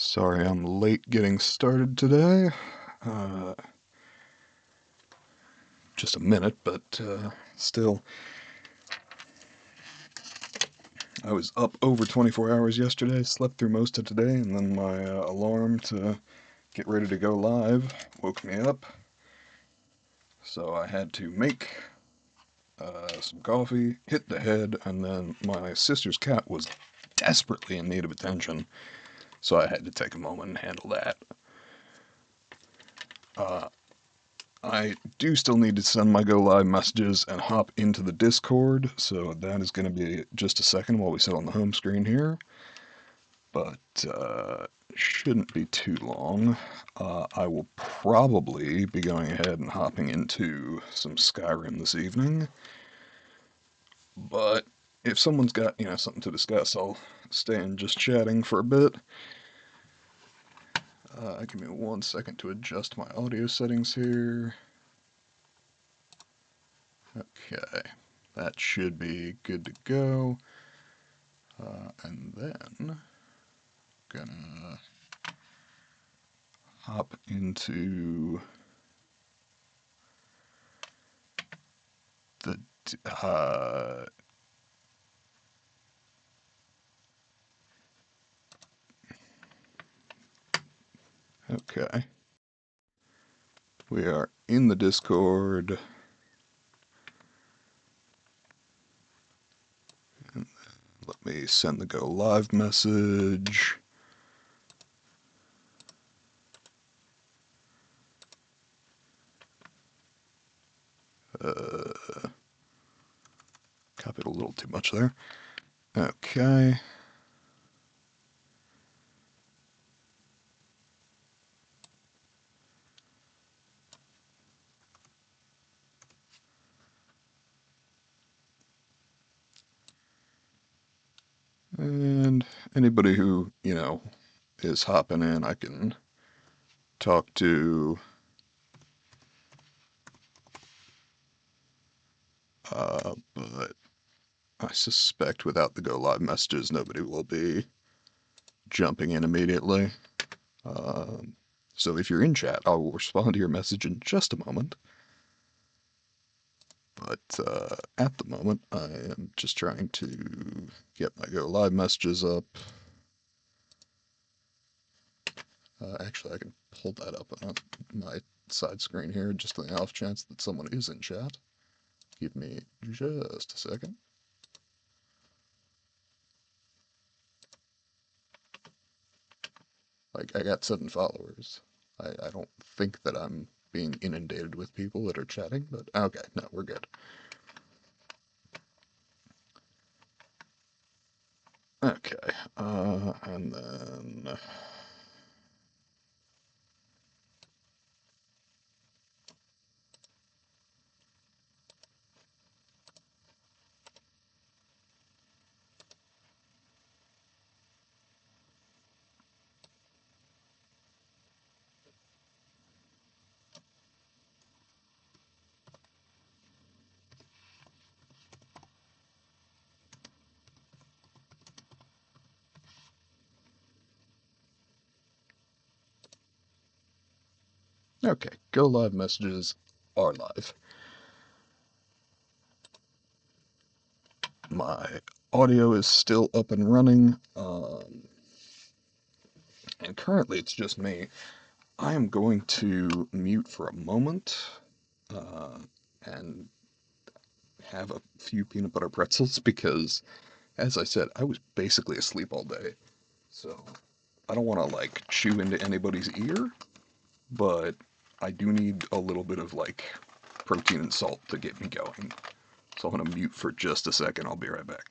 Sorry I'm late getting started today. Just a minute, but still. I was up over 24 hours yesterday, slept through most of today, and then my alarm to get ready to go live woke me up. So I had to make some coffee, hit the head, and then my sister's cat was desperately in need of attention, so I had to take a moment and handle that. I do still need to send my go live messages and hop into the Discord, so that is going to be just a second while we sit on the home screen here. But shouldn't be too long. I will probably be going ahead and hopping into some Skyrim this evening. But if someone's got, something to discuss, I'll stay and just chatting for a bit. Give me 1 second to adjust my audio settings here. Okay, that should be good to go. And then gonna hop into the okay. We are in the Discord. And let me send the go live message. Copied a little too much there. Okay. And anybody who, is hopping in, I can talk to. But I suspect without the go live messages, nobody will be jumping in immediately. So if you're in chat, I will respond to your message in just a moment. But at the moment, I am just trying to get my go live messages up. Actually, I can pull that up on my side screen here just on the off chance that someone is in chat. Give me just a second. Like, I got 7 followers. I don't think that I'm being inundated with people that are chatting, but okay, no, we're good. Okay, and then. Okay, go live messages are live. My audio is still up and running, and currently it's just me. I am going to mute for a moment, and have a few peanut butter pretzels because, as I said, I was basically asleep all day. So I don't want to like chew into anybody's ear, but I do need a little bit of like protein and salt to get me going. So I'm going to mute for just a second. I'll be right back.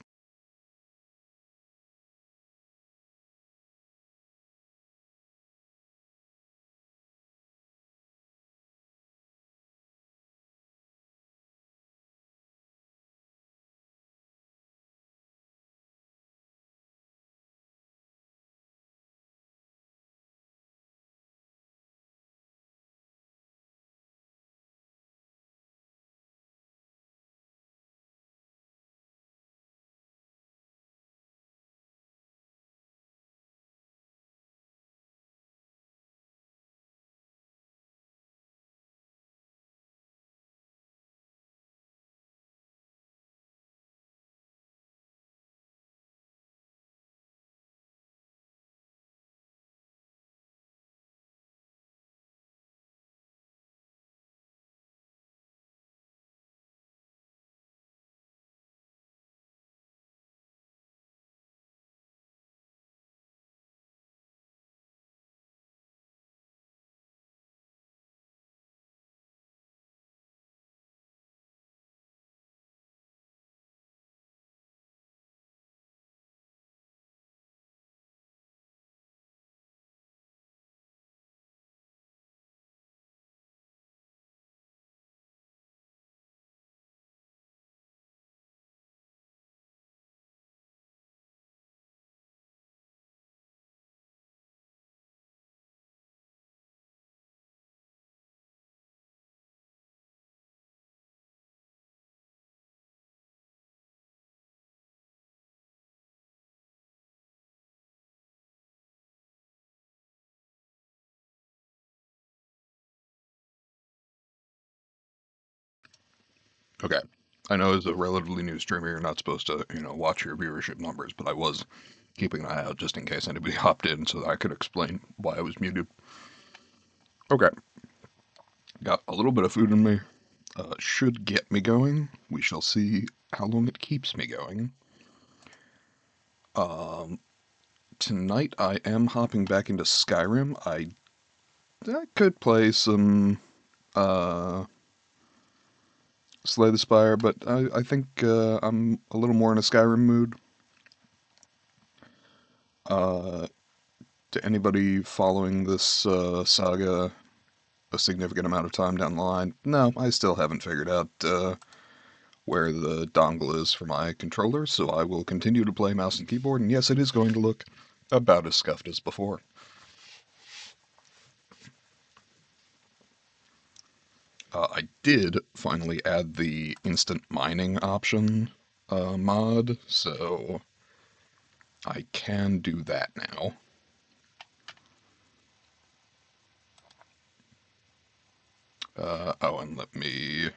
Okay. I know as a relatively new streamer, you're not supposed to, watch your viewership numbers, but I was keeping an eye out just in case anybody hopped in so that I could explain why I was muted. Okay. Got a little bit of food in me. Should get me going. We shall see how long it keeps me going. Um, Tonight I am hopping back into Skyrim. I could play some Slay the Spire, but I think I'm a little more in a Skyrim mood. Uh, to anybody following this saga a significant amount of time down the line, no, I still haven't figured out where the dongle is for my controller, so I will continue to play mouse and keyboard, and yes, it is going to look about as scuffed as before. I did finally add the instant mining option mod, so I can do that now. Oh, and let me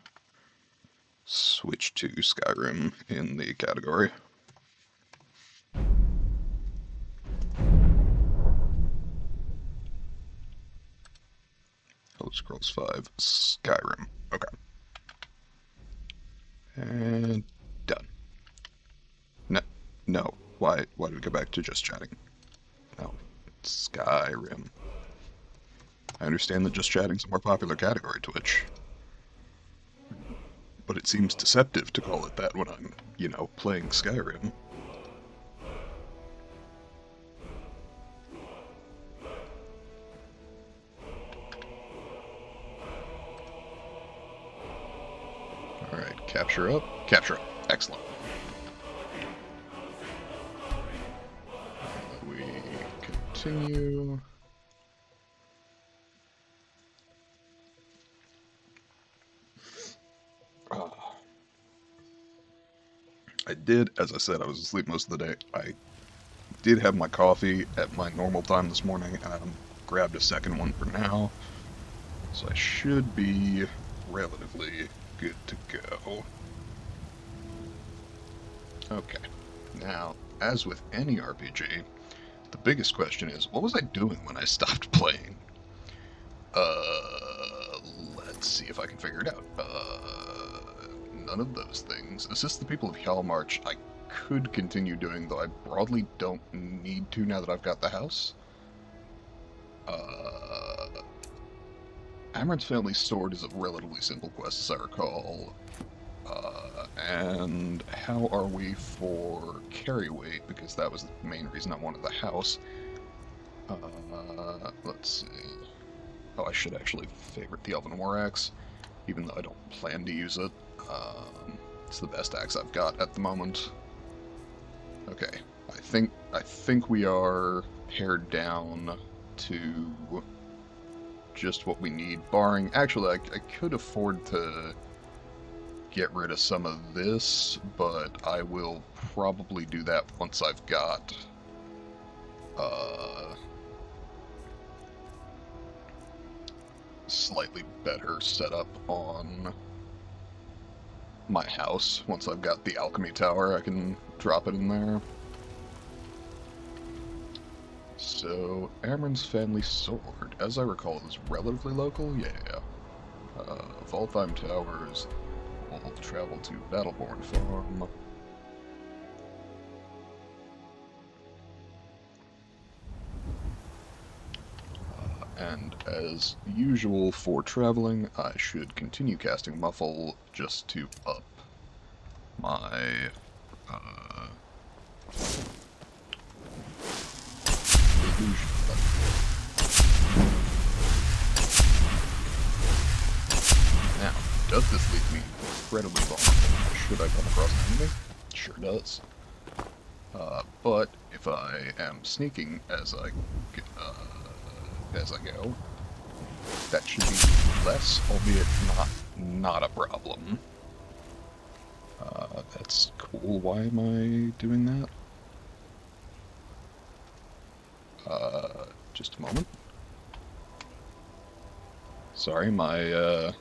switch to Skyrim in the category. Elder Scrolls 5 Skyrim. Okay. And done. No, no. Why did we go back to just chatting? No. Skyrim. I understand that just chatting's a more popular category, Twitch. But it seems deceptive to call it that when I'm, playing Skyrim. Alright, capture up. Capture up. Excellent. We continue. I did, as I said, I was asleep most of the day. I did have my coffee at my normal time this morning, and I grabbed a second one for now. So I should be relatively good to go. Okay. Now, as with any RPG, the biggest question is, what was I doing when I stopped playing? Let's see if I can figure it out. None of those things. Assist the people of Hjalmarch I could continue doing, though I broadly don't need to now that I've got the house. Amron's Family Sword is a relatively simple quest, as I recall. And how are we for carry weight? Because that was the main reason I wanted the house. Let's see. Oh, I should actually favorite the Elven War Axe, even though I don't plan to use it. It's the best axe I've got at the moment. Okay, I think we are pared down to just what we need, barring... Actually, I could afford to get rid of some of this, but I will probably do that once I've got slightly better setup on my house. Once I've got the alchemy tower, I can drop it in there. So, Amron's Family Sword, as I recall, is relatively local? Yeah. Valtheim Towers will travel to Battleborn Farm. And as usual for traveling, I should continue casting Muffle just to up my illusion level. Now, does this leave me incredibly vulnerable? Should I come across an enemy? Sure does. But if I am sneaking as I go, that should be less, albeit not a problem. That's cool. Why am I doing that? Just a moment. Sorry, my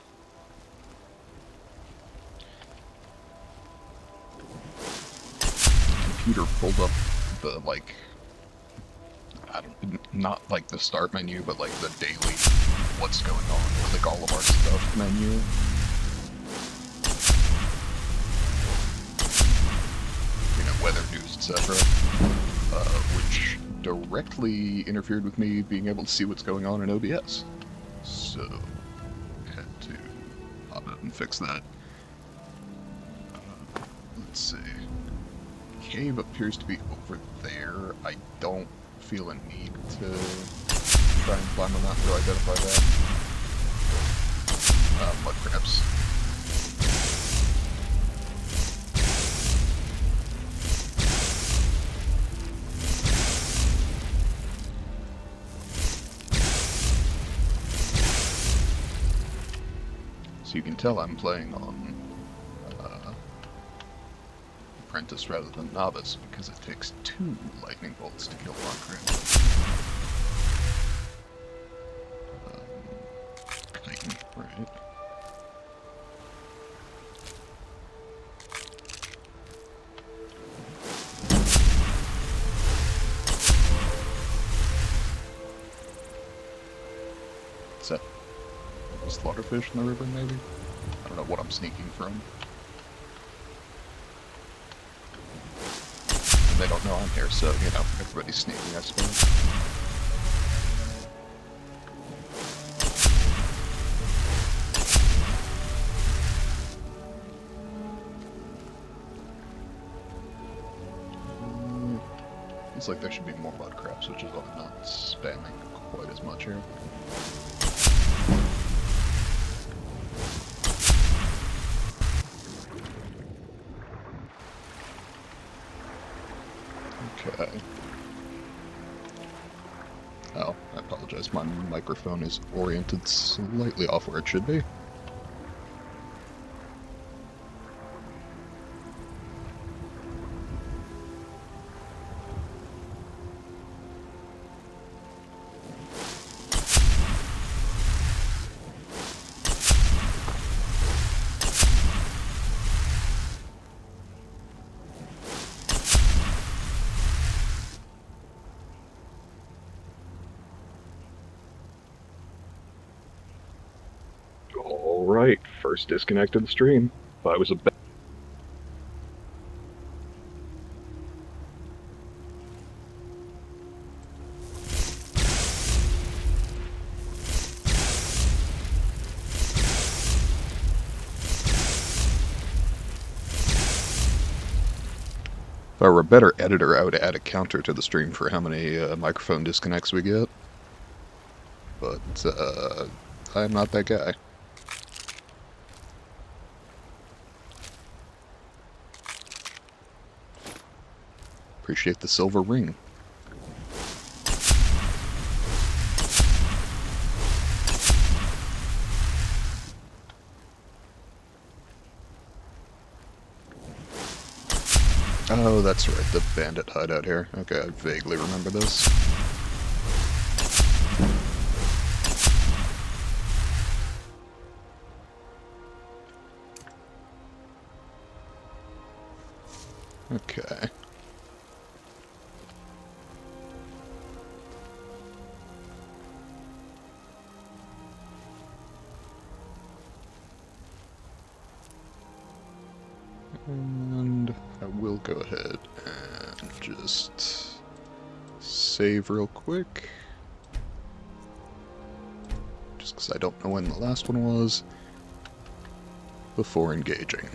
computer pulled up the, like, not like the start menu, but like the daily what's going on, click all of our stuff menu. You know, weather, news, etc. Which directly interfered with me being able to see what's going on in OBS. So, had to hop out and fix that. Let's see. Cave appears to be over there. I don't feel a need to try and climb a mountain to identify that. Mud crabs. So you can tell I'm playing on Apprentice rather than Novice, because it takes 2 lightning bolts to kill one crab. Chitin, right. Is that a slaughterfish in the river, maybe? I don't know what I'm sneaking from. They don't know I'm here, so, you know, everybody's sneaking, I suppose. Looks like there should be more mud crabs, which is why I'm not spamming quite as much here. Okay. Oh, I apologize. My microphone is oriented slightly off where it should be. Alright, first disconnected the stream. If I was a If I were a better editor, I would add a counter to the stream for how many microphone disconnects we get. But, I'm not that guy. Appreciate the silver ring. Oh, that's right, the bandit hideout here. Okay, I vaguely remember this. Okay. And I will go ahead and just save real quick. Just because I don't know when the last one was before engaging.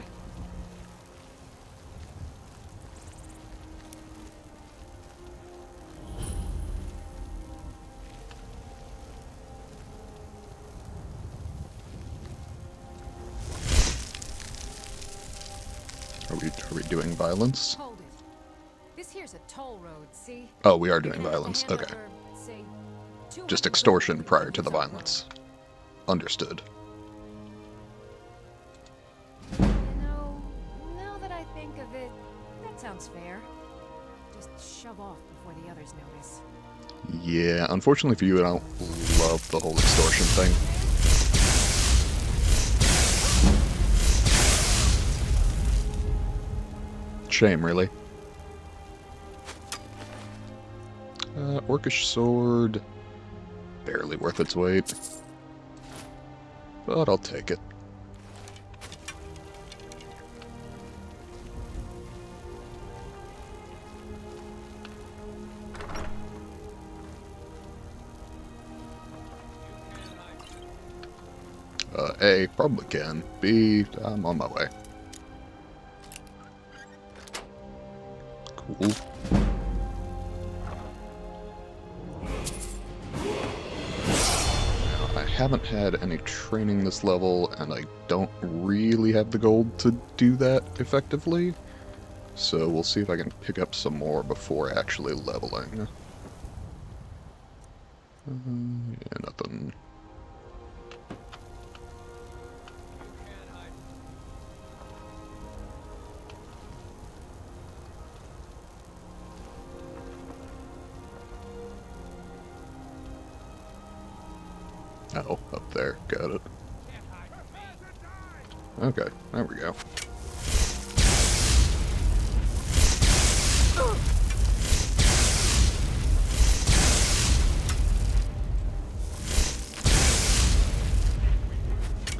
Are we doing violence? Hold it. This here's a toll road, see? Oh, we are doing violence. Okay. Just extortion prior to the violence. Understood. You know, now that I think of it, that sounds fair. Just shove off before the others notice. Yeah, unfortunately for you, I don't love the whole extortion thing. Shame, really. Orcish sword. Barely worth its weight. But I'll take it. A, probably can. B, I'm on my way. Cool. Now, I haven't had any training this level, and I don't really have the gold to do that effectively. So we'll see if I can pick up some more before actually leveling. Yeah, nothing. Oh, up there. Got it. Okay, there we go.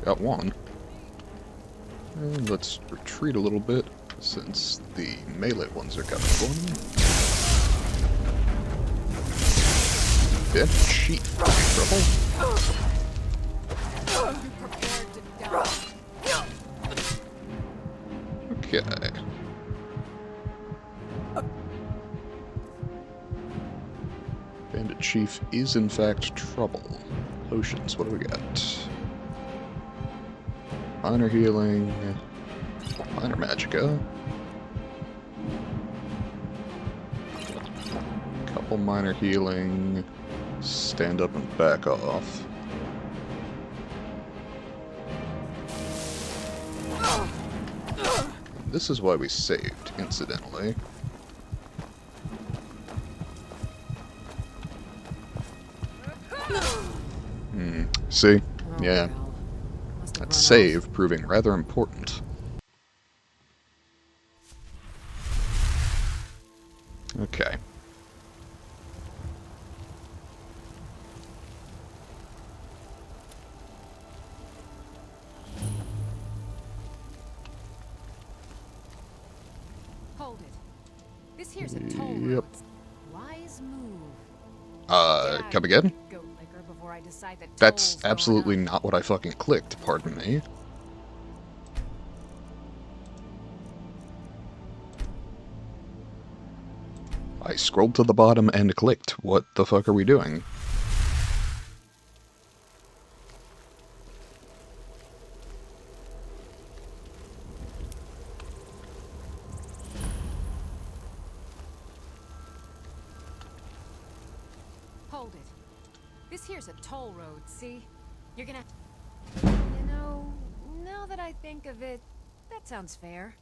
Got one. And let's retreat a little bit, since the melee ones are coming for me. Dead cheat. Trouble. Okay. Bandit Chief is in fact trouble. Potions, what do we got? Minor healing. Minor magicka. Couple minor healing. Stand up and back off. This is why we saved, incidentally. See? Yeah. That save proving rather important. Okay. Hold it. This here's a toll Yep. road. Wise move. Come again? Goat liquor before I decide that That's toll's going absolutely up. not what I fucking clicked, pardon me. I scrolled to the bottom and clicked. What the fuck are we doing? Hold it. This here's a toll road, see? You're gonna... You know, now that I think of it, that sounds fair.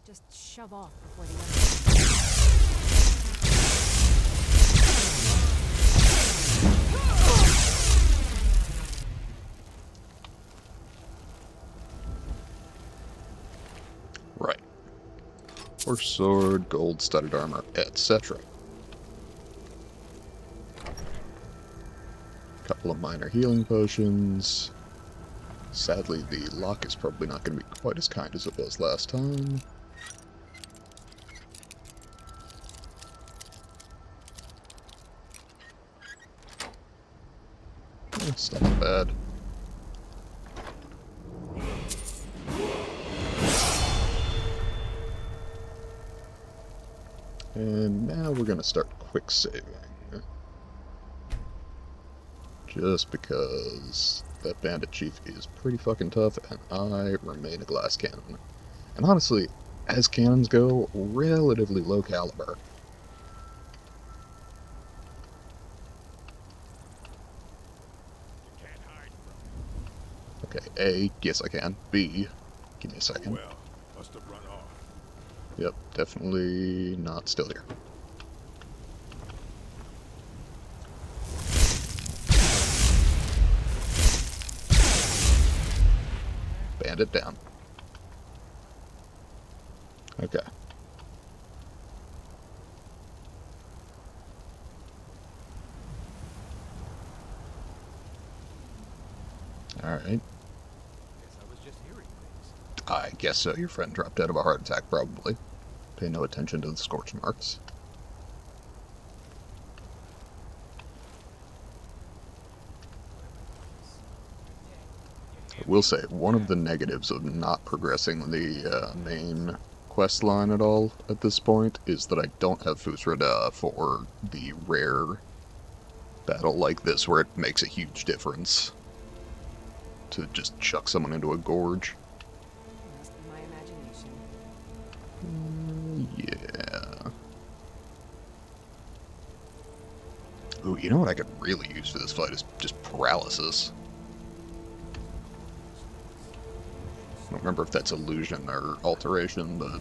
Just shove off before the end. Right. Horse sword, gold studded armor, etc. Couple of minor healing potions. Sadly, the lock is probably not going to be quite as kind as it was last time. It's not bad. And now we're going to start quick saving. Just because that bandit chief is pretty fucking tough, and I remain a glass cannon. And honestly, as cannons go, relatively low caliber. Okay, A, yes I can. B, give me a second. Well, must have run off. Yep, definitely not still here. Bandit down. Okay. Alright. Guess I was just hearing things. I guess so. Your friend dropped dead of a heart attack, probably. Pay no attention to the scorch marks. I will say, one of the negatives of not progressing the main quest line at all at this point is that I don't have Fusrada for the rare battle like this where it makes a huge difference to just chuck someone into a gorge. Must be my imagination. Yeah. Ooh, you know what I could really use for this fight is just paralysis. I don't remember if that's illusion or alteration, but...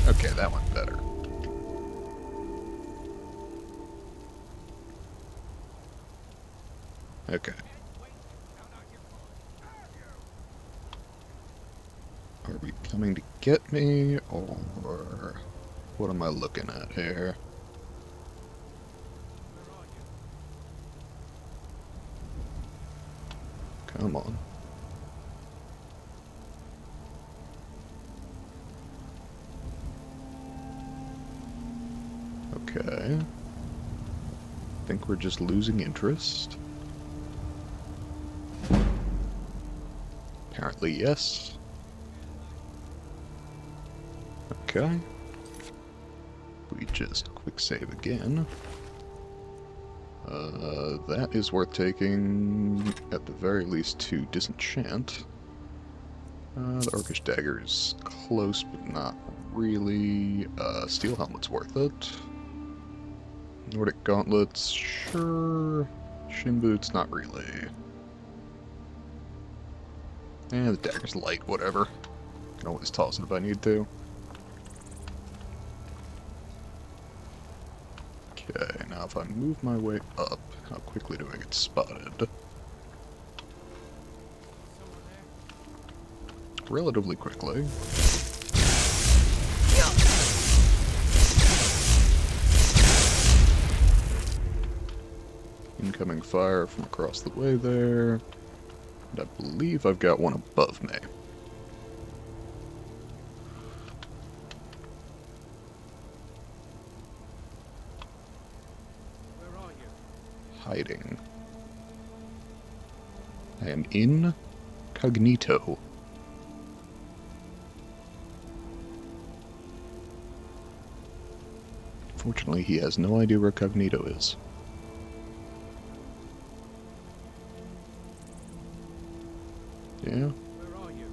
Okay, that went better. Okay. Are we coming to get me, or what am I looking at here? Come on. Okay. Think we're just losing interest. Apparently, yes. Okay. We just quick save again. That is worth taking, at the very least, to disenchant. The Orcish Dagger is close, but not really. Steel Helmet's worth it. Nordic Gauntlets, sure. Shin Boots, not really. The Dagger's light, whatever. Can always toss it if I need to. Okay, now if I move my way up, how quickly do I get spotted? Relatively quickly. Incoming fire from across the way there. And I believe I've got one above me. Where are you? Hiding. I am incognito. Fortunately, he has no idea where Cognito is. Yeah? Where are you?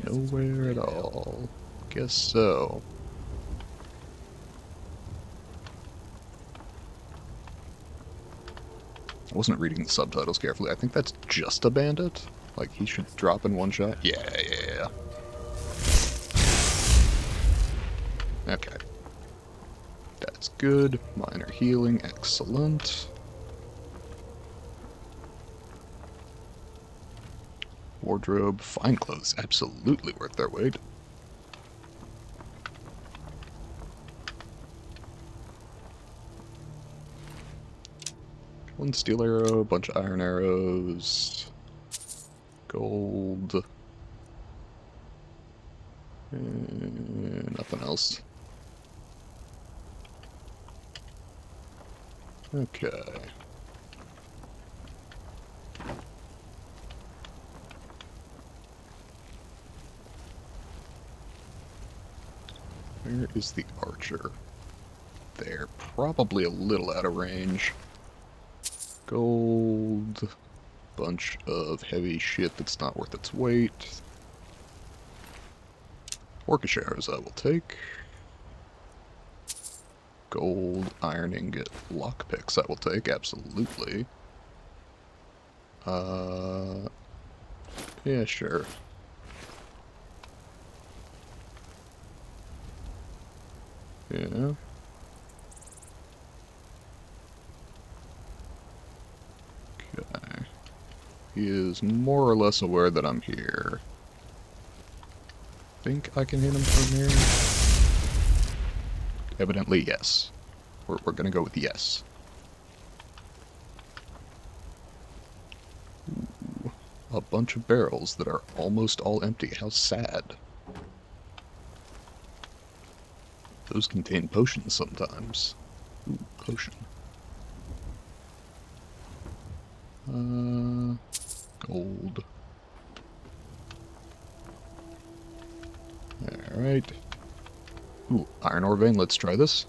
Nowhere at all. Guess so. I wasn't reading the subtitles carefully. I think that's just a bandit. Like, he should drop in one shot. Yeah. Okay. That's good. Minor healing. Excellent. Wardrobe. Fine clothes. Absolutely worth their weight. One steel arrow, a bunch of iron arrows, gold, and nothing else. Okay. Where is the archer? There, probably a little out of range. Gold, bunch of heavy shit that's not worth its weight. Orcish arrows I will take. Gold, iron ingot, lockpicks I will take, absolutely. Yeah, sure. Yeah. Okay. He is more or less aware that I'm here. think I can hit him from here. Evidently, yes. We're gonna go with yes. Ooh, a bunch of barrels that are almost all empty. How sad. Those contain potions sometimes. Ooh, potion. Gold. Alright. Ooh, iron ore vein, let's try this.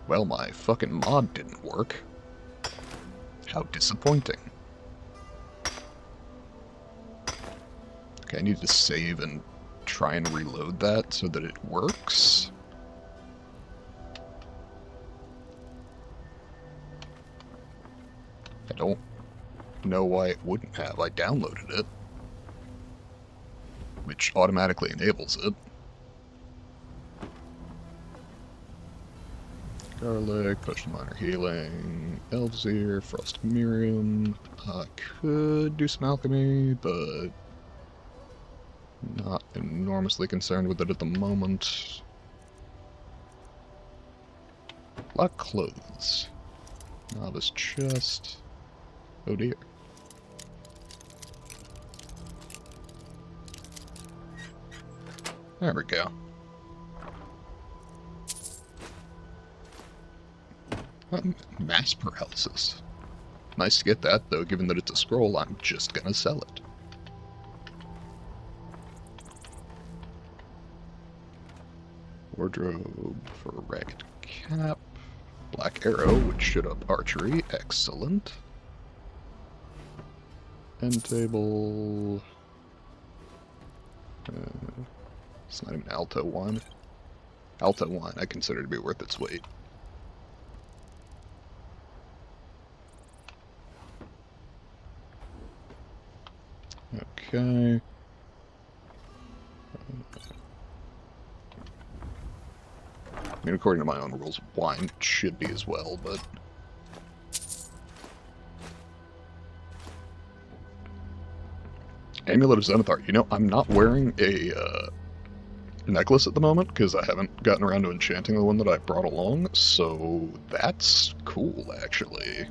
Well, my fucking mod didn't work. How disappointing. Okay, I need to save and try and reload that so that it works. I don't know why it wouldn't have. I downloaded it, which automatically enables it. Garlic, potion minor healing, elf's ear, frost miriam. I could do some alchemy, but not enormously concerned with it at the moment. A lot of clothes. Novice chest. Oh dear. There we go. Mass paralysis. Nice to get that, though, given that it's a scroll, I'm just gonna sell it. Wardrobe for a ragged cap. Black arrow, which should up archery. Excellent. End table. It's not even alto wine. Alto wine I consider to be worth its weight. Okay. I mean, according to my own rules, wine should be as well, but... Amulet of Zenithar. You know, I'm not wearing a necklace at the moment, because I haven't gotten around to enchanting the one that I brought along, so that's cool, actually.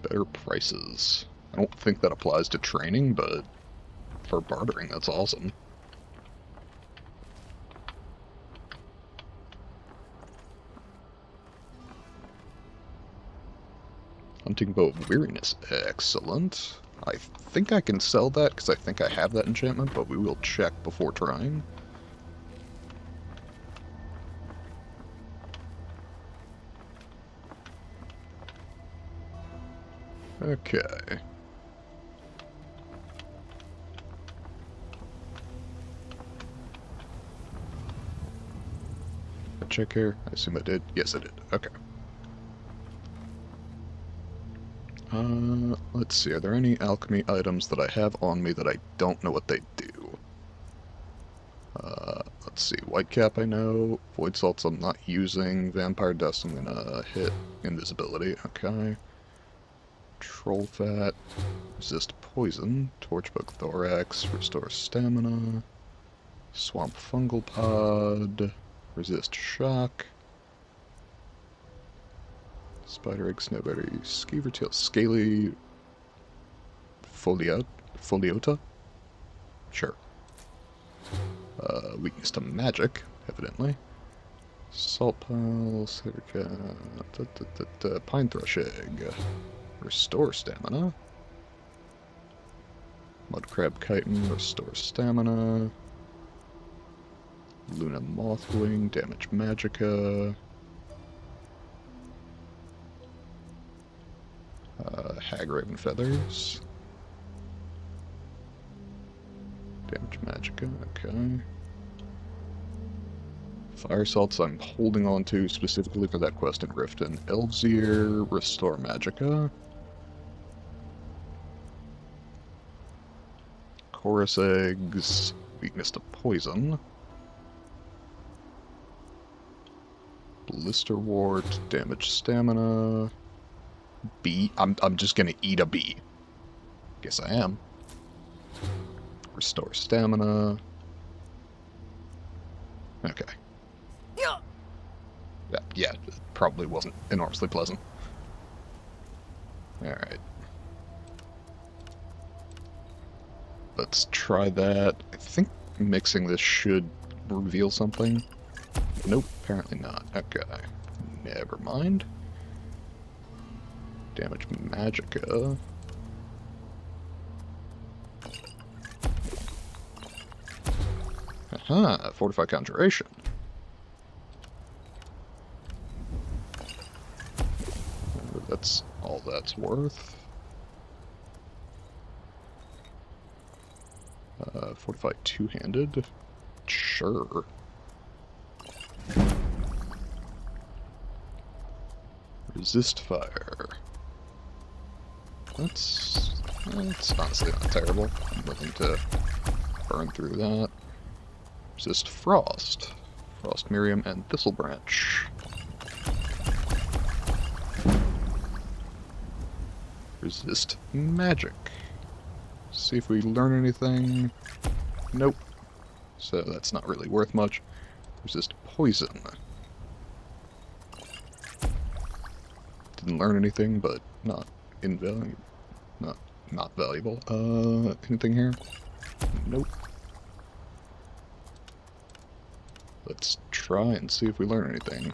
Better prices. I don't think that applies to training, but for bartering, that's awesome. Hunting Bow of Weariness. Excellent. I think I can sell that, because I think I have that enchantment, but we will check before trying. Okay. Check here. I assume I did. Yes, I did. Okay. Let's see. Are there any alchemy items that I have on me that I don't know what they do? Let's see. Whitecap I know. Void Salts I'm not using. Vampire Dust I'm gonna hit. Invisibility. Okay. Troll Fat. Resist Poison. Torchbug Thorax. Restore Stamina. Swamp Fungal Pod. Resist Shock. Spider Egg, Snowberry, Skeever Tail, Scaly Foliota? Sure. Weakness to magic, evidently. Salt Pile, Citrica, Pine Thrush Egg. Restore Stamina. Mudcrab Chitin, Restore Stamina. Luna Mothwing, Damage Magica. Hagraven Feathers. Damage Magica, okay. Fire Salts I'm holding on to specifically for that quest in Riften. Elf's Ear, Restore Magica. Chorus Eggs, Weakness to Poison. Blister Wart, Damage Stamina. Bee? I'm just gonna eat a bee. Guess I am. Restore stamina. Okay. Yeah, it probably wasn't enormously pleasant. Alright. Let's try that. I think mixing this should reveal something. Nope, apparently not. Okay. Never mind. Damage Magicka. Aha, Fortify Conjuration. That's all that's worth. Fortify two-handed? Sure. Resist fire. That's honestly not terrible. I'm willing to burn through that. Resist frost. Frost Miriam and Thistle Branch. Resist magic. See if we learn anything. Nope. So that's not really worth much. Resist poison. Didn't learn anything, but not invaluable. Not valuable. Anything here? Nope. Let's try and see if we learn anything.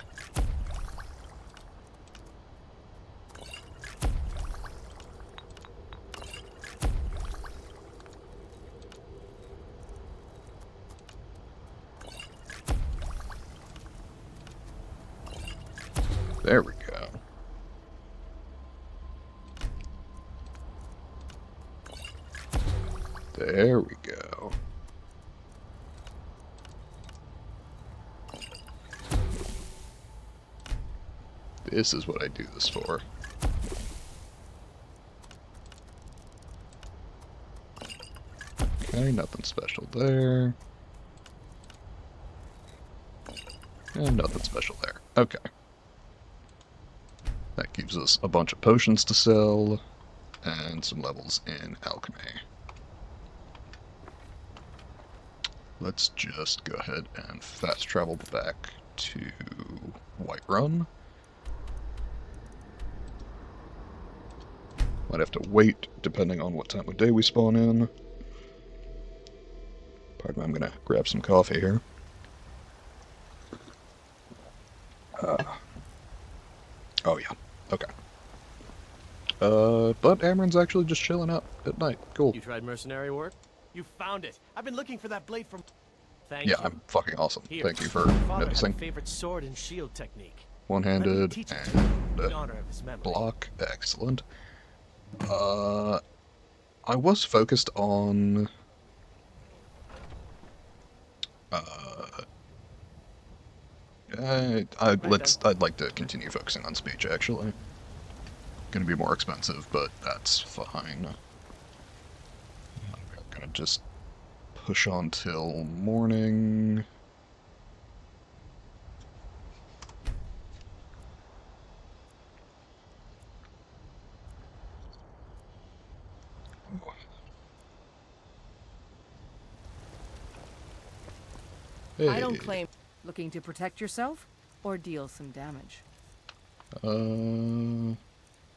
There we go. There we go. This is what I do this for. Okay, nothing special there. And nothing special there. Okay. That gives us a bunch of potions to sell, and some levels in alchemy. Let's just go ahead and fast travel back to Whiterun. Might have to wait, depending on what time of day we spawn in. Pardon me, I'm gonna grab some coffee here. Oh yeah, okay. But Amaran's actually just chilling out at night. Cool. You tried mercenary work? You found it. I've been looking for that blade from... Thank Yeah, you. I'm fucking awesome. Here. Thank you for My father noticing. had a favorite sword and shield technique. One-handed Teach it to me and in honor of his memory. block. Excellent. I was focused on... I'd like to continue focusing on speech, actually. Gonna be more expensive, but that's fine. I'm gonna just push on till morning. Hey. I don't claim looking to protect yourself or deal some damage.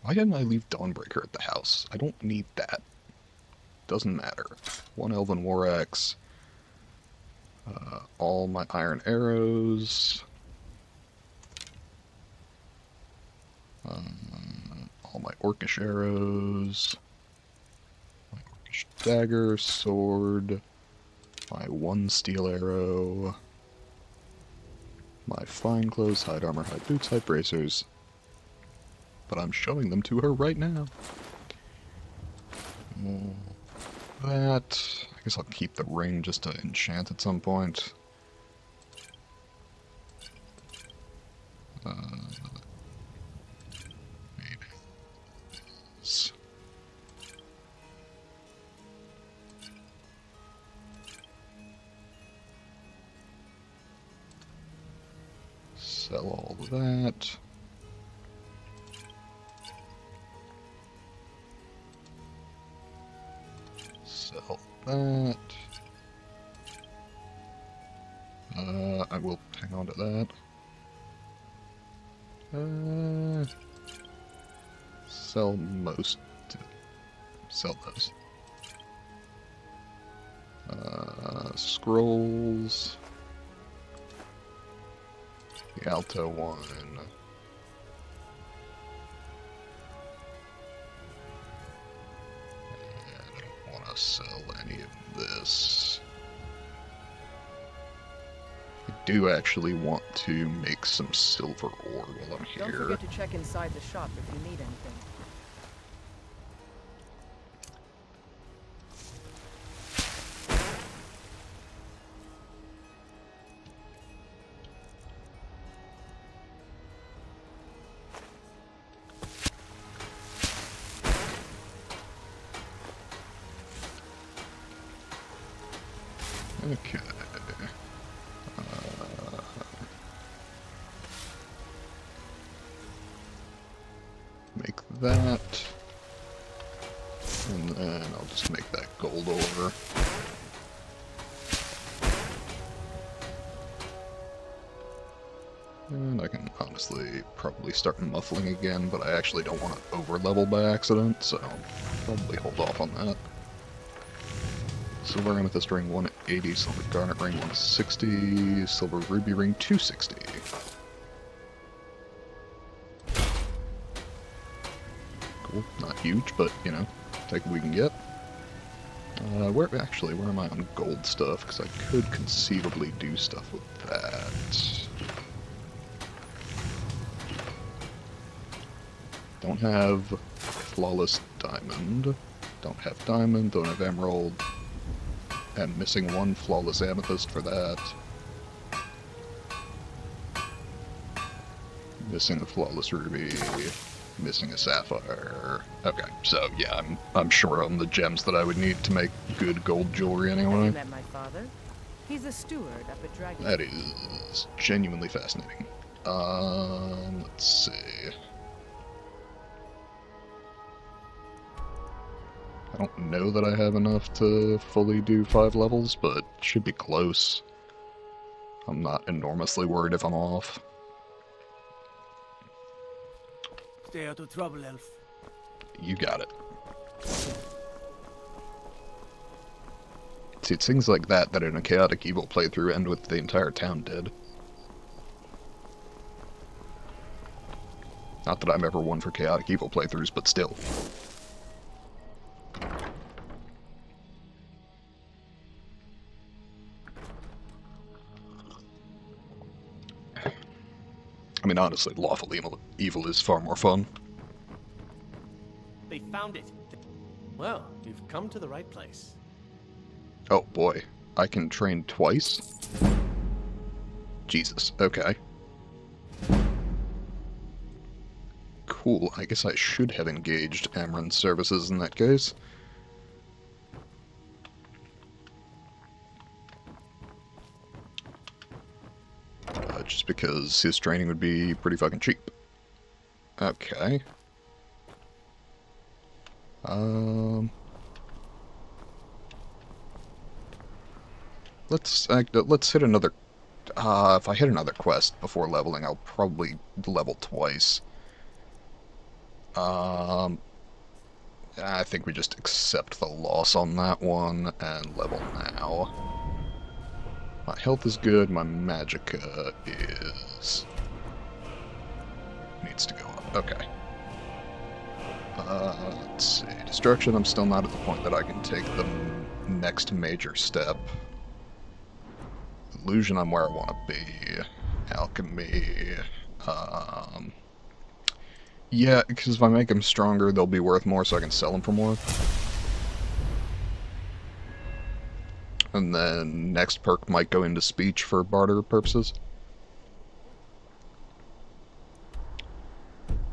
Why didn't I leave Dawnbreaker at the house? I don't need that. Doesn't matter. One Elven War Axe. All my iron arrows. All my orcish arrows. My orcish dagger, sword. My one steel arrow. My fine clothes, hide armor, hide boots, hide bracers. But I'm showing them to her right now. That... I guess I'll keep the ring just to enchant at some point. Maybe. Sell all of that. that. I will hang on to that. Sell most. Sell those. Scrolls. The Alto one. I don't want to sell any of this. I do actually want to make some silver ore while I'm Don't here. forget to check inside the shop if you need anything. Okay. Make that. And then I'll just make that gold ore. And I can honestly probably start muffling again, but I actually don't want to over-level by accident, so I'll probably hold off on that. Silver amethyst ring 180, silver garnet ring 160, silver ruby ring 260. Cool, not huge, but you know, take what we can get. Where am I on gold stuff? Because I could conceivably do stuff with that. Don't have flawless diamond. Don't have diamond, don't have emerald. And missing one flawless amethyst for that. Missing a flawless ruby. Missing a sapphire. Okay, so yeah, I'm short on the gems that I would need to make good gold jewelry Have anyway. you met my father? He's a steward up at Dragon. That is genuinely fascinating. Let's see. I don't know that I have enough to fully do 5 levels, but should be close. I'm not enormously worried if I'm off. Stay out of trouble, Elf. You got it. See, it's things like that that in a chaotic evil playthrough end with the entire town dead. Not that I'm ever one for chaotic evil playthroughs, but still. I mean, honestly, lawful evil is far more fun. They found it. Well, you've come to the right place. Oh boy, I can train twice? Jesus, okay. Cool, I guess I should have engaged Amron's services in that case. Just because his training would be pretty fucking cheap. Okay. Let's hit another. If I hit another quest before leveling, I'll probably level twice. I think we just accept the loss on that one and level now. My health is good, my magicka needs to go up. Okay. Let's see. Destruction, I'm still not at the point that I can take the next major step. Illusion, I'm where I want to be. Alchemy. Yeah, because if I make them stronger, they'll be worth more, so I can sell them for more. And then next perk might go into speech for barter purposes.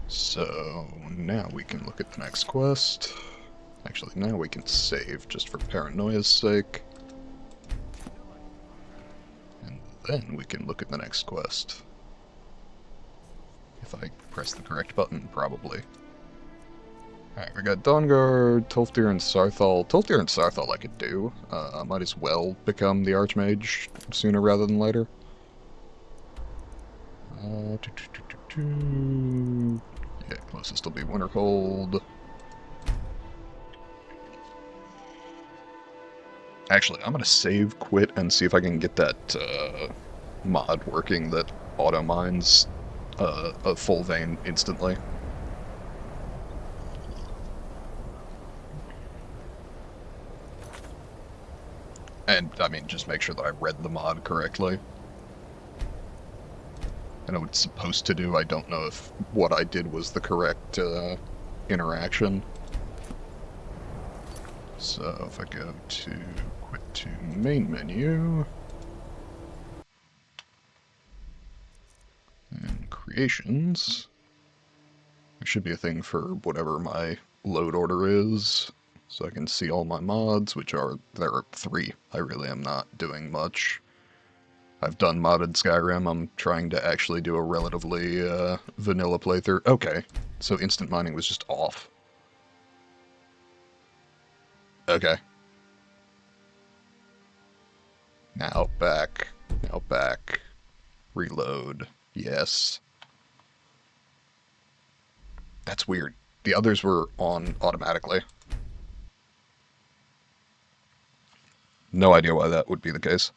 So now we can look at the next quest. Actually, now we can save just for paranoia's sake. And then we can look at the next quest. If I press the correct button, probably. Alright, we got Dawnguard, Tolfdir, and Sarthal. Tolfdir and Sarthal I could do. I might as well become the Archmage sooner rather than later. Yeah, closest will be Winterhold. Actually, I'm gonna save, quit, and see if I can get that mod working that auto-mines a full vein instantly. And, I mean, just make sure that I read the mod correctly. I know what it's supposed to do, I don't know if what I did was the correct interaction. So, if I go to quit to main menu, and creations, there should be a thing for whatever my load order is, so I can see all my mods, which are, there are 3. I really am not doing much. I've done modded Skyrim, I'm trying to actually do a relatively vanilla playthrough. Okay, so instant mining was just off. Okay. Now back, reload, yes. That's weird. The others were on automatically. No idea why that would be the case.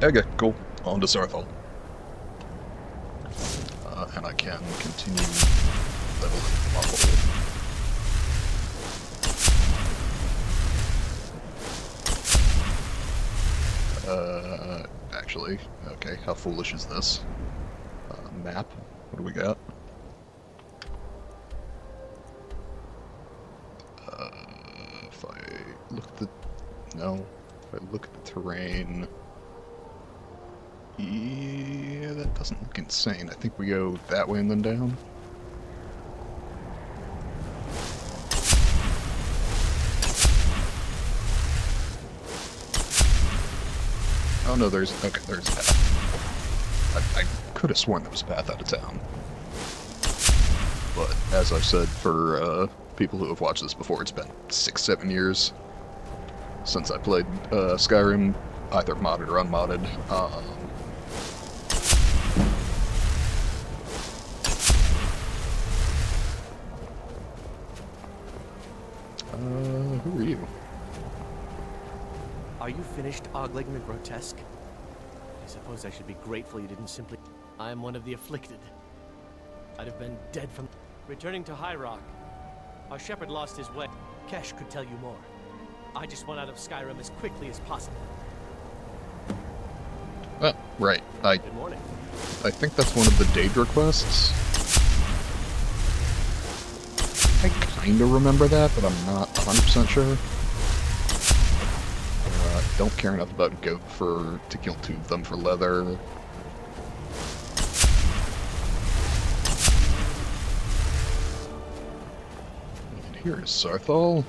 Okay, cool. On to Sarthal. And I can continue leveling my hole. Actually, okay, how foolish is this? Map, what do we got? If I look at the... no. If I look at the terrain... yeah, that doesn't look insane. I think we go that way and then down. Oh no, there's... okay, there's a path. I could have sworn there was a path out of town. But, as I've said, for people who have watched this before, it's been 6-7 years since I played Skyrim, either modded or unmodded. Who are you? Are you finished ogling the grotesque? I suppose I should be grateful you didn't simply... I am one of the afflicted. I'd have been dead from... Returning to High Rock. Our shepherd lost his way. Kesh could tell you more. I just want out of Skyrim as quickly as possible. Oh, right. Good morning. I think that's one of the Daedra quests. I kinda remember that, but I'm not 100% sure. Don't care enough about goat to kill 2 of them for leather. And here is Sarthal.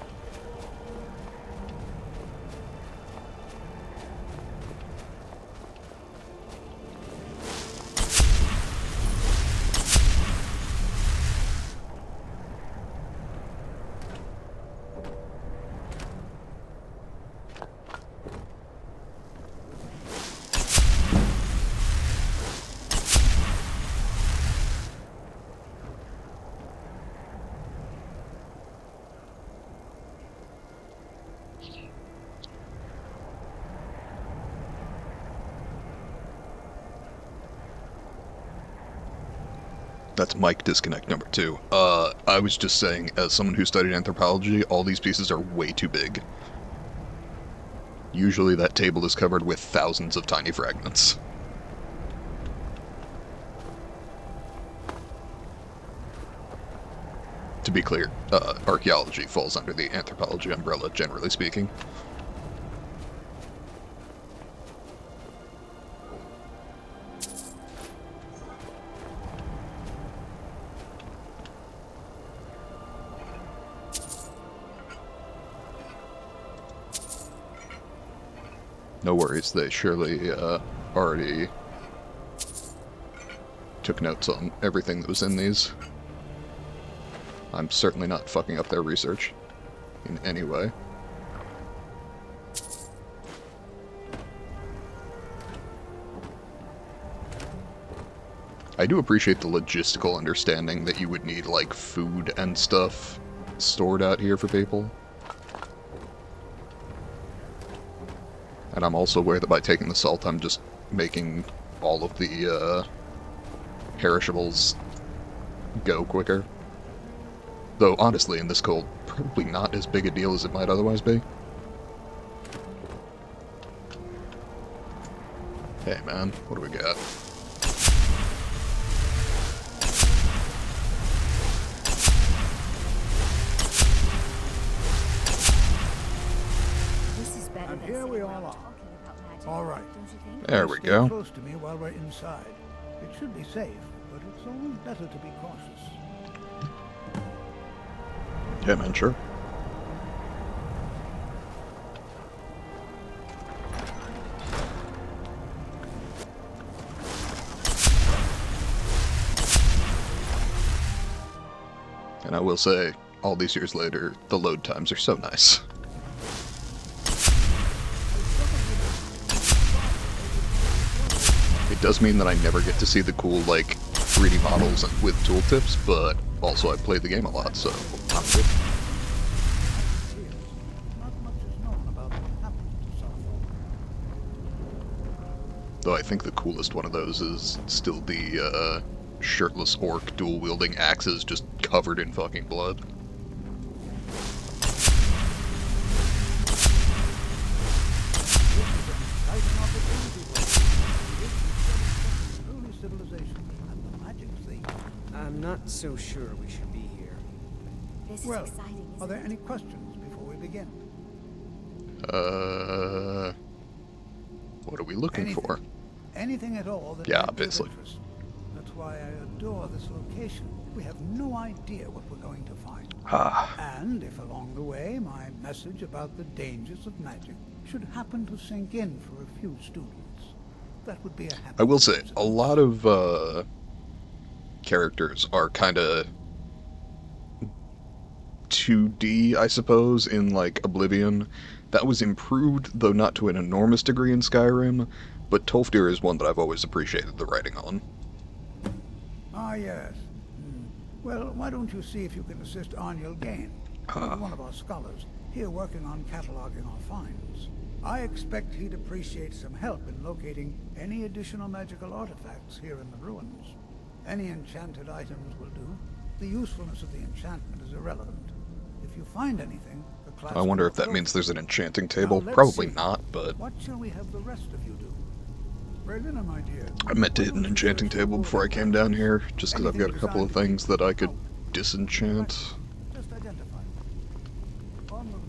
That's mic disconnect number 2. I was just saying, as someone who studied anthropology, all these pieces are way too big. Usually that table is covered with thousands of tiny fragments. To be clear, archaeology falls under the anthropology umbrella, generally speaking. No worries, they surely already took notes on everything that was in these. I'm certainly not fucking up their research in any way. I do appreciate the logistical understanding that you would need, like, food and stuff stored out here for people. And I'm also aware that by taking the salt, I'm just making all of the, perishables go quicker. Though, honestly, in this cold, probably not as big a deal as it might otherwise be. Hey, man, what do we got? And here we all are. All right. There we Stay go. close to me while we're inside. It should be safe, but it's always better to be cautious. Yeah, man, sure. And I will say, all these years later, the load times are so nice. It does mean that I never get to see the cool, like, 3D models with tooltips, but also I play the game a lot, so I'm good. Not much is known about what happened to Sarthor. Though I think the coolest one of those is still the, shirtless orc dual-wielding axes just covered in fucking blood. Exciting opportunity for early civilization and the magic thing. I'm not so sure we should be here. This is Well, exciting, are there isn't any it? questions before we begin? What are we looking for? Anything at all that Yeah, might be of obviously. interest. That's why I adore this location. We have no idea what we're going to find. Ah, And if along the way my message about the dangers of magic should happen to sink in for a few students, that would be a happy I will say, coincidence. a lot of, characters are kinda 2D, I suppose, in, like, Oblivion. That was improved, though not to an enormous degree in Skyrim, but Tolfdir is one that I've always appreciated the writing on. Ah, yes. Well, why don't you see if you can assist Arniel Gain, one of our scholars, here working on cataloging our finds. I expect he'd appreciate some help in locating any additional magical artifacts here in the ruins. Any enchanted items will do. The usefulness of the enchantment is irrelevant. If you find anything, the class I wonder will if that throw means it. there's an enchanting table. let's Probably see. not, but What shall we have the rest of you do? Berliner, my dear. I meant to hit an enchanting table before I came down here, just because I've got a couple of things that I could disenchant. Just identify. Onward.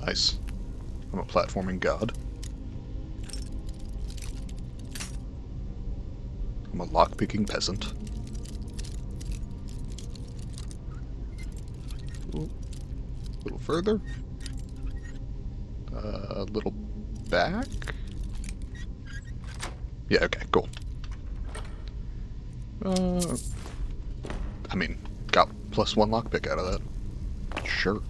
Nice. I'm a platforming god. I'm a lockpicking peasant. Ooh. A little further. A little back. Yeah, okay, cool. I mean, got +1 lockpick out of that. Sure.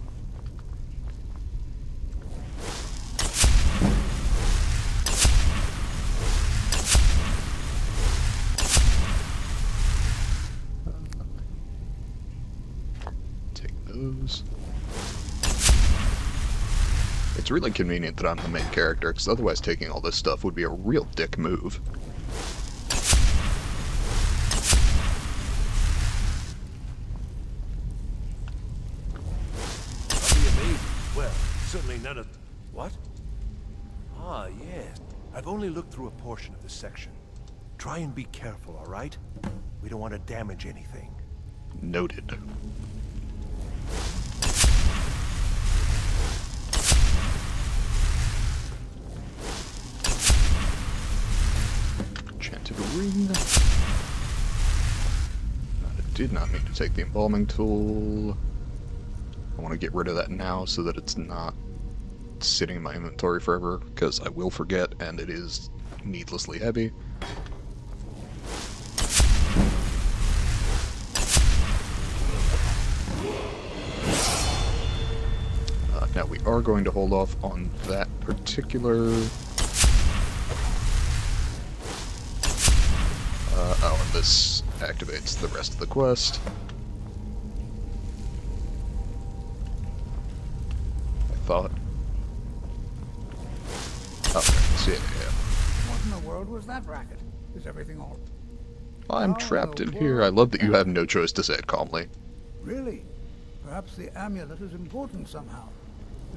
Take those. It's really convenient that I'm the main character, because otherwise taking all this stuff would be a real dick move. I'll be amazed. Well, certainly none of... What? Ah, yes. I've only looked through a portion of this section. Try and be careful, all right? We don't want to damage anything. Noted. did not mean to take the embalming tool. I want to get rid of that now so that it's not sitting in my inventory forever, because I will forget, and it is needlessly heavy. Now we are going to hold off on that particular... oh, and this activates the rest of the quest. I thought. Oh, okay, yeah. What in the world was that racket? Is everything all... I'm trapped in here. I love that you have no choice to say it calmly. Really? Perhaps the amulet is important somehow.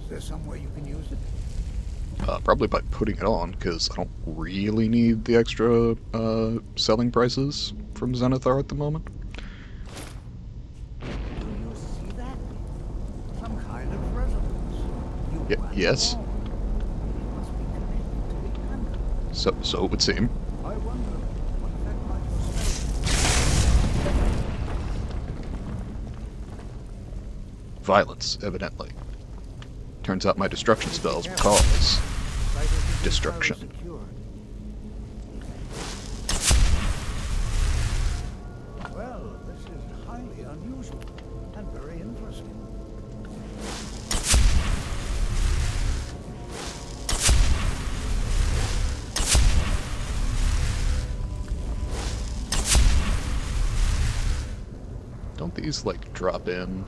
Is there some way you can use it? Probably by putting it on, because I don't really need the extra selling prices from Zenithar at the moment. Do you see that? Some kind of resonance. Yes. It must be connected to the amulet. So it would seem. I wonder what that might be. Violence, evidently. Turns out my destruction spells will cause destruction. Well, this is highly unusual and very interesting. Don't these, like, drop in?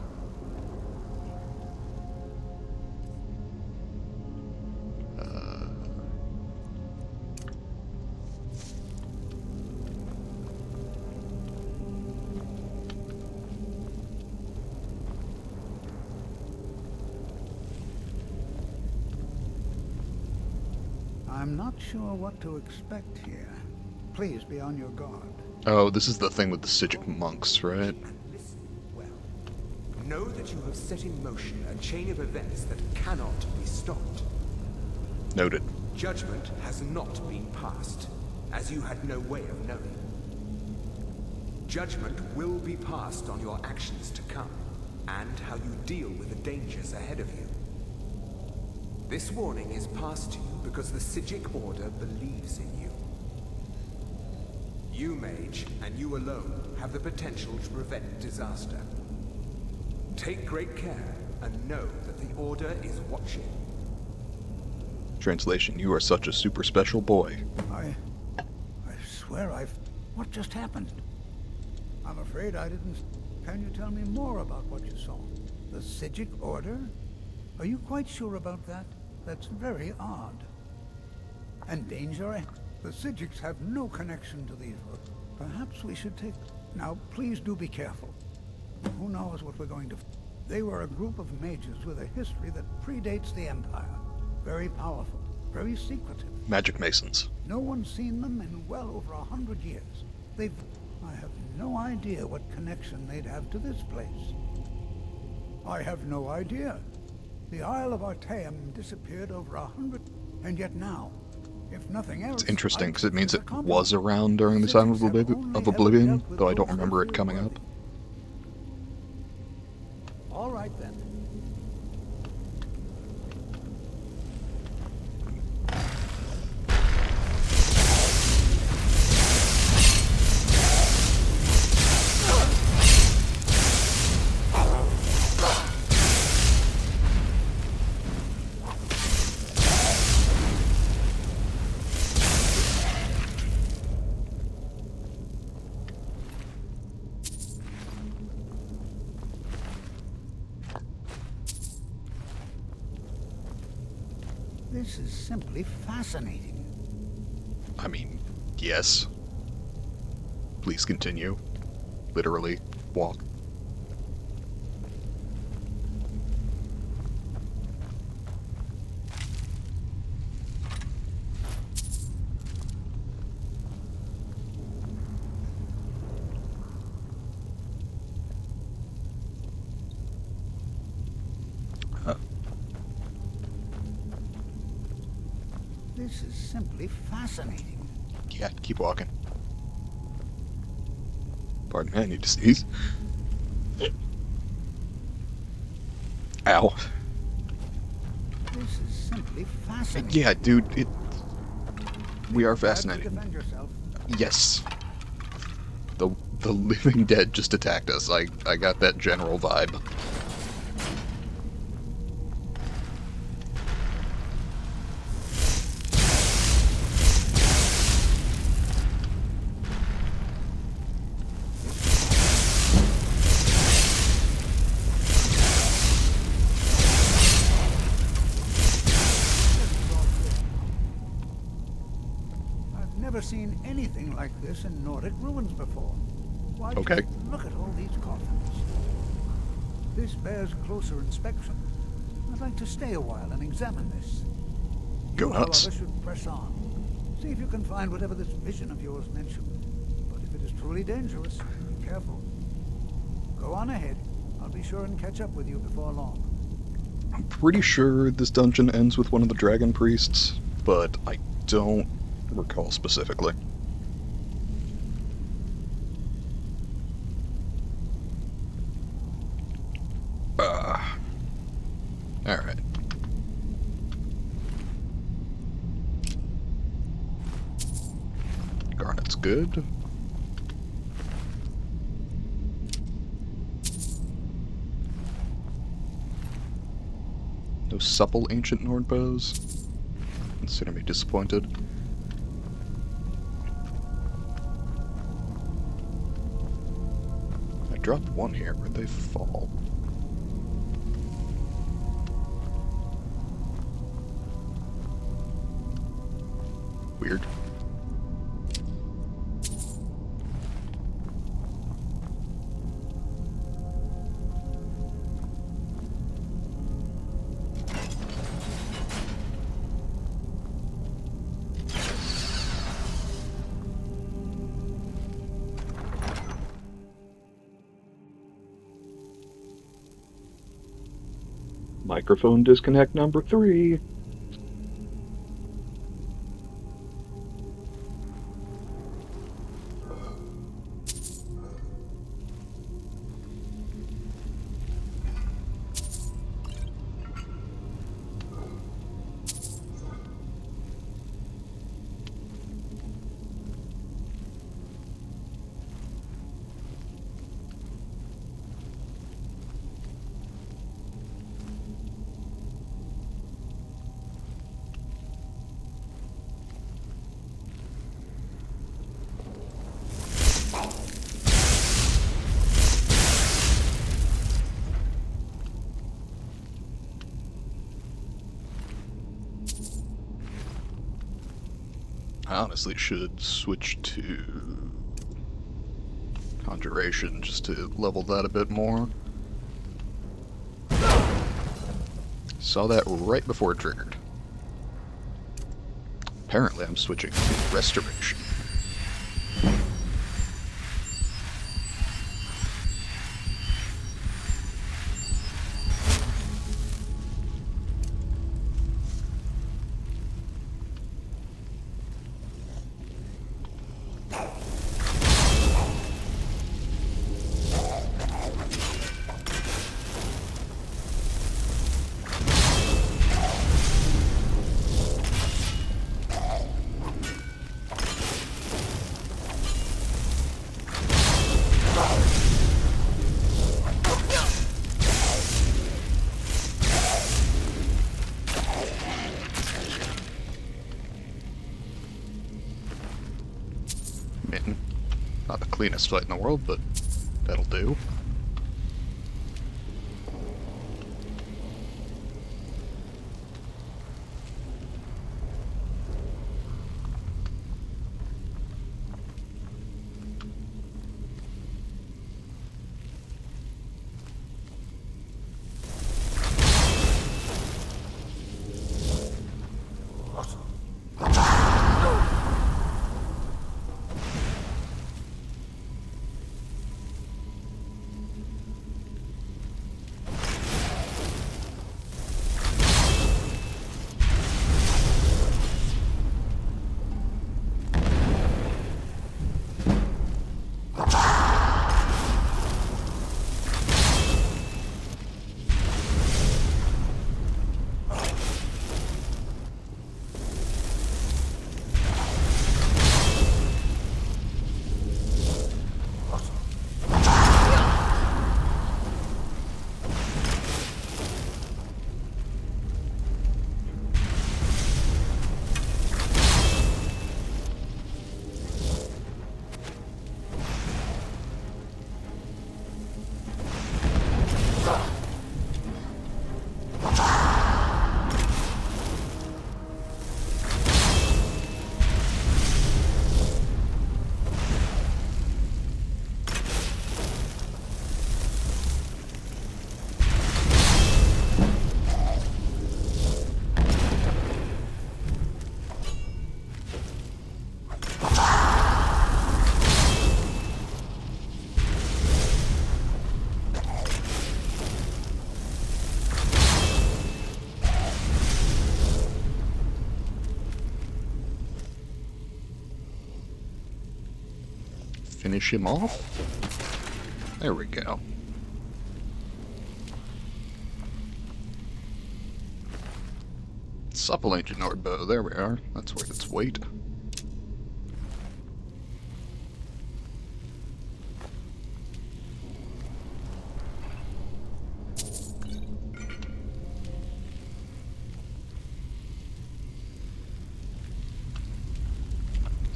I'm not sure what to expect here. Please be on your guard. Oh, this is the thing with the Sijic monks, right? And listen well. Know that you have set in motion a chain of events that cannot be stopped. Noted. Judgment has not been passed, as you had no way of knowing. Judgment will be passed on your actions to come, and how you deal with the dangers ahead of you. This warning is passed to you because the Sijic Order believes in you. You, Mage, and you alone, have the potential to prevent disaster. Take great care, and know that the Order is watching. Translation, you are such a super special boy. I swear What just happened? I'm afraid I didn't... Can you tell me more about what you saw? The Sijic Order? Are you quite sure about that? That's very odd. And danger? The Sijics have no connection to these roads. Perhaps we should take... Now, please do be careful. Who knows what we're going to... They were a group of mages with a history that predates the Empire. Very powerful, very secretive. Magic Masons. No one's seen them in well over 100 years. I have no idea what connection they'd have to this place. I have no idea. The Isle of Artaeum disappeared over 100, and yet now, if nothing else... It's interesting, because it means it was around during the time of Oblivion, though I don't remember it coming up. All right, then. This is simply fascinating. I mean, yes. Please continue. Literally, walk. This is simply fascinating. Yeah, keep walking. Pardon me, I need to sneeze. Ow. This is simply fascinating. Yeah, dude, we are Glad to fascinating. defend yourself. Yes. The living dead just attacked us. I got that general vibe. I've never seen anything like this in Nordic ruins before. Why, Okay. just look at all these coffins. This bears closer inspection. I'd like to stay a while and examine this. Go You, nuts. however, should press on. See if you can find whatever this vision of yours mentioned. But if it is truly dangerous, be careful. Go on ahead. I'll be sure and catch up with you before long. I'm pretty sure this dungeon ends with one of the dragon priests, but I don't recall specifically. Alright. Garnet's good. No supple ancient Nord bows. Consider me disappointed. I dropped one here. Where'd they fall? Weird. Microphone disconnect number 3. I honestly should switch to Conjuration just to level that a bit more. Saw that right before it triggered. Apparently I'm switching to Restoration. Not the cleanest fight in the world, but that'll do. finish him off. There we go. Supple ancient Nord bow, there we are. That's worth its weight.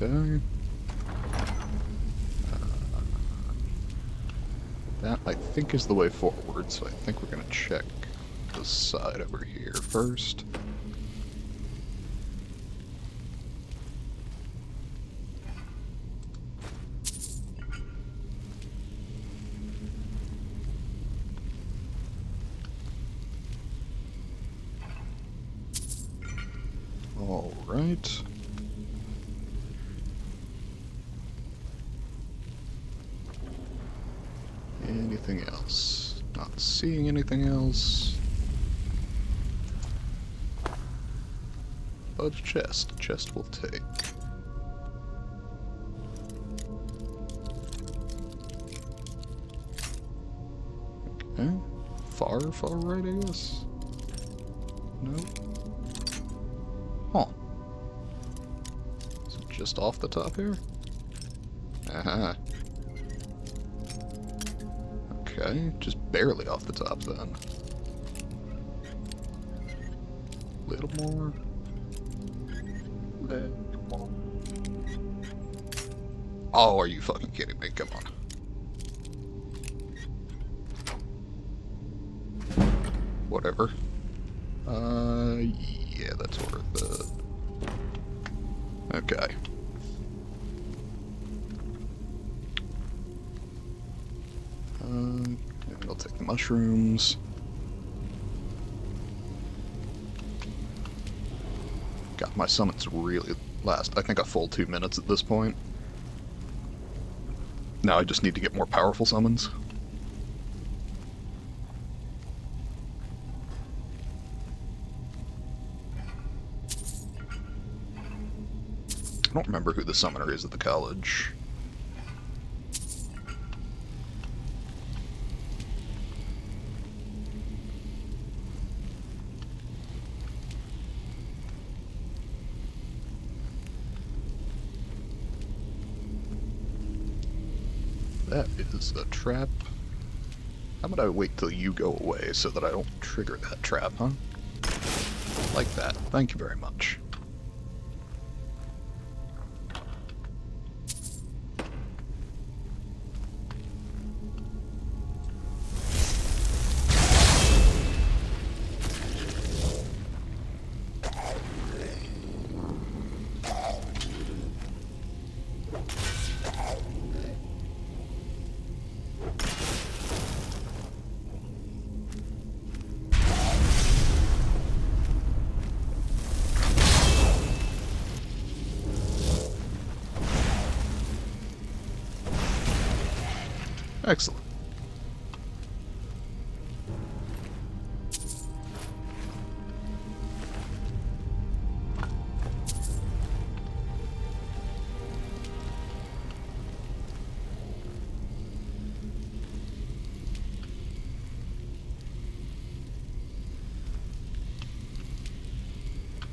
Okay. That, I think, is the way forward, so I think we're going to check the side over here first. All right. Anything else? Not seeing anything else. But a chest. Chest will take. Okay. Far right, I guess? No? Huh. Is it just off the top here? Uh-huh. Okay, just barely off the top then. Little more. Little more. Oh, are you fucking kidding me? Come on. Whatever. Yeah, that's worth it. Okay. I'll take the mushrooms. God, my summons really last, I think, a full 2 minutes at this point. Now I just need to get more powerful summons. I don't remember who the summoner is at the college. That is a trap. How about I wait till you go away so that I don't trigger that trap, huh? Like that. Thank you very much. Excellent.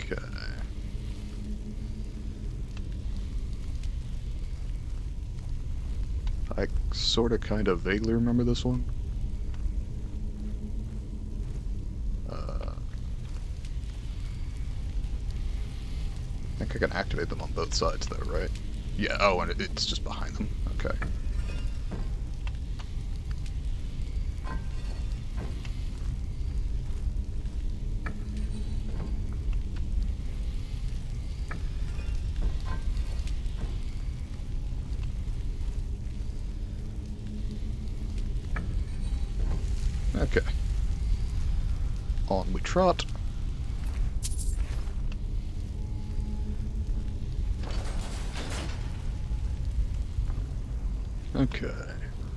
Okay. I sort of kind of vaguely remember this one. I think I can activate them on both sides though, right? Yeah, oh, and it's just behind them. Okay. Okay. On we trot. Okay.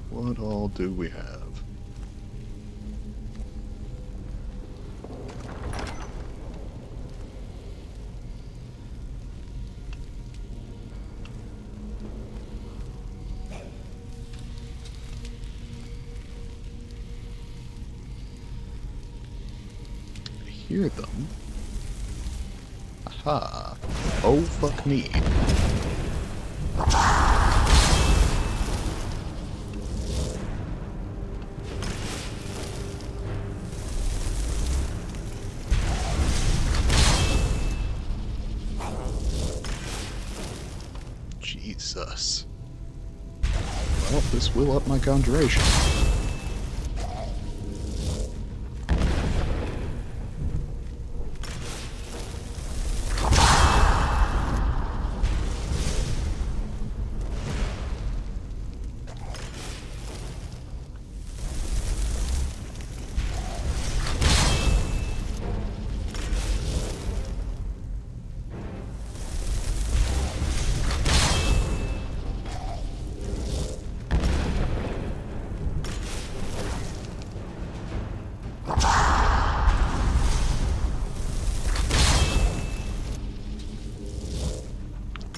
What all do we have? hear them. Aha. Oh, fuck me. Jesus. Well, this will up my conjuration.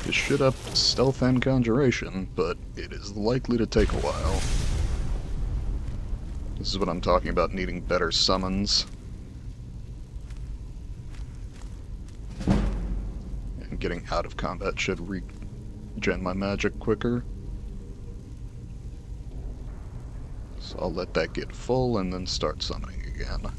This should up stealth and conjuration, but it is likely to take a while. This is what I'm talking about, needing better summons. And getting out of combat should regen my magic quicker. So I'll let that get full and then start summoning again.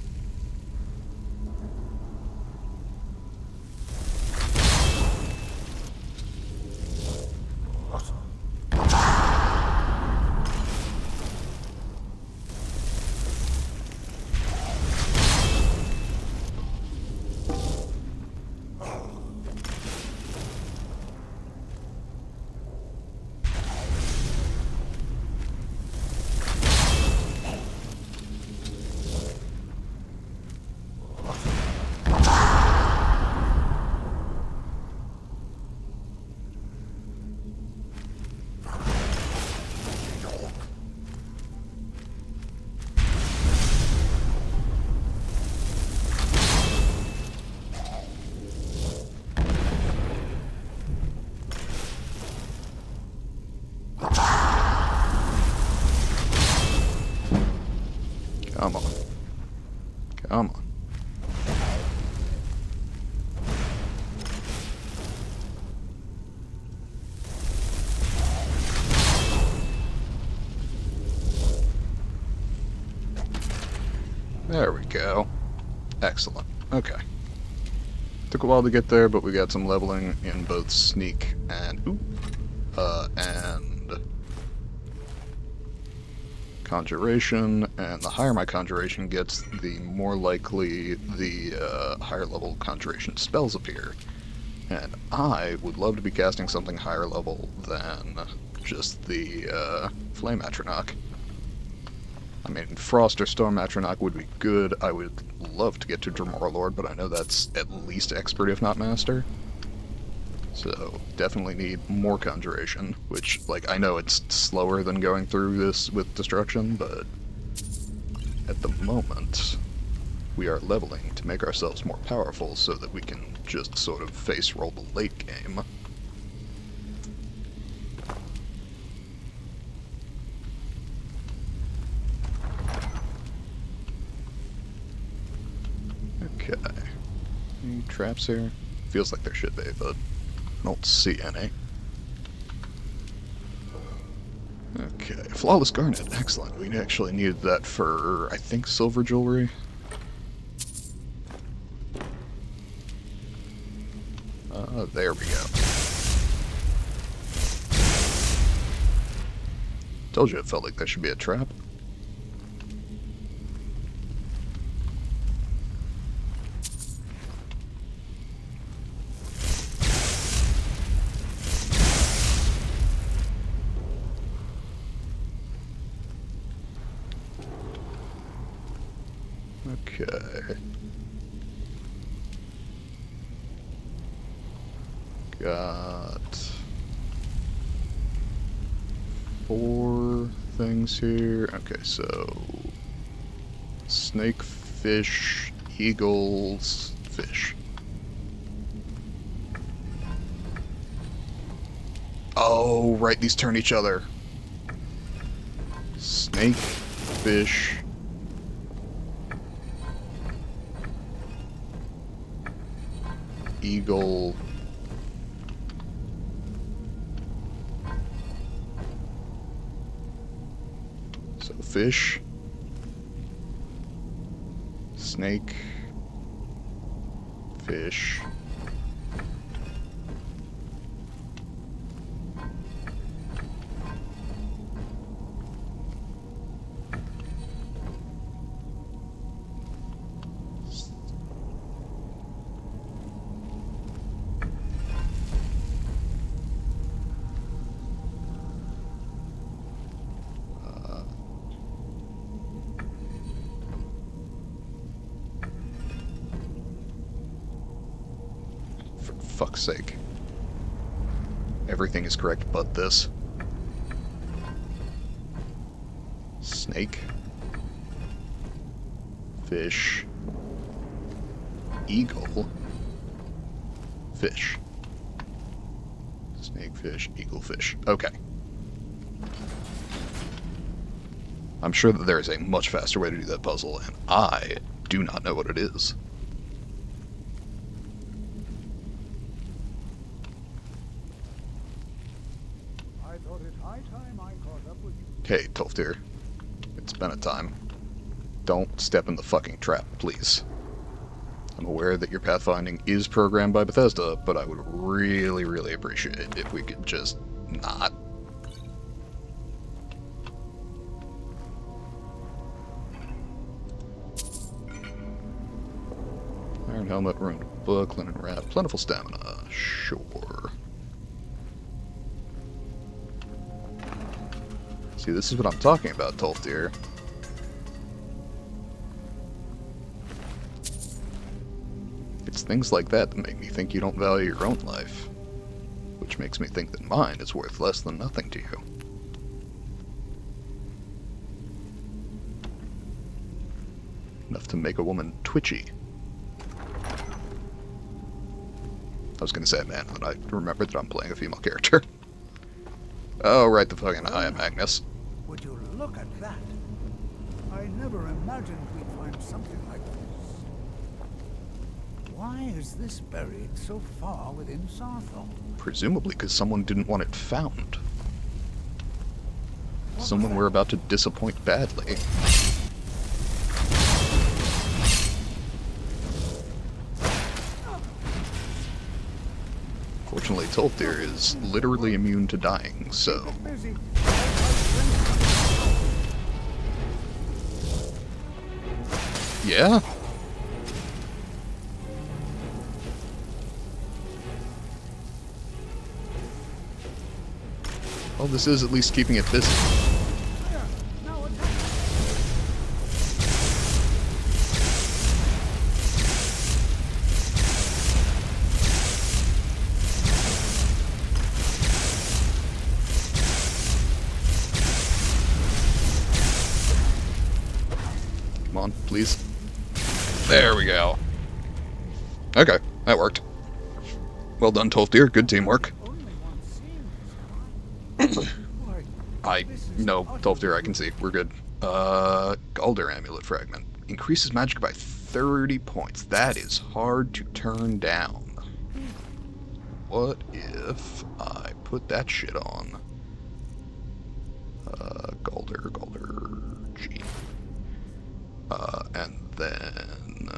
Come on. Come on. There we go. Excellent. Okay. Took a while to get there, but we got some leveling in both sneak and conjuration, and the higher my conjuration gets, the more likely the higher level conjuration spells appear. And I would love to be casting something higher level than just the Flame Atronach. I mean, Frost or Storm Atronach would be good. I would love to get to Dremora Lord, but I know that's at least expert, if not master. So, definitely need more conjuration, which, like, I know it's slower than going through this with destruction, but at the moment, we are leveling to make ourselves more powerful so that we can just sort of face roll the late game. Okay. Any traps here? Feels like there should be, but I don't see any. Okay, Flawless Garnet, excellent. We actually needed that for, I think, silver jewelry. There we go. Told you it felt like there should be a trap. Okay. Got 4 things here. Okay, so snake, fish, eagles, fish. Oh, right, these turn each other. Snake, fish, eagle. So fish, snake, fish. For fuck's sake. Everything is correct but this. Snake. Fish. Eagle. Fish. Snake, fish, eagle, fish. Okay. I'm sure that there is a much faster way to do that puzzle, and I do not know what it is. I thought it high time I caught up with you. Hey, Tolfdir. It's been a time. Don't step in the fucking trap, please. I'm aware that your pathfinding is programmed by Bethesda, but I would really, really appreciate it if we could just not. Iron helmet, ruined book, linen wrap, plentiful stamina. Sure. See, this is what I'm talking about, Tolfdir. It's things like that that make me think you don't value your own life. Which makes me think that mine is worth less than nothing to you. Enough to make a woman twitchy. I was gonna say man, and I remembered that I'm playing a female character. Oh, right the fucking eye, Magnus. Would you look at that? I never imagined we'd find something like this. Why is this buried so far within Sarthol? Presumably because someone didn't want it found. Someone we're about to disappoint badly. Fortunately, Tolfdir is literally immune to dying, so... Busy. Yeah? Well, this is at least keeping it busy. Come on, please. There we go. Okay, that worked. Well done, Tolfdir. Good teamwork. No, Tolfdir, I can see. We're good. Galder Amulet Fragment. Increases magic by 30 points. That is hard to turn down. What if I put that shit on? Galder, G. And then...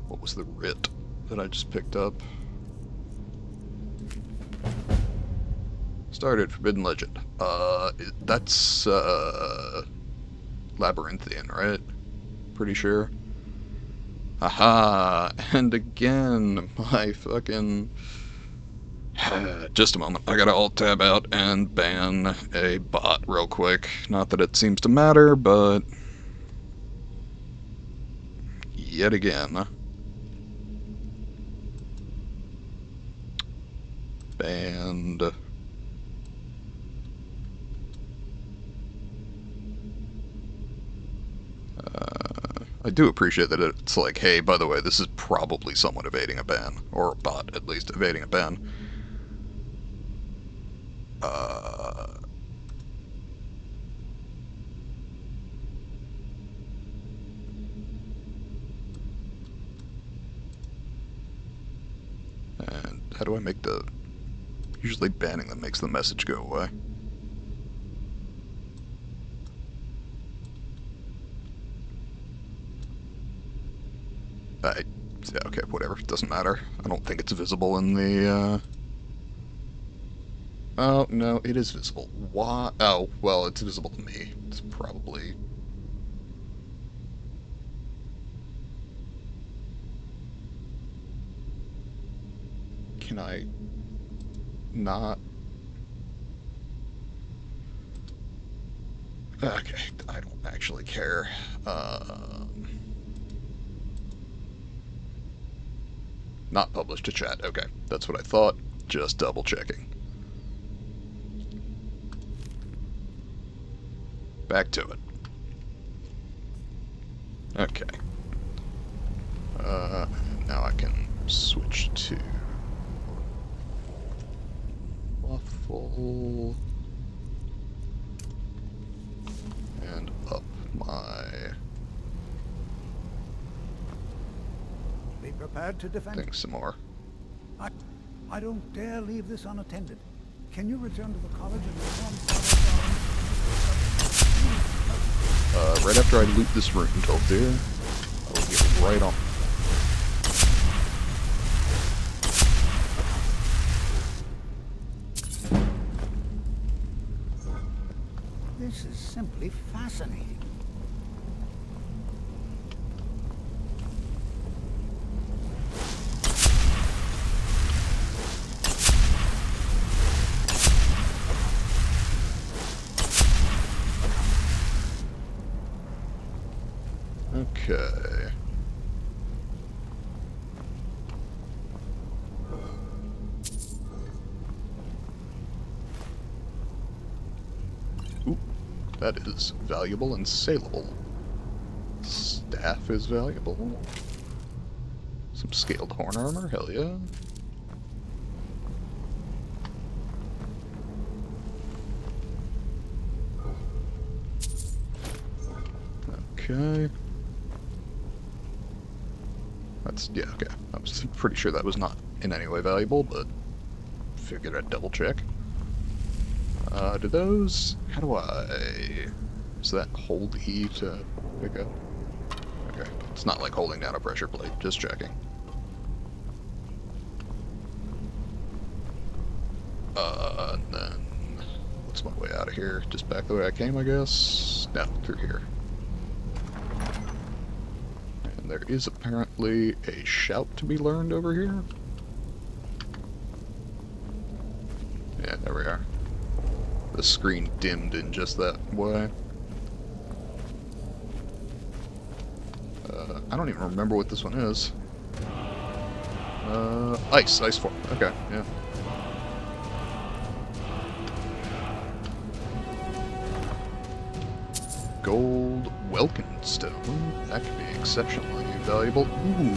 what was the writ that I just picked up? Started Forbidden Legend. That's, Labyrinthian, right? Pretty sure. Aha! And again, my fucking... Just a moment. I gotta alt-tab out and ban a bot real quick. Not that it seems to matter, but... yet again. Banned... I do appreciate that it's like, hey, by the way, this is probably someone evading a ban. Or a bot, at least, evading a ban. How do I make the... Usually banning them makes the message go away. Yeah, okay, whatever. It doesn't matter. I don't think it's visible in the, Oh, no, it is visible. Why? Oh, well, it's visible to me. It's probably... Can I... not... Okay, I don't actually care. Not published to chat. Okay, that's what I thought. Just double checking. Back to it. Okay. Now I can switch to waffle and up my Be prepared to defend. thing some more. I don't dare leave this unattended. Can you return to the college and inform Right after I loot this room, Toldir, I will get right on. This is simply fascinating. Okay. Ooh, that is valuable and saleable. Staff is valuable. Some scaled horn armor, hell yeah. Okay. That's, yeah, okay. I was pretty sure that was not in any way valuable, but figured I'd double check. Do those... How do I... Is that hold E to pick up? Okay. It's not like holding down a pressure plate, just checking. And then... What's my way out of here? Just back the way I came, I guess? No, through here. And there is apparently a shout to be learned over here. Yeah, there we are. The screen dimmed in just that way. I don't even remember what this one is. Ice form. Okay, yeah. Gold Welkin Stone. That could be exceptionally valuable. Ooh,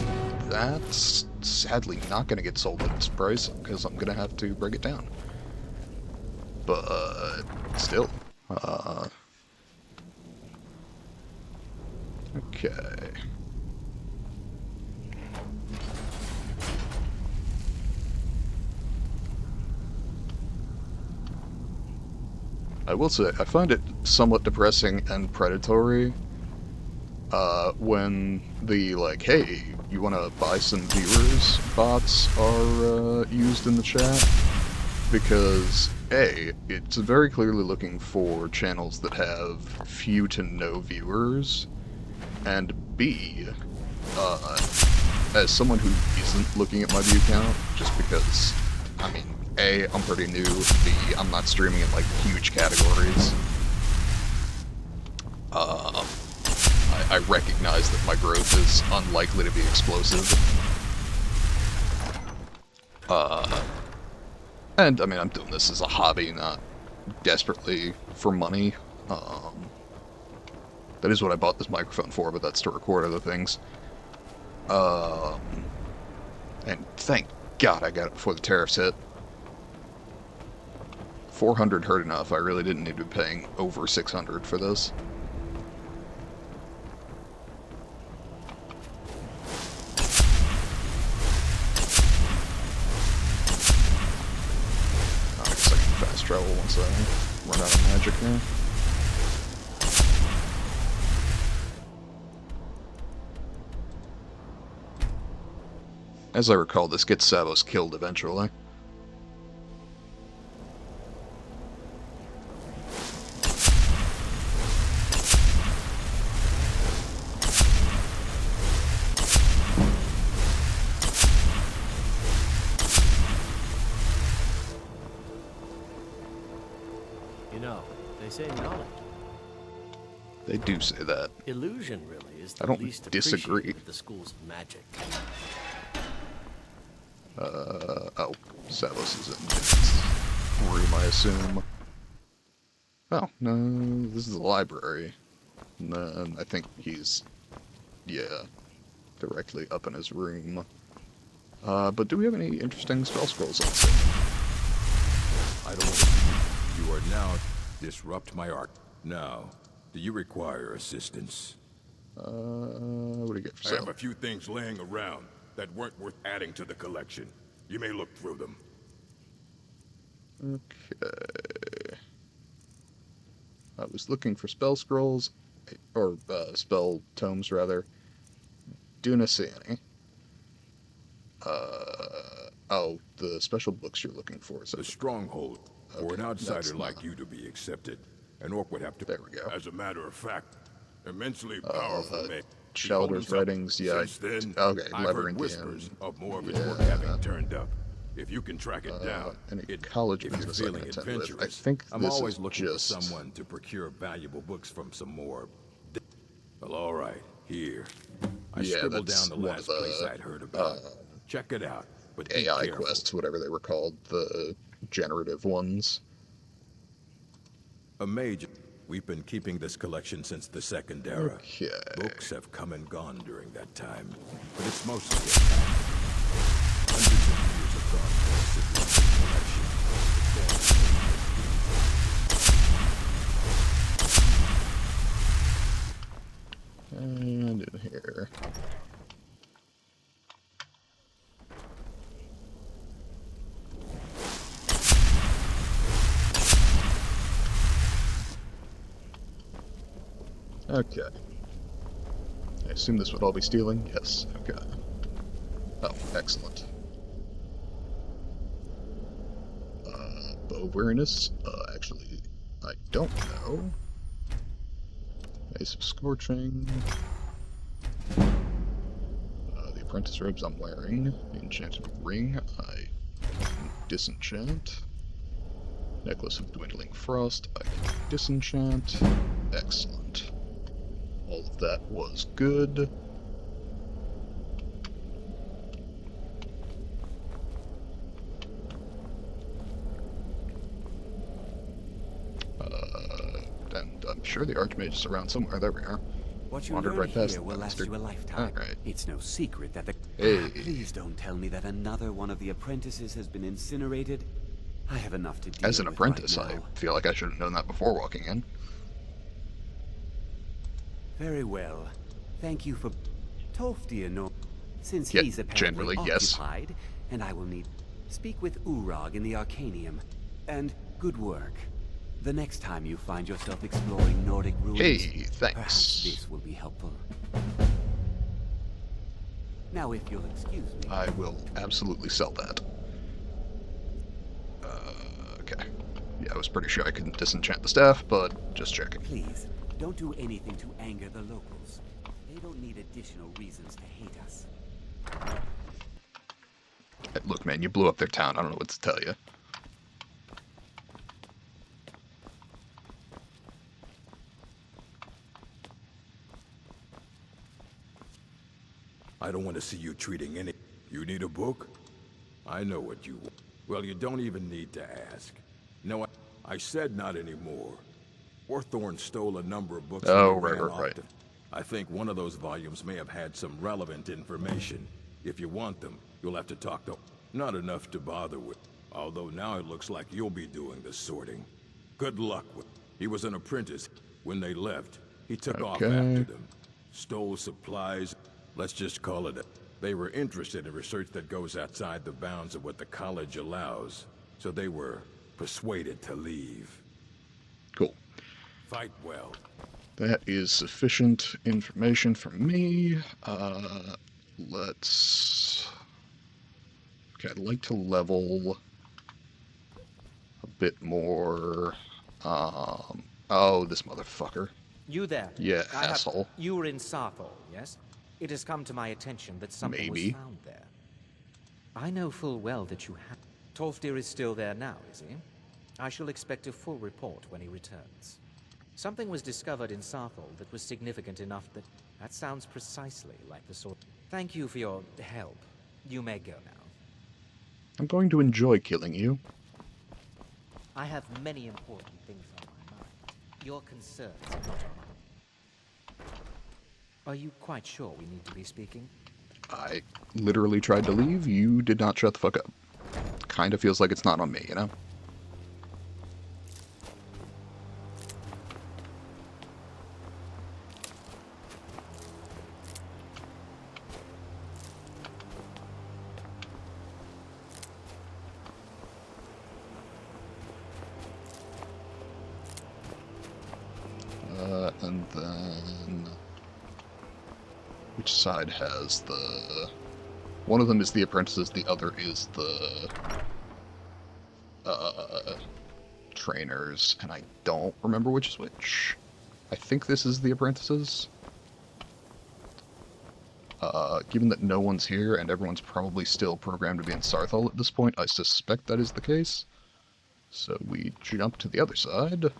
that's sadly not going to get sold at this price because I'm going to have to break it down. But still, okay. I will say, I find it somewhat depressing and predatory when the, like, hey, you want to buy some viewers bots are used in the chat, because A, it's very clearly looking for channels that have few to no viewers, and B, as someone who isn't looking at my view count, just because, I mean, A, I'm pretty new, B, I'm not streaming in, like, huge categories. I recognize that my growth is unlikely to be explosive. And, I mean, I'm doing this as a hobby, not desperately for money. That is what I bought this microphone for, but that's to record other things. And thank God I got it before the tariffs hit. 400 hurt enough. I really didn't need to be paying over 600 for this. travel once I run out of magic here. As I recall, this gets Savos killed eventually. You know, they say knowledge. They do say that. Illusion really is the I don't least disagree. appreciated of the schools of magic. Oh, Savos is in his room, I assume. Oh, no, this is a library. No, I think he's, yeah, directly up in his room. But do we have any interesting spell scrolls on set? I don't want to. You are now disrupt my art. Now, do you require assistance? What do you get for I sale? have a few things laying around that weren't worth adding to the collection. You may look through them. Okay. I was looking for spell scrolls, or spell tomes rather. Do not see any. Oh, the special books you're looking for. So The stronghold. For Okay, an outsider that's like not- you to be accepted, an orc would have to. There we go. As a matter of fact, immensely powerful man. Childers writings, yeah. Since then, Okay, I've heard Labyrinthian. whispers of more of its Yeah. work having turned up. If you can track it down, Any it, college if you're business I feeling can attend with. I adventurous, think I'm this always is looking just for someone to procure valuable books from some more. Well, all right, here. I Yeah, scribbled that's down the one of last the, place I'd heard about. Check it out, but be AI careful. quests, whatever they were called, the generative ones. A mage. We've been keeping this collection since the Second Era. Okay. Books have come and gone during that time, but it's mostly intact. Hundreds of years have gone past the collection. And in here. Okay. I assume this would all be stealing? Yes. Okay. Oh, excellent. Bow awareness? Actually, I don't know. Ace of Scorching. The apprentice robes I'm wearing. The enchanted ring I can disenchant. Necklace of Dwindling Frost I can disenchant. Excellent. All of that was good. And I'm sure the Archmage is around somewhere. There we are. What you Wandered learn right past here the will last bastard. you a lifetime. Alright. It's no secret that the... Hey. Please don't tell me that another one of the apprentices has been incinerated. I have enough to deal As an with apprentice, right I now. feel like I should have known that before walking in. Very well. Thank you for... Tolfdir, no... Since Yeah, he's apparently generally, yes. occupied, and I will need... Speak with Urag in the Arcanium. And good work. The next time you find yourself exploring Nordic ruins, Hey, perhaps thanks. this will be helpful. Now, if you'll excuse me... I will absolutely sell that. Okay. Yeah, I was pretty sure I couldn't disenchant the staff, but just checking. Please, don't do anything to anger the locals. They don't need additional reasons to hate us. Hey, look, man, you blew up their town. I don't know what to tell you. I don't want to see you treating any... You need a book? I know what you want. Well, you don't even need to ask. No, I said not anymore. Orthorn stole a number of books Oh, from right, Iran right, right. often. I think one of those volumes may have had some relevant information. If you want them, you'll have to talk to... Not enough to bother with. Although now it looks like you'll be doing the sorting. Good luck with... He was an apprentice. When they left, he took off Okay. after them. Stole supplies. Let's just call it a... They were interested in research that goes outside the bounds of what the college allows. So they were persuaded to leave. Cool. Fight well. That is sufficient information from me. Let's... Okay, I'd like to level a bit more. Oh, this motherfucker. You there? Yeah, asshole. You were in Sarthal, yes? It has come to my attention that something was found there. I know full well that you have. Tolfdir is still there now, is he? I shall expect a full report when he returns. Something was discovered in Sarthal that was significant enough that sounds precisely like the sort. Thank you for your help. You may go now. I'm going to enjoy killing you. I have many important things on my mind. Your concerns are not on mine. Are you quite sure we need to be speaking? I literally tried to leave. You did not shut the fuck up. Kind of feels like it's not on me, you know? And then... Which side has the... One of them is the apprentices, the other is the... trainers, and I don't remember which is which. I think this is the apprentices. Given that no one's here, and everyone's probably still programmed to be in Sarthal at this point, I suspect that is the case. So we jump to the other side.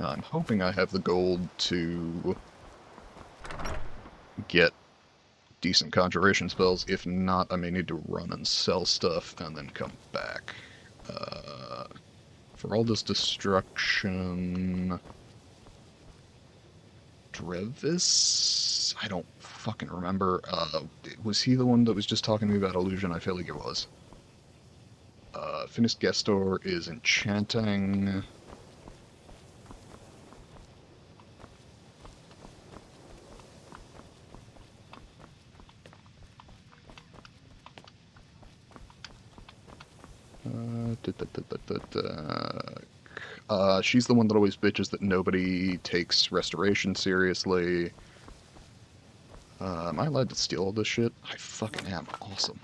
I'm hoping I have the gold to get decent conjuration spells. If not, I may need to run and sell stuff and then come back. For all this destruction... Drevis? I don't fucking remember. Was he the one that was just talking to me about illusion? I feel like it was. Finis Gestor is enchanting. She's the one that always bitches that nobody takes restoration seriously. Am I allowed to steal all this shit? I fucking am. Awesome.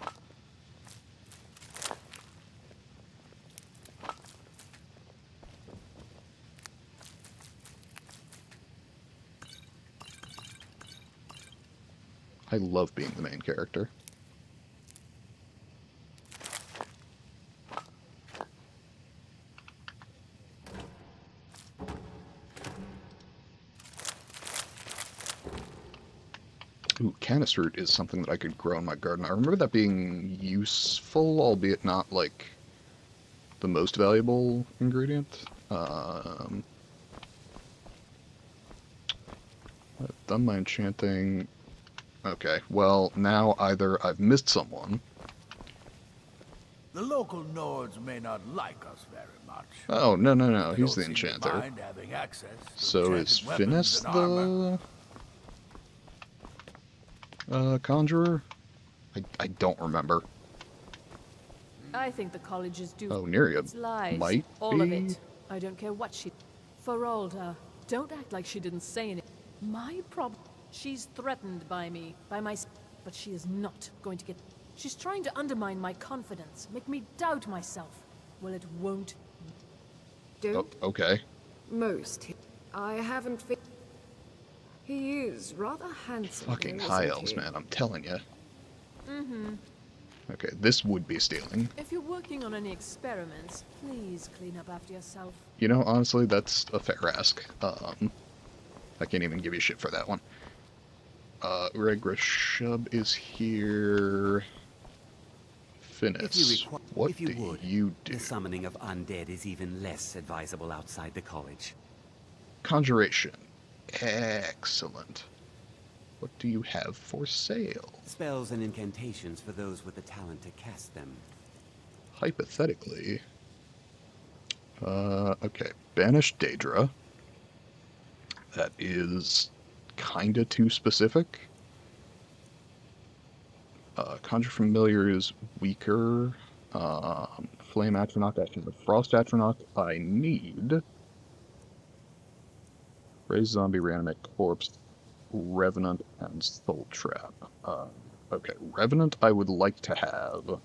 I love being the main character. Ooh, canis root is something that I could grow in my garden. I remember that being useful, albeit not, like, the most valuable ingredient. I've done my enchanting. Okay, well, now either I've missed someone. The local Nords may not like us very much. Oh, no, no, no, They he's don't the seem to enchanter. mind having access to So is enchanted weapons Finis and armor. the... conjurer? I don't remember. I think the college is due. Oh, Neria It's lies. might All be. of it. I don't care what she... Feralda, don't act like she didn't say anything. My problem... She's threatened by me, by my... But she is not going to get... She's trying to undermine my confidence, make me doubt myself. Well, it won't. Don't Okay. most. I haven't... He is rather handsome. Fucking though, high isn't elves, he? man, I'm telling you. Mm-hmm. Okay, this would be stealing. If you're working on any experiments, please clean up after yourself. You know, honestly, that's a fair ask. I can't even give you shit for that one. Regrashub is here. Finis, what do you do? The summoning of undead is even less advisable outside the college. Conjuration. Excellent. What do you have for sale? Spells and incantations for those with the talent to cast them. Hypothetically. Okay. Banish Daedra. That is kinda too specific. Conjure Familiar is weaker. Flame Atronach, Ashes of Frost Atronach. I need Raise Zombie, Reanimate Corpse, Revenant, and Soul Trap. Okay, Revenant I would like to have.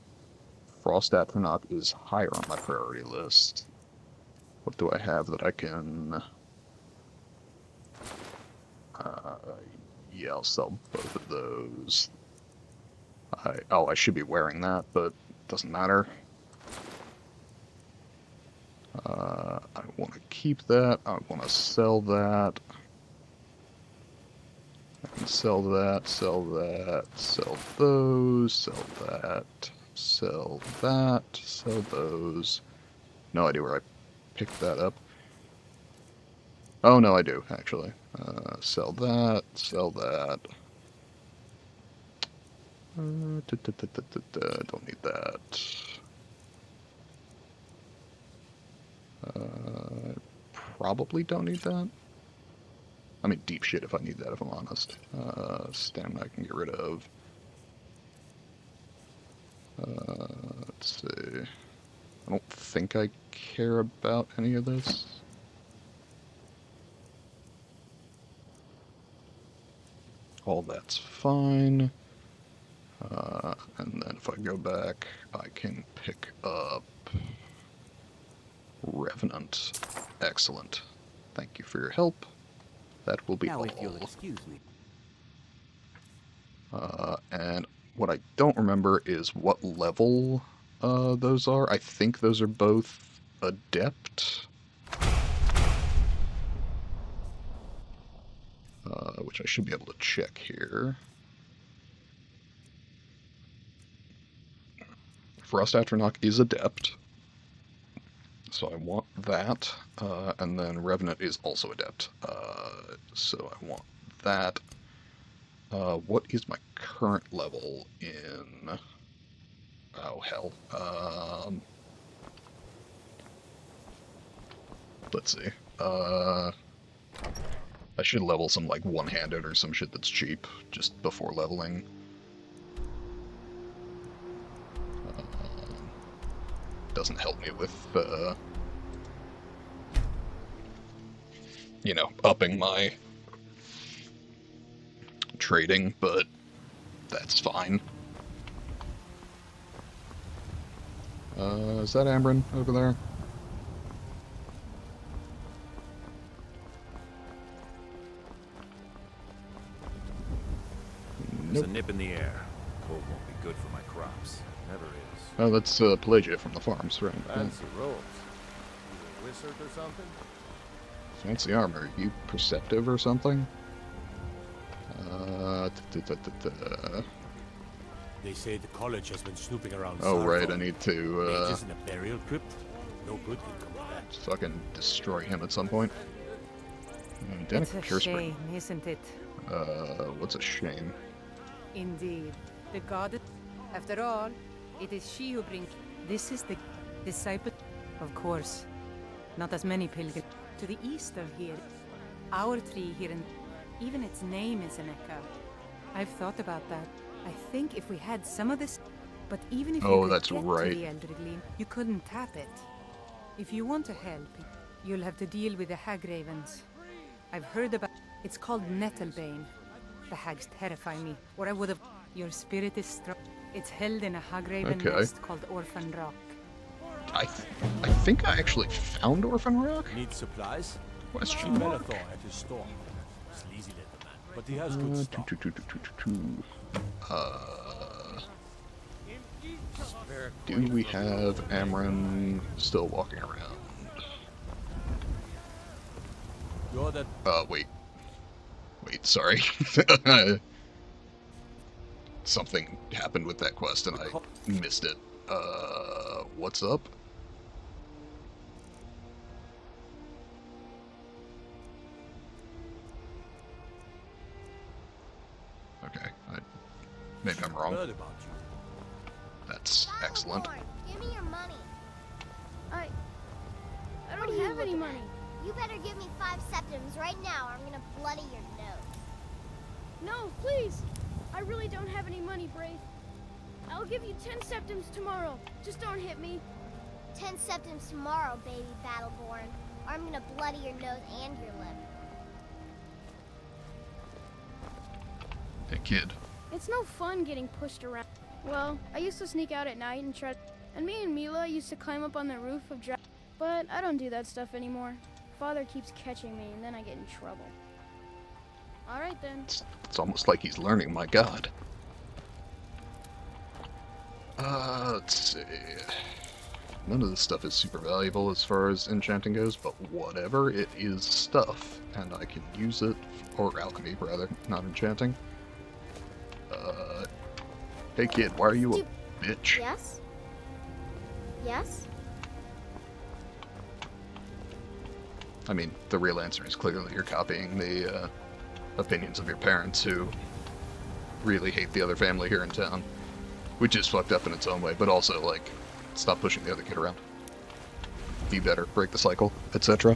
Frost Atronach is higher on my priority list. What do I have that I can... yeah, I'll sell both of those. I should be wearing that, but doesn't matter. I want to keep that. I want to sell that. I can sell that, sell that, sell those, sell that, sell that, sell those. No idea where I picked that up. Oh, no, I do, actually. Sell that, sell that. Don't need that. Probably don't need that. I mean, deep shit if I need that, if I'm honest. Stamina I can get rid of. Let's see. I don't think I care about any of this. All that's fine. And then if I go back, I can pick up Revenant. Excellent. Thank you for your help. That will be all. Now, if you'll excuse me. And what I don't remember is what level those are. I think those are both Adept. Which I should be able to check here. Frost Atronach is Adept. So I want that. And then Revenant is also Adept. So I want that. What is my current level in... Oh, hell. Let's see. I should level some, like, one-handed or some shit that's cheap, just before leveling. Doesn't help me with, you know, upping my trading, but that's fine. Is that Ambryn over there? There's a nip in the air. Cold won't be good for my crops. Never is. Oh, that's Pelagia from the farms, right? Fancy robes. You a wizard or something? Fancy armor. You perceptive or something? They say the college has been snooping around. Oh, right, I need to, Mages in a burial crypt? No good can come of that. fucking destroy him at some point. It's a shame, isn't it? What's a shame? Indeed. The goddess... After all, it is she who brings... This is the disciple... Of course. Not as many pilgrims. To the east of here. Our tree here, and even its name is an echo. I've thought about that. I think if we had some of this... But even if you could that's get right. to the Elder Gleam, you couldn't tap it. If you want to help, you'll have to deal with the hag ravens. I've heard about... It's called Nettlebane. The hags terrify me, or I would have... Your spirit is strong. It's held in a hagraven nest called Orphan Rock. I think I actually found Orphan Rock? Need supplies? Question mark? Bellathor at his store. Sleazy little man, but he has good stuff. Do we have Amryn still walking around? You're that... Wait, sorry. Something happened with that quest and I missed it. What's up? Okay, maybe I'm wrong. Heard about you. That's excellent. Give me your money. I don't have any money. You better give me 5 septims right now or I'm gonna bloody your nose. No, please. I really don't have any money, Brave. I'll give you 10 septims tomorrow. Just don't hit me. 10 septims tomorrow, baby Battleborn, or I'm gonna bloody your nose and your lip. Hey, kid. It's no fun getting pushed around. Well, I used to sneak out at night and try. And me and Mila used to climb up on the roof of but I don't do that stuff anymore. Father keeps catching me, and then I get in trouble. All right, then. It's almost like he's learning, my god. Let's see. None of this stuff is super valuable as far as enchanting goes, but whatever, it is stuff, and I can use it, or alchemy, rather, not enchanting. Hey kid, why are you a bitch? Yes? Yes? I mean, the real answer is clearly you're copying the opinions of your parents who really hate the other family here in town. Which is fucked up in its own way, but also, like, stop pushing the other kid around. Be better, break the cycle, etc.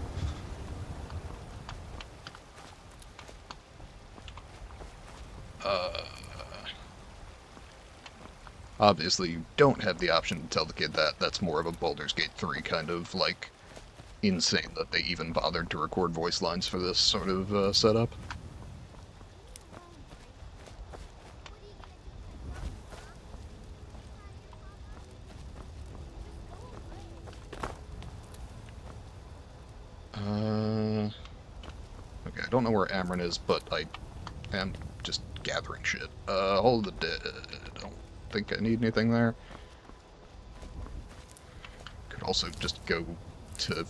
Obviously, you don't have the option to tell the kid that. That's more of a Baldur's Gate 3 kind of, like, insane that they even bothered to record voice lines for this sort of setup. Okay, I don't know where Amron is, but I am just gathering shit. Hold the dead. I don't think I need anything there. Could also just go to...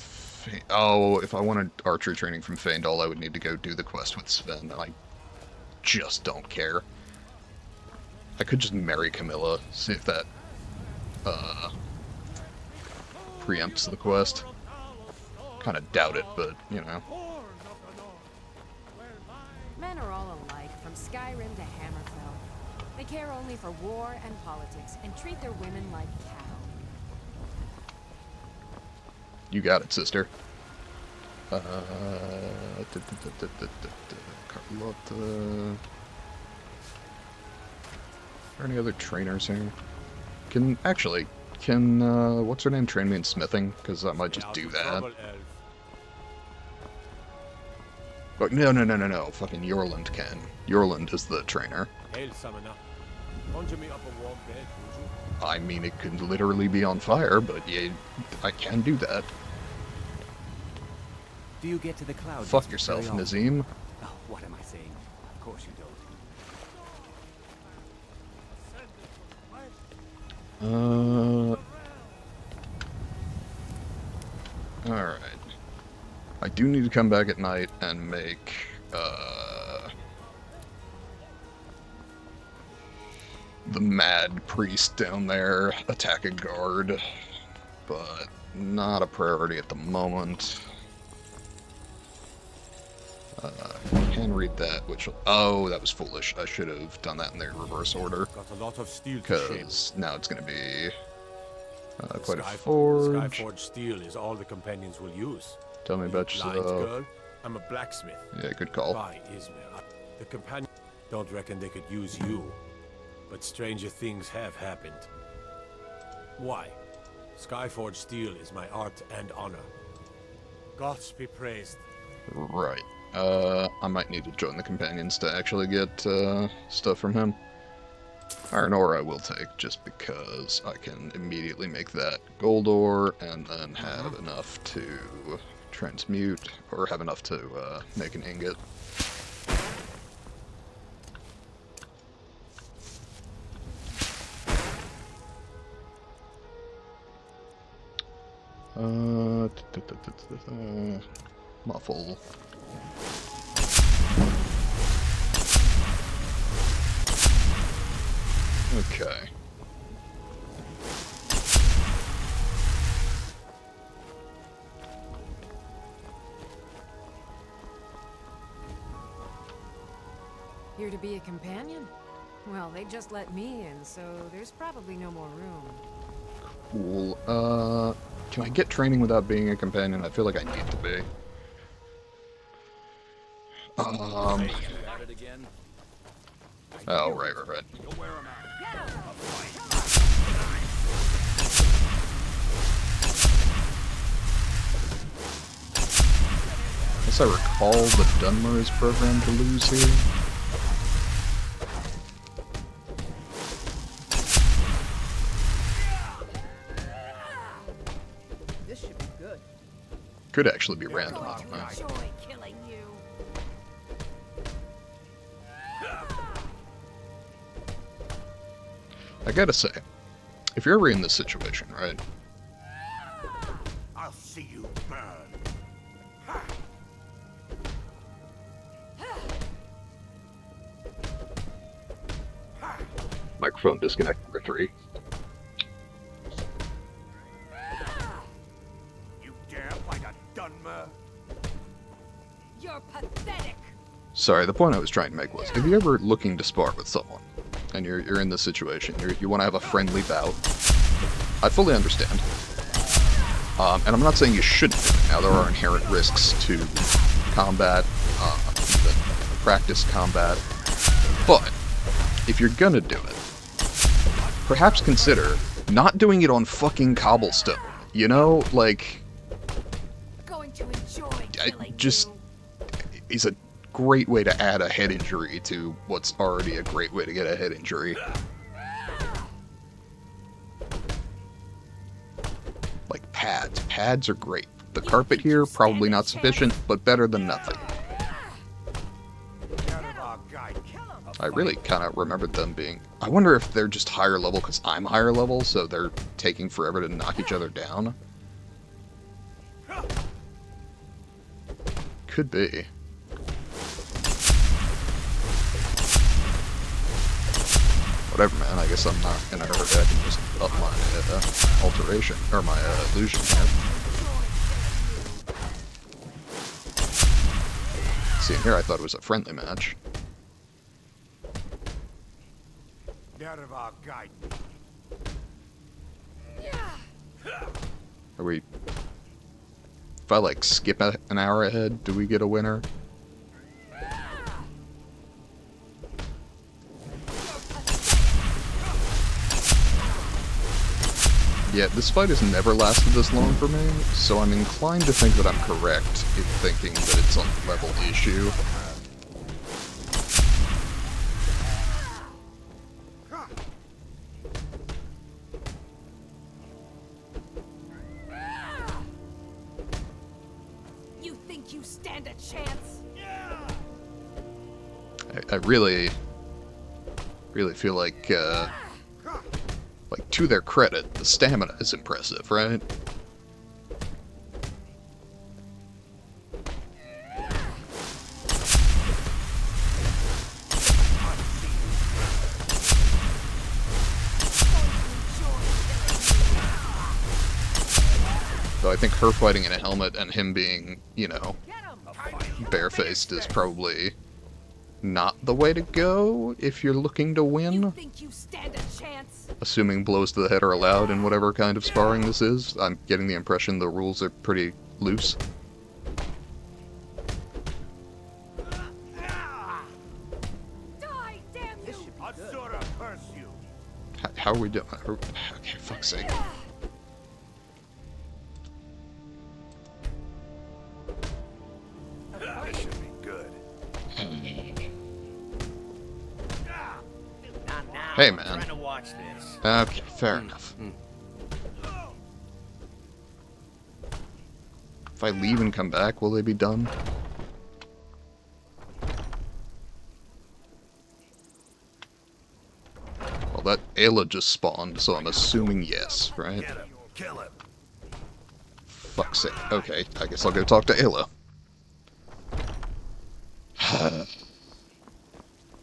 Oh, if I wanted archery training from Feindal, I would need to go do the quest with Sven, and I just don't care. I could just marry Camilla, see if that, preempts the quest. Kinda doubt it, but, you know. Men are all alike, from Skyrim to Hammerfell. They care only for war and politics, and treat their women like cattle. You got it, sister. Carlotta... Are there any other trainers here? Actually, what's her name train me in smithing? Because I might just do that. But no. Fucking Yorland can. Yorland is the trainer. I mean, it could literally be on fire, but yeah, I can do that. Do you get to the clouds? Fuck yourself, Nazim. Oh, what am I saying? Of course you don't. Alright. I do need to come back at night and make, the mad priest down there attack a guard, but not a priority at the moment. Can read that, which... Oh, that was foolish. I should have done that in the reverse order. Got a lot of steel to because now it's going to be quite a forge. forge. Skyforge steel is all the companions will use. Tell me about Blind yourself. girl, I'm a blacksmith. Yeah, good call. By Ismail. The companions don't reckon they could use you, but stranger things have happened. Why? Skyforge steel is my art and honor. Gods be praised. Right. I might need to join the companions to actually get stuff from him. Iron ore I will take, just because I can immediately make that gold ore, and then have enough to transmute, or have enough to make an ingot. Muffle. Okay. Here to be a companion? Well, they just let me in, so there's probably no more room. Cool. Can I get training without being a companion? I feel like I need to be. Oh, right. I recall, the Dunmer is programmed to lose here. This should be good. Could actually be random. Killing you. I gotta say, if you're ever in this situation, right? I'll see you burn. Microphone disconnect number 3. You dare fight a Dunmer? You're pathetic. Sorry, the point I was trying to make was, if you're ever looking to spar with someone, and you're in this situation, you want to have a friendly bout, I fully understand. And I'm not saying you shouldn't do it. Now, there are inherent risks to combat, even practice combat, but if you're gonna do it, perhaps consider not doing it on fucking cobblestone. You know, like, Going to enjoy killing just is a great way to add a head injury to what's already a great way to get a head injury. Like pads. Pads are great. The carpet here, probably not sufficient, but better than nothing. I really kind of remembered them being... I wonder if they're just higher level because I'm higher level, so they're taking forever to knock each other down. Could be. Whatever, man. I guess I'm not in a hurry. I can just up my alteration, or my illusion here. See, in here I thought it was a friendly match. Out of our guide. Are we... If I, like, skip an hour ahead, do we get a winner? Yeah, this fight has never lasted this long for me, so I'm inclined to think that I'm correct in thinking that it's a level issue. You think you stand a chance? I really feel like, to their credit, the stamina is impressive, right? Though I think her fighting in a helmet and him being, you know, barefaced is probably not the way to go if you're looking to win. You think you stand a chance? Assuming blows to the head are allowed in whatever kind of sparring this is. I'm getting the impression the rules are pretty loose. Die, damn you! How are we doing? Okay, fuck's sake. This should be good. Hey, man. To watch this. Okay, fair enough. If I leave and come back, will they be done? Well, that Ayla just spawned, so I'm assuming yes, right? Get him. Kill him. Fuck's sake. Okay, I guess I'll go talk to Ayla.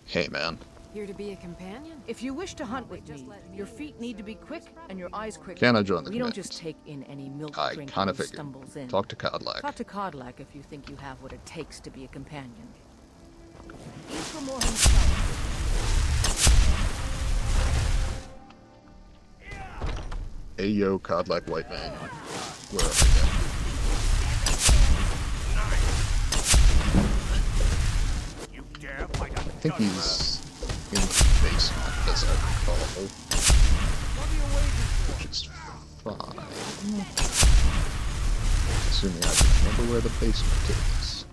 Hey, man. Here to be a companion? If you wish to hunt with me, your feet need to be quick and your eyes quick. Can I join the We don't command? just take in any milk I drinker kinda who figured. stumbles in. Talk to Codlack. Talk to Codlack if you think you have what it takes to be a companion. He's for more himself. Ayo, Codlack White Man. Where are we? I think he's in the basement, as I recall. Which is fine. Assuming I can remember where the basement is.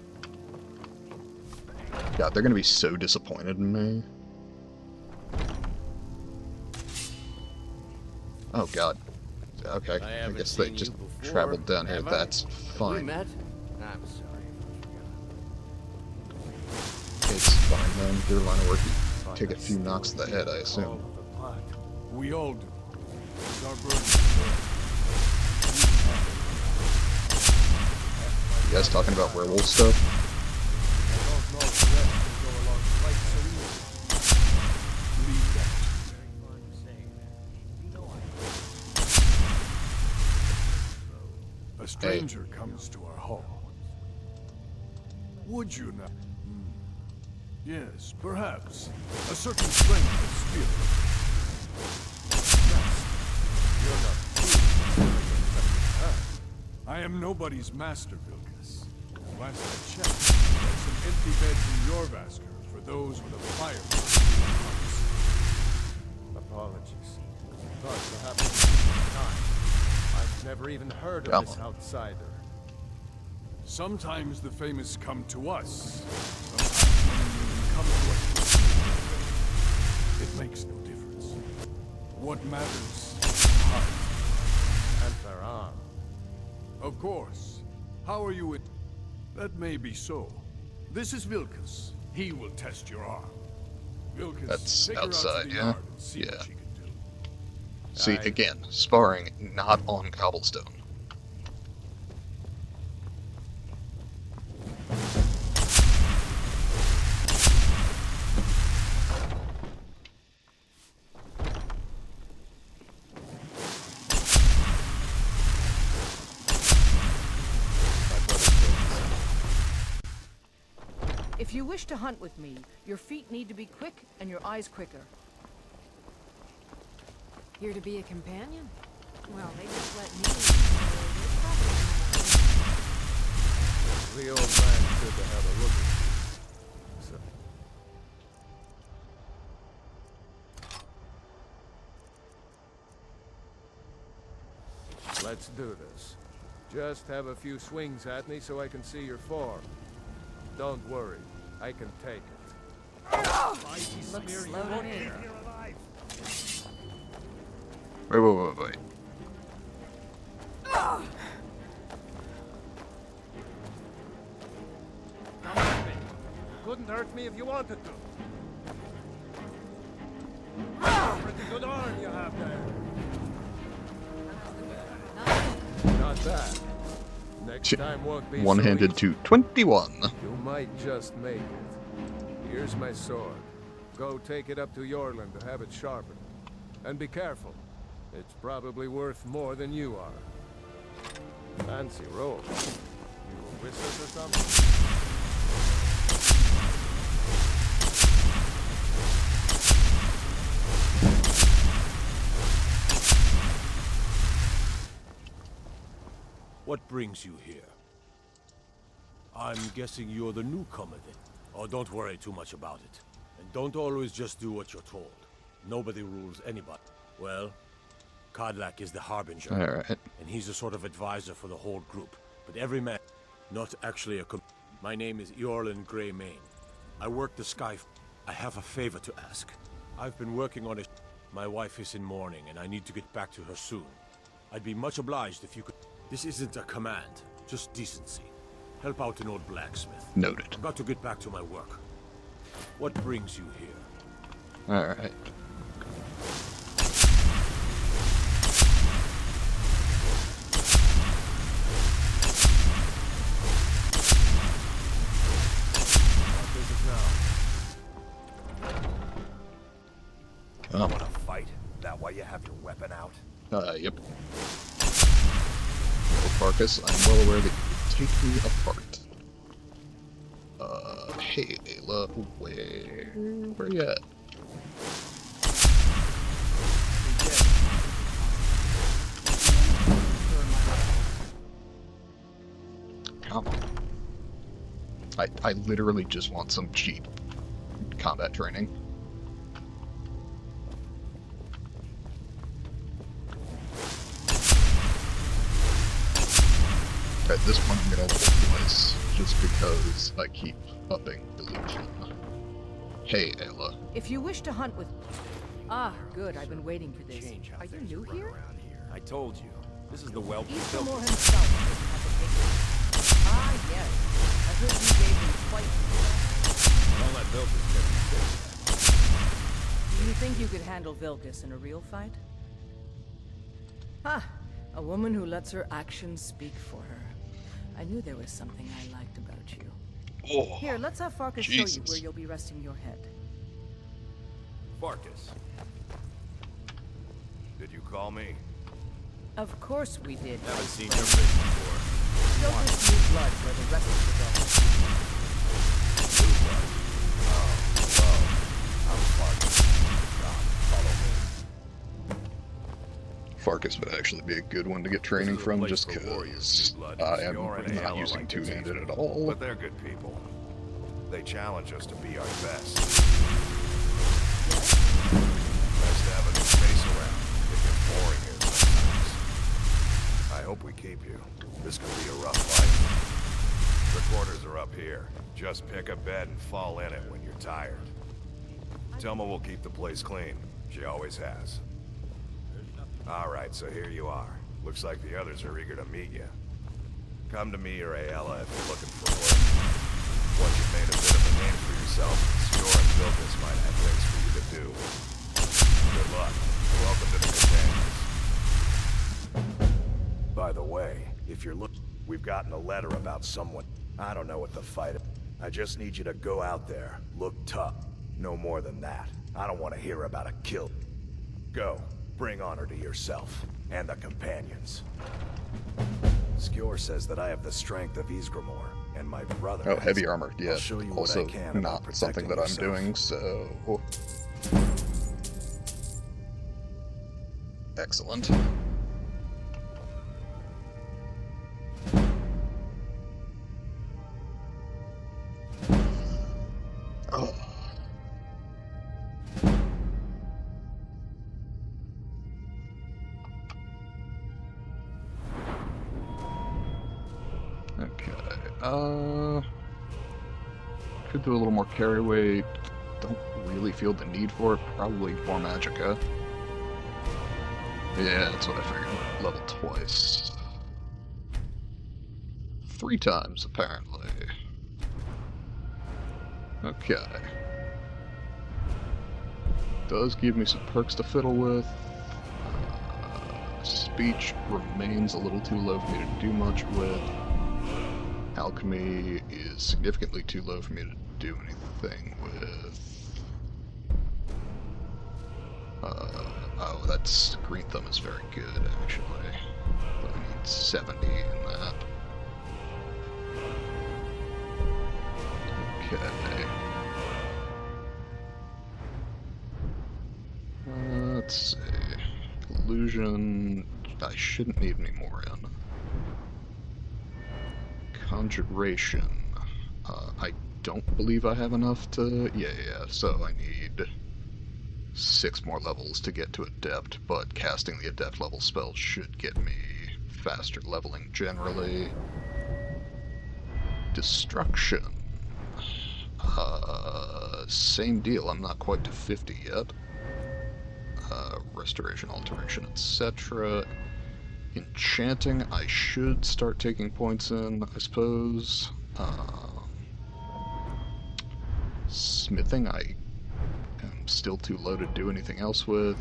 God, they're gonna be so disappointed in me. Oh God. Okay, I guess they just traveled down here. That's fine. Met? I'm sorry. It's fine then. Your line of work, you take a few knocks to the head, I assume. We all do. It's our burden. You guys talking about werewolf stuff? A stranger comes to our home. Would you not? Yes, perhaps. A certain strength of spirit. Master, you're not I am nobody's master, Vilkas. Last I checked, there's some empty beds in your Vasker for those with a fire. Apologies. Thought perhaps time. I've never even heard of this outsider. Sometimes the famous come to us. Sometimes they even come to us. It makes no difference. What matters is the heart. And their arm. Of course. How are you with... That may be so. This is Vilkas. He will test your arm. Vilkas, that's take her outside, out to the yeah? yard and see Yeah. what she can do. See, again, sparring not on cobblestone. If you wish to hunt with me, your feet need to be quick and your eyes quicker. Here to be a companion? Well, they just let me. The old man said to have a look at you. So. Let's do this. Just have a few swings at me so I can see your form. Don't worry, I can take it. Looks slow to me. Wait. Don't hurt me. You couldn't hurt me if you wanted to. Pretty good arm you have there. Not bad. Next time won't be one-handed so to 21. You might just make it. Here's my sword. Go take it up to Yorland to have it sharpened. And be careful. It's probably worth more than you are. Fancy roll. You a wizard or something? What brings you here? I'm guessing you're the newcomer then. Oh, don't worry too much about it. And don't always just do what you're told. Nobody rules anybody. Well, Kodlak is the Harbinger. Alright. And he's a sort of advisor for the whole group. But every man, not actually a My name is Eorlin Greymane. I work the Sky. I have a favor to ask. I've been working on it. My wife is in mourning, and I need to get back to her soon. I'd be much obliged if you could... This isn't a command, just decency. Help out an old blacksmith. Noted. I've got to get back to my work. What brings you here? Alright. What is it now? Oh. You wanna fight? That why you have your weapon out? Yep. Well, Farkas, I'm well aware that you take me apart. Hey, Ayla, where you at? Come on. I literally just want some cheap combat training. At this point, I'm gonna level twice, just because I keep upping illusion. Hey, Ayla. If you wish to hunt with... Ah, good. I've been waiting for this. Are you new here? I told you. This is the well Eastermore himself doesn't have the papers. Ah, yes. I heard you gave him quite... Don't let Vilkus get Do you think you could handle Vilkus in a real fight? Ah, a woman who lets her actions speak for her. I knew there was something I liked about you. Oh, Here, let's have Farkas show you where you'll be resting your head. Farkas. Did you call me? Of course we did. Haven't seen your face before. Show this new blood where the rest of the go. Blue blood. Oh, hello. I'm Farkas. Come, follow me. Farkas would actually be a good one to get training from, just because I am not using two-handed at all. But they're good people. They challenge us to be our best. Nice to have a new face around. It gets boring here sometimes. I hope we keep you. This could be a rough fight. The quarters are up here. Just pick a bed and fall in it when you're tired. Telma will keep the place clean. She always has. Alright, so here you are. Looks like the others are eager to meet you. Come to me or Ayala if you're looking for work. Once you've made a bit of a name for yourself, Skjor and Vilkus might have things for you to do. Good luck. Welcome to the Companions. By the way, if you're looking, we've gotten a letter about someone. I don't know what the fight is. I just need you to go out there, look tough. No more than that. I don't want to hear about a kill. Go. Bring honor to yourself and the Companions. Skjor says that I have the strength of Ysgramor, and my brother. Oh, heavy armor, yeah. I'll show you Also, what I can not something that I'm doing, so... Excellent. Oh. Okay, could do a little more carry weight. Don't really feel the need for it. Probably more magicka. Yeah, that's what I figured. Level twice. 3 times, apparently. Okay. Does give me some perks to fiddle with. Speech remains a little too low for me to do much with. Alchemy is significantly too low for me to do anything with. Oh, that's Green Thumb is very good, actually. But I need 70 in that. Okay. Let's see. Illusion, I shouldn't need any more in. Conjuration, I don't believe I have enough to... Yeah, so I need 6 more levels to get to Adept, but casting the Adept level spell should get me faster leveling generally. Destruction. Same deal, I'm not quite to 50 yet. Restoration, Alteration, etc. Enchanting, I should start taking points in, I suppose. Smithing, I am still too low to do anything else with.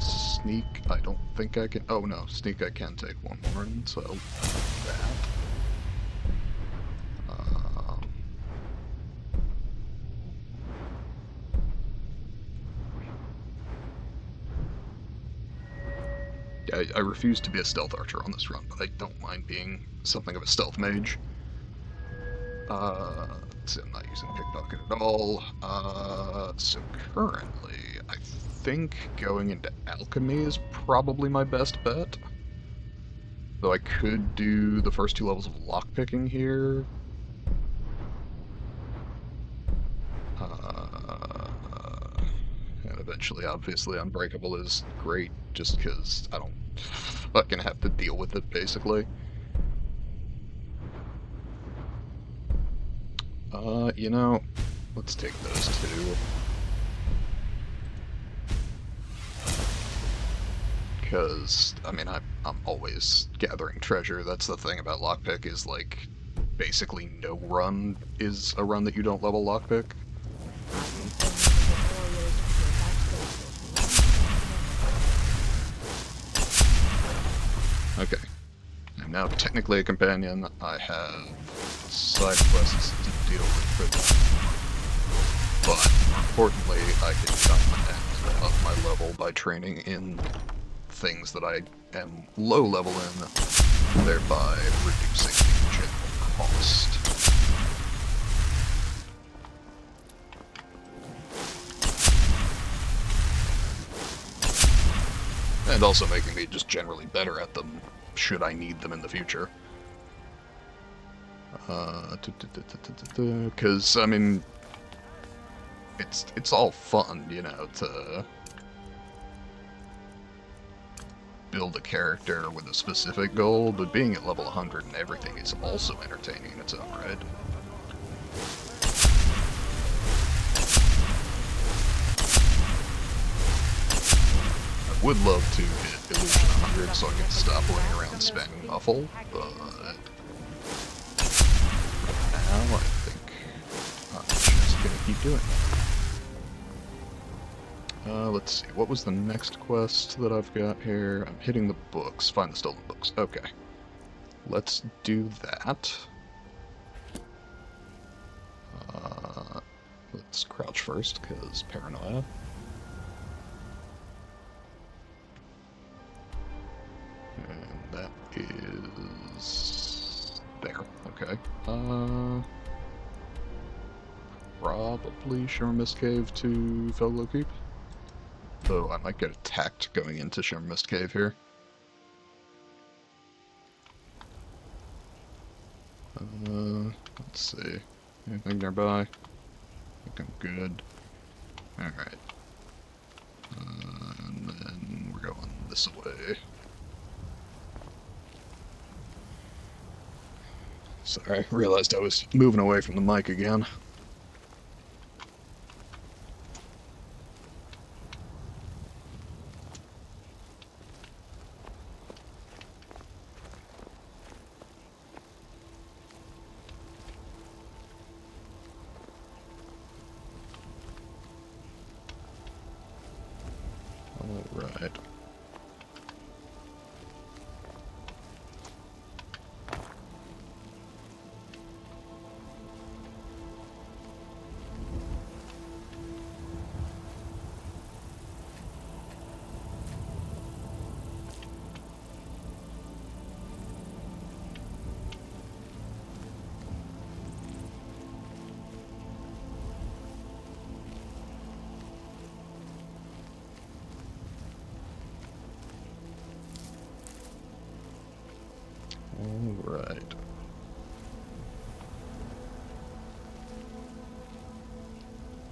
Sneak, I don't think I can... Oh no, Sneak I can take 1 more in, so I'll do that. I refuse to be a stealth archer on this run, but I don't mind being something of a stealth mage. So I'm not using pickpocket at all. So currently, I think going into alchemy is probably my best bet. Though I could do the first 2 levels of lockpicking here. And eventually, obviously, Unbreakable is great, just because I don't fucking have to deal with it, basically. You know, let's take those two. Because, I mean, I'm always gathering treasure. That's the thing about lockpick, is, like, basically no run is a run that you don't level lockpick. Okay. I'm now technically a companion. I have side quests to deal with for them. But, more importantly, I can come and up my level by training in things that I am low level in, thereby reducing the general cost. And also making me just generally better at them, should I need them in the future. Because, I mean, it's all fun, you know, to build a character with a specific goal, but being at level 100 and everything is also entertaining in its own right. I would love to hit Illusion 100 so I can stop running around spamming Muffle, but now I think I'm just gonna keep doing that. Let's see, what was the next quest that I've got here? I'm hitting the books. Find the stolen books. Okay. Let's do that. Let's crouch first, because paranoia. And that is... there. Okay. Probably Shimmer Mist Cave to Fellow Keep. Though I might get attacked going into Shimmer Mist Cave here. Let's see. Anything nearby? I think I'm good. Alright. And then we're going this way. Sorry, realized I was moving away from the mic again. Alright.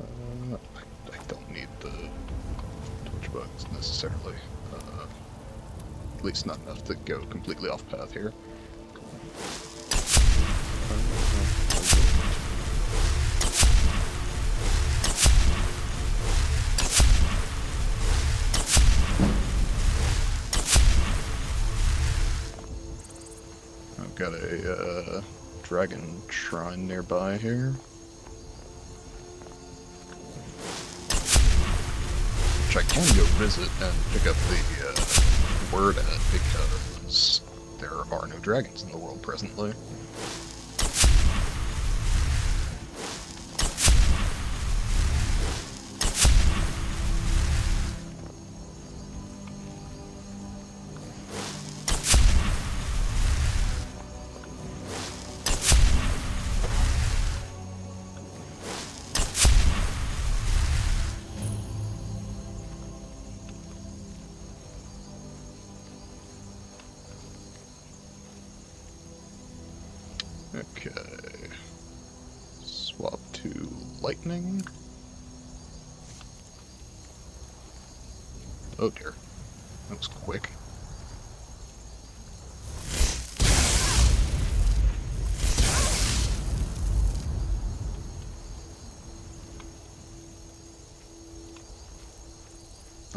Alright. I don't need the torch bugs necessarily. At least not enough to go completely off path here. I've got a dragon shrine nearby here. Which I can go visit and pick up the word at, because there are no dragons in the world presently. Okay. Swap to lightning. Oh dear. That was quick.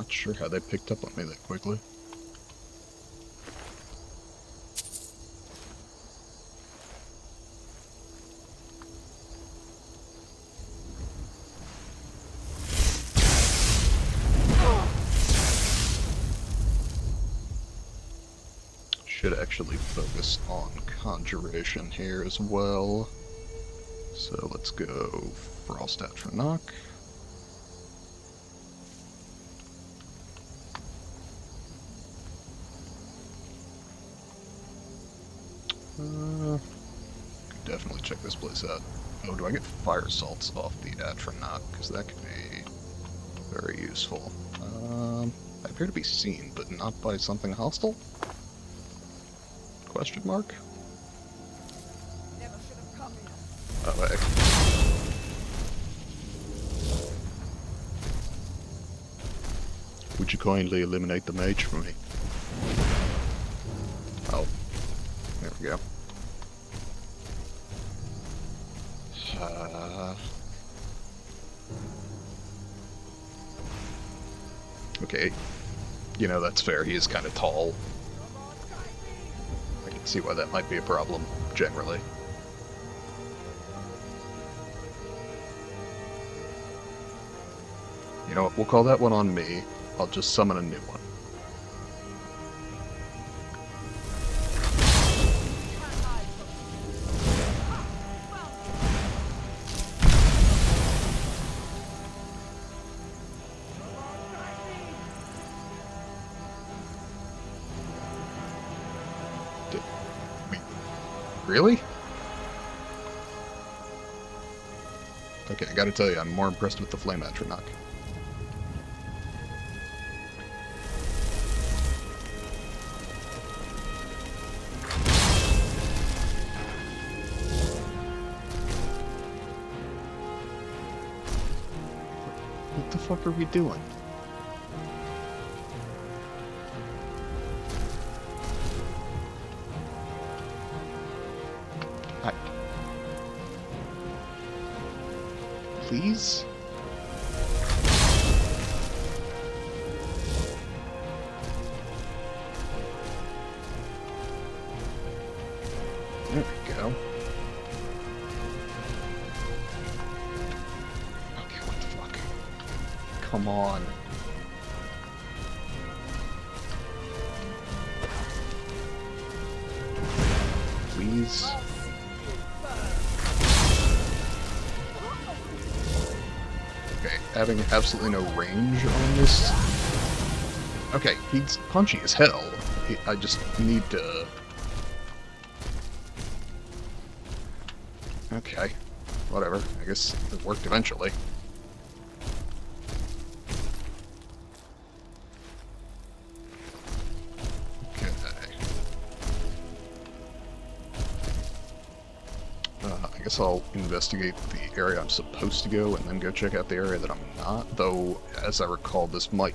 Not sure how they picked up on me that quickly. Should actually focus on conjuration here as well. So let's go Frost Atronach. Could definitely check this place out. Oh, do I get fire salts off the Atronach? Because that could be very useful. I appear to be seen, but not by something hostile? Question mark? Oh, excellent. Would you kindly eliminate the mage for me? Oh, there we go. Okay, you know, that's fair. He is kind of tall. I can see why that might be a problem, generally. You know what, we'll call that one on me. I'll just summon a new one. Really? Okay, I gotta tell you, I'm more impressed with the Flame Atronach. What the fuck are we doing? Please? There we go. Okay, what the fuck? Come on. Please? Okay, having absolutely no range on this. Okay, he's punchy as hell. I just need to... Okay, whatever. I guess it worked eventually. I guess I'll investigate the area I'm supposed to go and then go check out the area that I'm not, though, as I recall, this might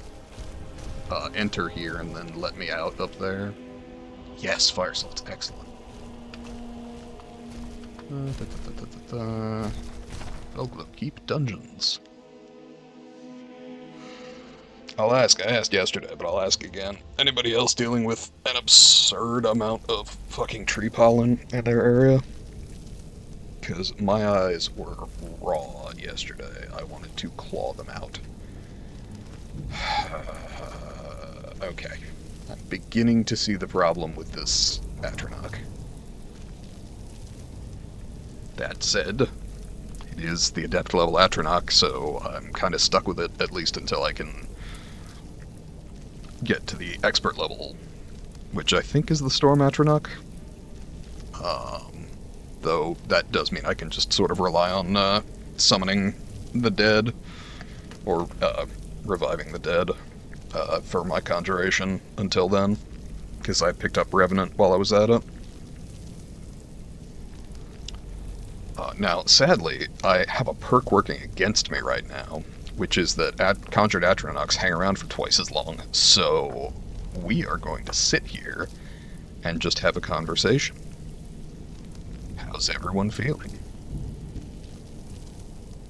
enter here and then let me out up there. Yes, fire salts, excellent. Velglow, keep dungeons. I'll ask, I asked yesterday, but I'll ask again. Anybody else dealing with an absurd amount of fucking tree pollen in their area? Because my eyes were raw yesterday. I wanted to claw them out. Okay. I'm beginning to see the problem with this Atronach. That said, it is the adept level Atronach, so I'm kind of stuck with it, at least until I can get to the expert level, which I think is the Storm Atronach. Though that does mean I can just sort of rely on summoning the dead, or reviving the dead, for my conjuration until then, because I picked up Revenant while I was at it. Now, sadly, I have a perk working against me right now, which is that conjured Atronachs hang around for twice as long, so we are going to sit here and just have a conversation. How's everyone feeling?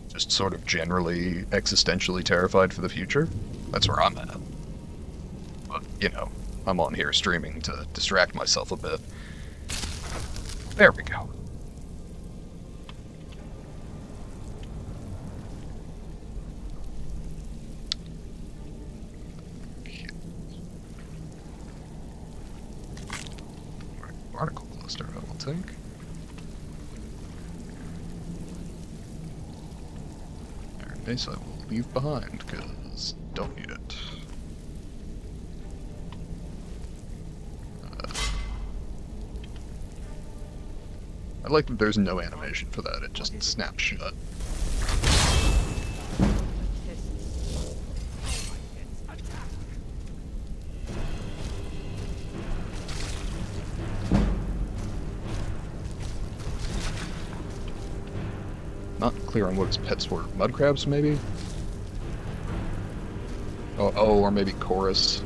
Just sort of generally existentially terrified for the future? That's where I'm at. But, you know, I'm on here streaming to distract myself a bit. There we go. Barnacle cluster, I will take. This I will leave behind, because don't need it. I like that there's no animation for that, it just snaps shut. Not clear on what his pets were. Mud crabs, maybe? Oh, or maybe chorus.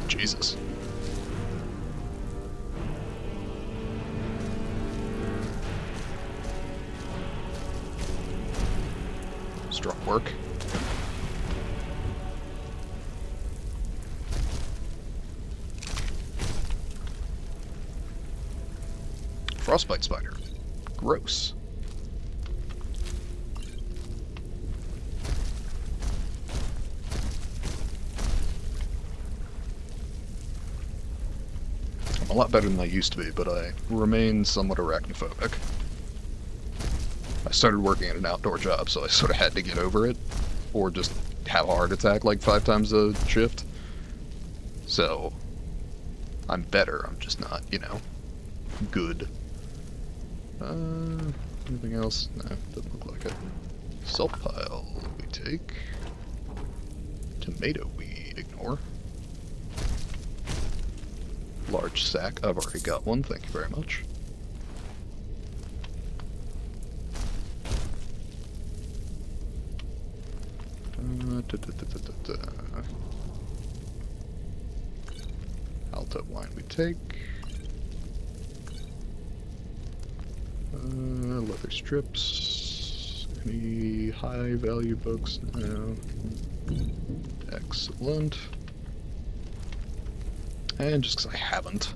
Jesus. Struck work. Frostbite spider. Gross. I'm a lot better than I used to be, but I remain somewhat arachnophobic. I started working at an outdoor job, so I sort of had to get over it, or just have a heart attack like 5 times a shift. So, I'm better, I'm just not, you know, good. Anything else? No, doesn't look like it. Salt pile, we take. Tomato weed, ignore. Large sack, I've already got one, thank you very much. Alto wine we take. Leather strips. Any high value books? No. Excellent. And just because I haven't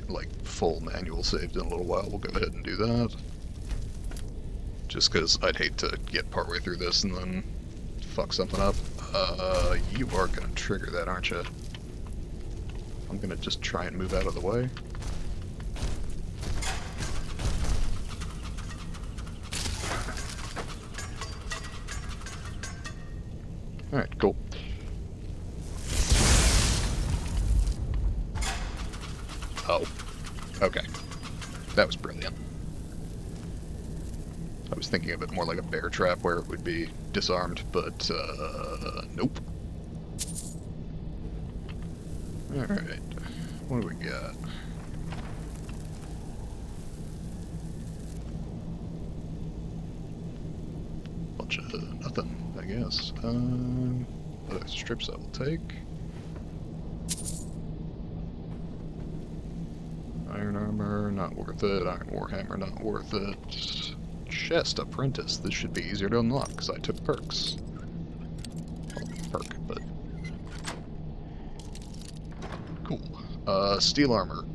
like full manual saved in a little while, we'll go ahead and do that. Just because I'd hate to get partway through this and then fuck something up. You are gonna trigger that, aren't you? I'm gonna just try and move out of the way. Alright, cool. Oh. Okay. That was brilliant. I was thinking of it more like a bear trap where it would be disarmed, but, nope. Alright. What do we got? Bunch of nothing, I guess. Other strips I will take. Iron armor, not worth it. Iron warhammer, not worth it. Chest apprentice. This should be easier to unlock because I took perks. Well, perk, but cool. Steel armor.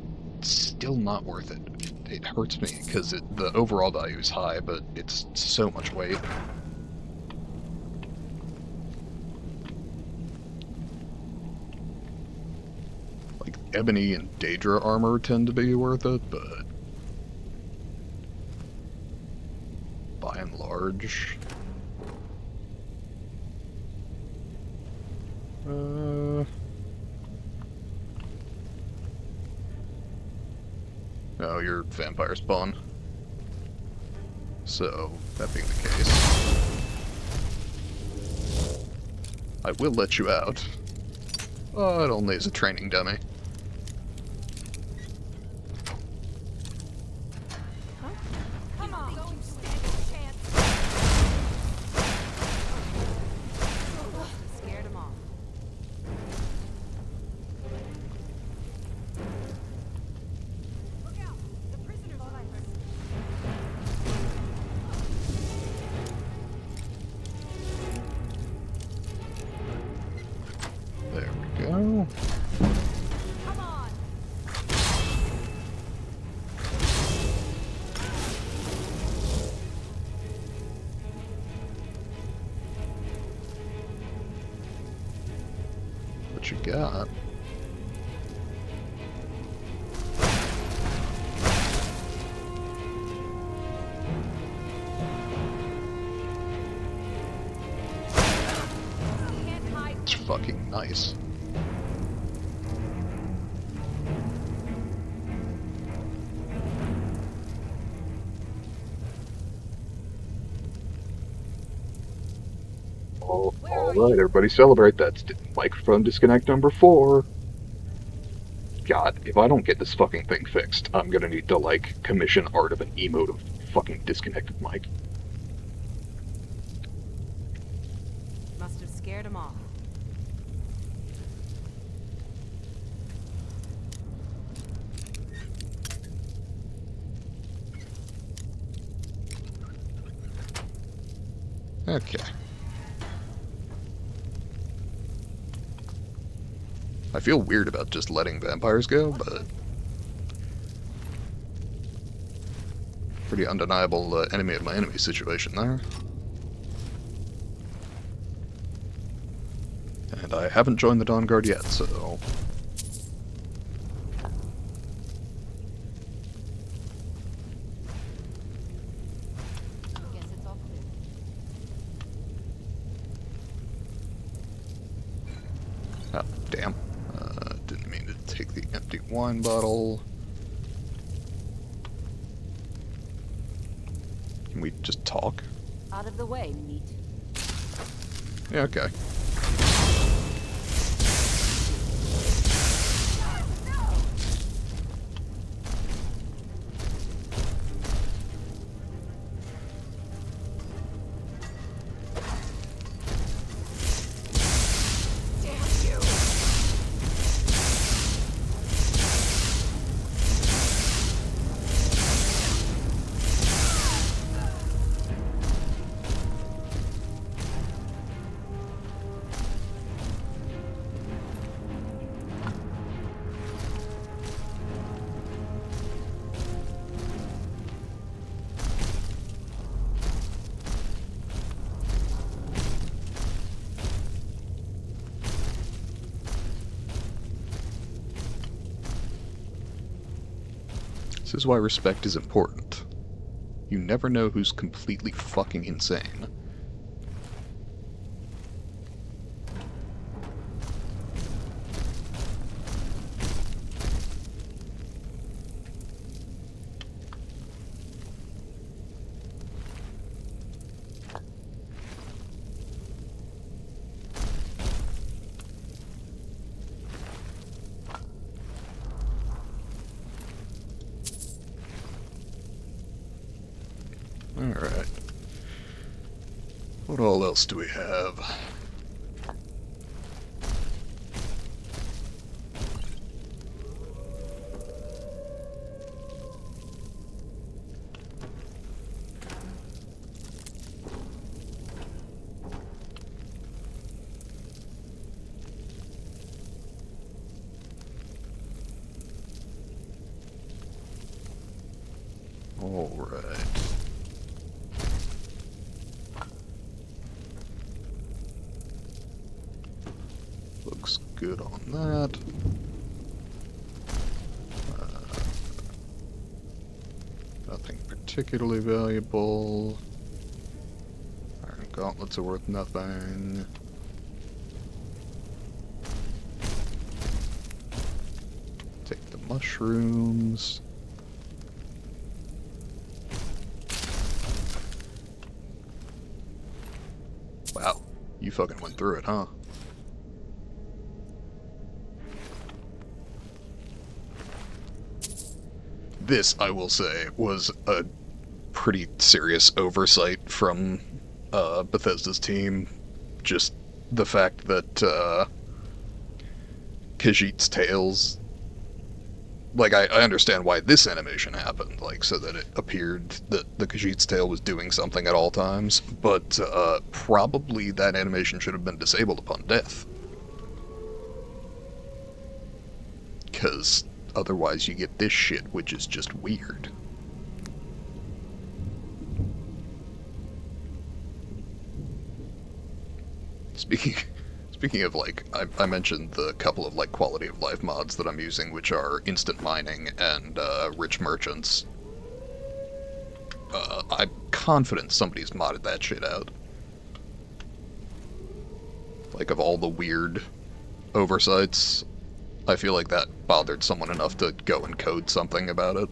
Still not worth it. It hurts me because the overall value is high, but it's so much weight. Like ebony and Daedra armor tend to be worth it, but by and large, no, you're vampire spawn. So, that being the case, I will let you out. Oh, it only is a training dummy. what you got. It's fucking nice. Alright, everybody celebrate. That's microphone disconnect number 4. God, if I don't get this fucking thing fixed, I'm gonna need to, like, commission art of an emote of fucking disconnected mic. Must have scared him off. Okay. I feel weird about just letting vampires go, but pretty undeniable enemy of my enemy situation there. And I haven't joined the Dawn Guard yet, so... Guess it's all clear. Oh, damn. Didn't mean to take the empty wine bottle. Can we just talk? Out of the way, meat. Yeah, okay. This is why respect is important. You never know who's completely fucking insane. Alright. What all else do we have? Alright. Looks good on that. Nothing particularly valuable. Iron gauntlets are worth nothing. Take the mushrooms. Wow, you fucking went through it, huh? This, I will say, was a pretty serious oversight from Bethesda's team. Just the fact that Khajiit's tails... Like, I understand why this animation happened, like, so that it appeared that the Khajiit's tail was doing something at all times, but probably that animation should have been disabled upon death. Because otherwise you get this shit, which is just weird. Speaking Speaking of, like, I mentioned the couple of, like, quality of life mods that I'm using, which are instant mining and rich merchants. I'm confident somebody's modded that shit out. Like, of all the weird oversights, I feel like that bothered someone enough to go and code something about it.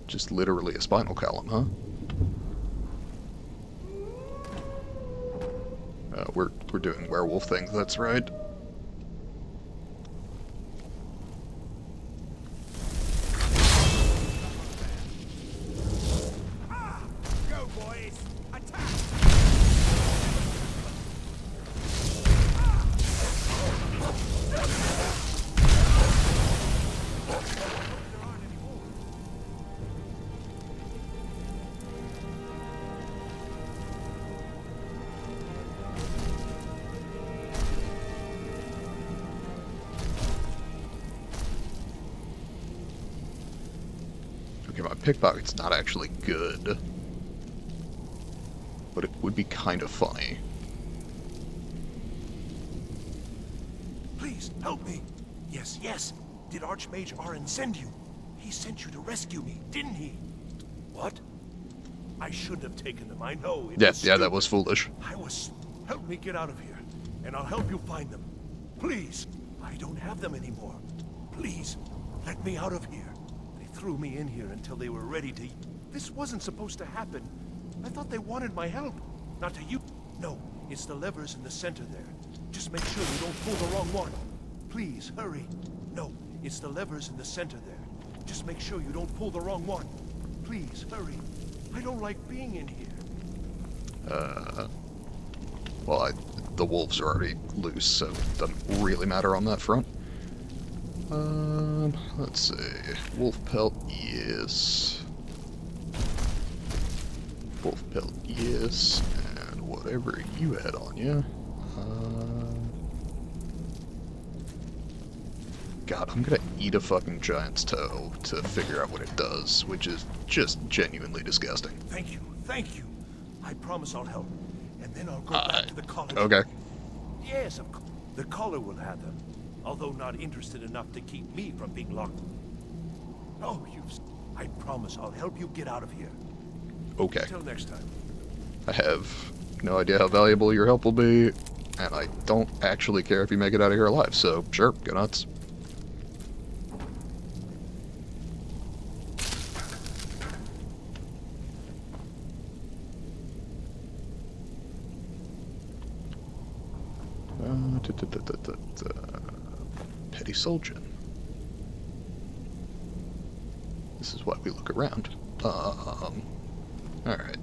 Just literally a spinal column, huh? We're doing werewolf things, that's right. Go, boys! Attack! Okay, my pickpocket's not actually good, but it would be kind of funny. Please, help me! Yes, yes! Did Archmage Arin send you? He sent you to rescue me, didn't he? What? I shouldn't have taken them, I know. Yeah, that was foolish. Help me get out of here, and I'll help you find them. Please! I don't have them anymore. Please, let me out of here. They threw me in here until they were ready to... This wasn't supposed to happen. I thought they wanted my help, not to you. No, it's the levers in the center there. Just make sure you don't pull the wrong one. Please, hurry. No, it's the levers in the center there. Just make sure you don't pull the wrong one. Please, hurry. I don't like being in here. Well, the wolves are already loose, so it doesn't really matter on that front. Let's see. Wolf pelt, yes. Wolf pelt, yes. And whatever you had on you. God, I'm gonna eat a fucking giant's toe to figure out what it does, which is just genuinely disgusting. Thank you, thank you. I promise I'll help. And then I'll go back to the college. Okay. Yes, of course. The caller will have them. Although not interested enough to keep me from being locked. Oh, I promise I'll help you get out of here. Okay. Till next time. I have no idea how valuable your help will be, and I don't actually care if you make it out of here alive, so sure, go nuts. Petty Soldier. This is why we look around. Alright.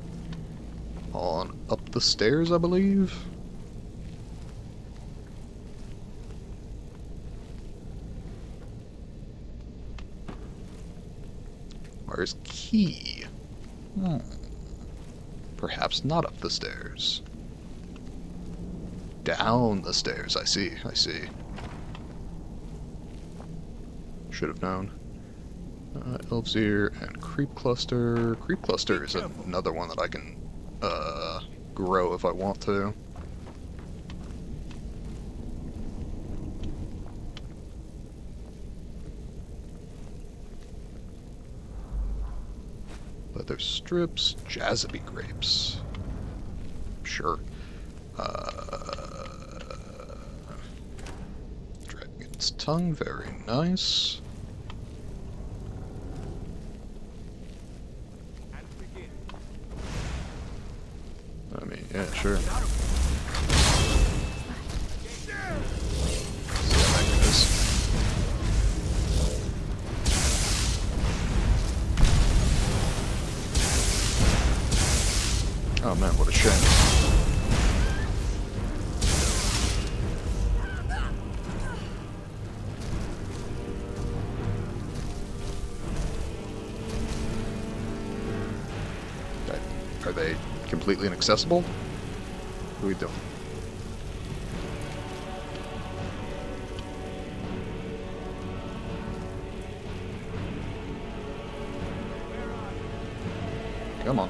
On up the stairs, I believe. Where's key? Perhaps not up the stairs. Down the stairs, I see, I see. Should have known. Elf's Ear and Creep Cluster. Creep Cluster is another one that I can grow if I want to. Leather strips, Jazzaby grapes. Sure. Dragon's tongue, very nice. I mean, yeah, sure. Oh man, what a shame. Are they completely inaccessible? What are we doing? Come on.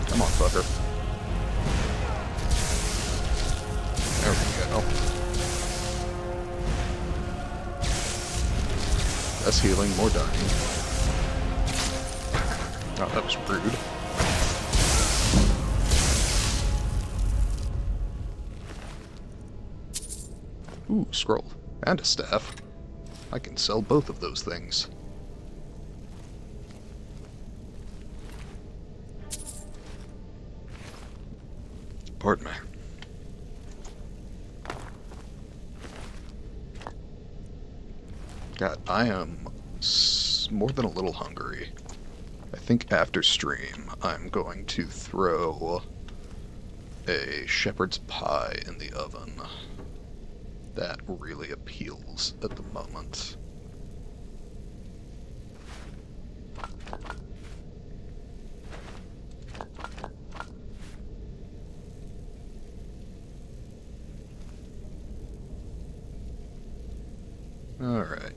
Come on, fucker. There we go. Less healing, more dying. Oh, that was rude. Ooh, scroll. And a staff. I can sell both of those things. Pardon me. God, I am more than a little hungry. I think after stream, I'm going to throw a shepherd's pie in the oven. That really appeals at the moment. Alright.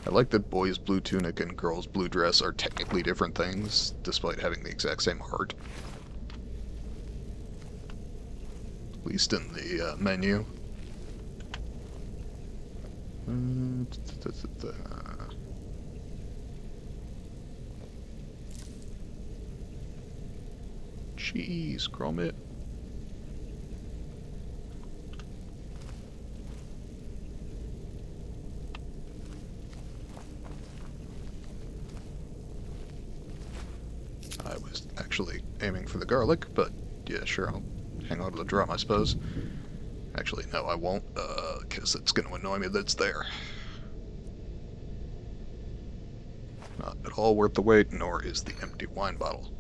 I like that boys' blue tunic and girls' blue dress are technically different things, despite having the exact same art. At least in the menu. Jeez, Gromit. I was actually aiming for the garlic, but yeah, sure, I'll hang on to the drum, I suppose. Actually, no, I won't, because it's going to annoy me that it's there. Not at all worth the wait, nor is the empty wine bottle.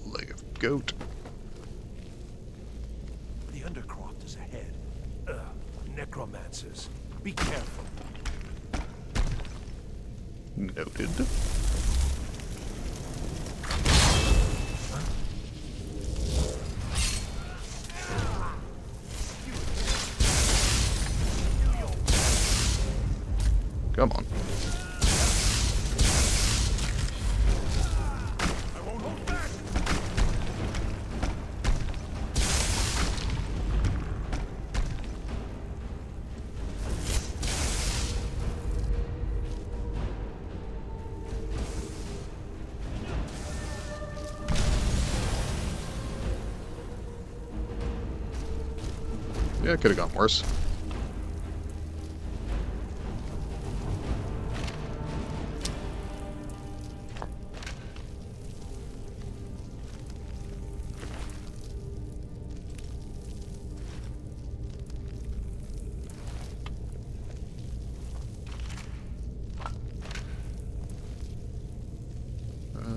Leg of goat. The Undercroft is ahead. Necromancers. Be careful. Noted. Come on. Yeah, it could have gone worse.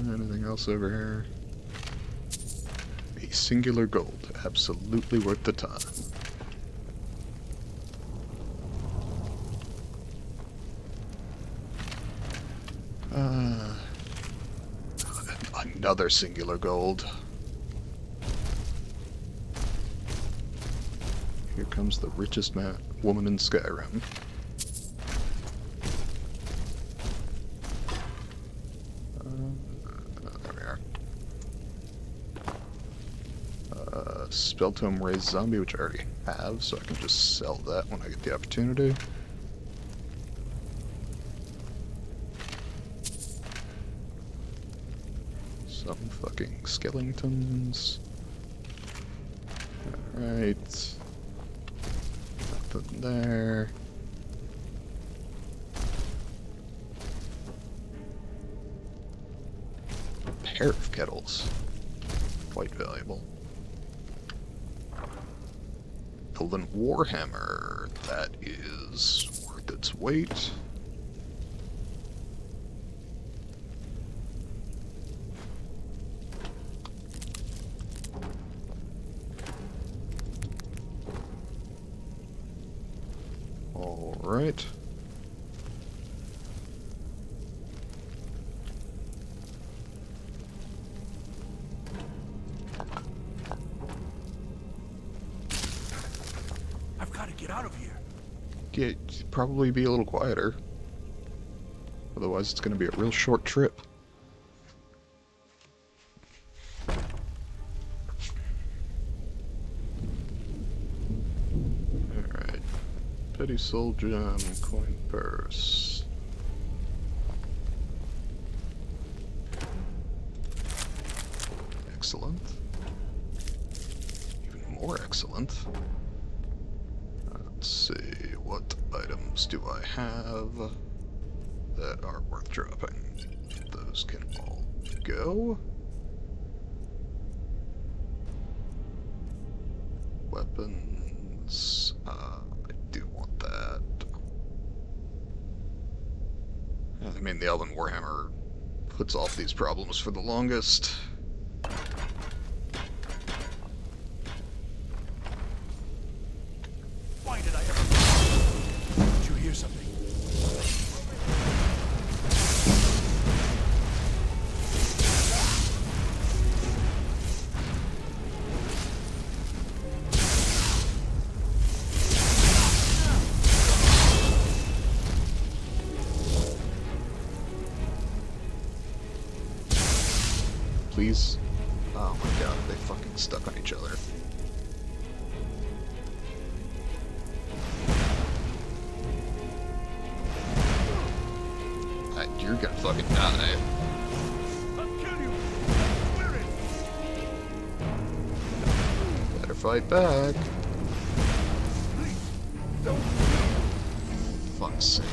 Anything else over here? A singular gold. Absolutely worth the time. Another singular gold. Here comes the richest woman in Skyrim. There we are. Spell Tome Raised Zombie, which I already have, so I can just sell that when I get the opportunity. Some fucking skeletons. Alright. Nothing there. A pair of kettles. Quite valuable. Elven Warhammer. That is worth its weight. Alright. gotta get out of here. Probably be a little quieter. Otherwise, it's going to be a real short trip. Alright. Petty soul gem, coin purse. Excellent. Even more excellent. Let's see, what items do I have that are worth dropping? Those can all go. Weapons, I do want that. I mean, the Elven Warhammer puts off these problems for the longest. Why did I ever... Did you hear something? Please? Oh my god, they fucking stuck on each other. You're gonna fucking die. I'll kill you. Swear it. Better fight back. Please, don't. Fuck's sake.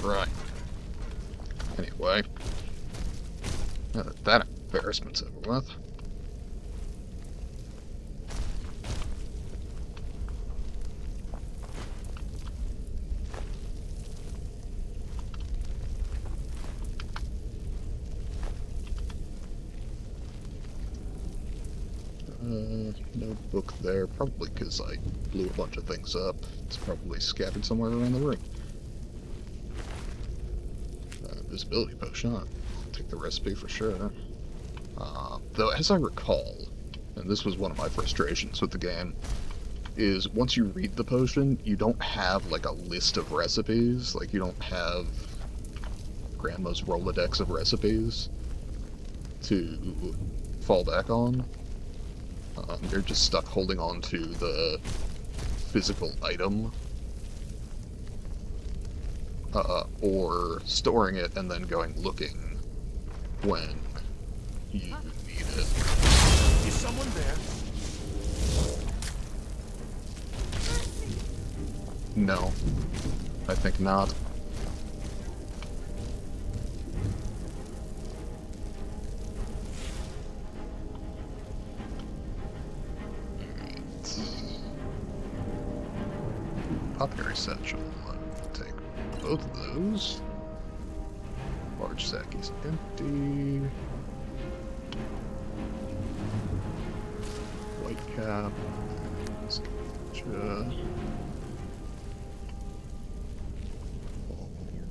Right. Anyway. Now that embarrassment's over with. No book there, probably because I blew a bunch of things up. It's probably scattered somewhere around the room. Visibility potion, I'll take the recipe for sure. Though, as I recall, and this was one of my frustrations with the game, is once you read the potion, you don't have, like, a list of recipes. Like, you don't have Grandma's Rolodex of recipes to fall back on. You're just stuck holding on to the physical item, or storing it and then going looking when you need it. Is someone there? No, I think not. Apothecary satchel. I'll take both of those. Large sack is empty. White cap. Gotcha.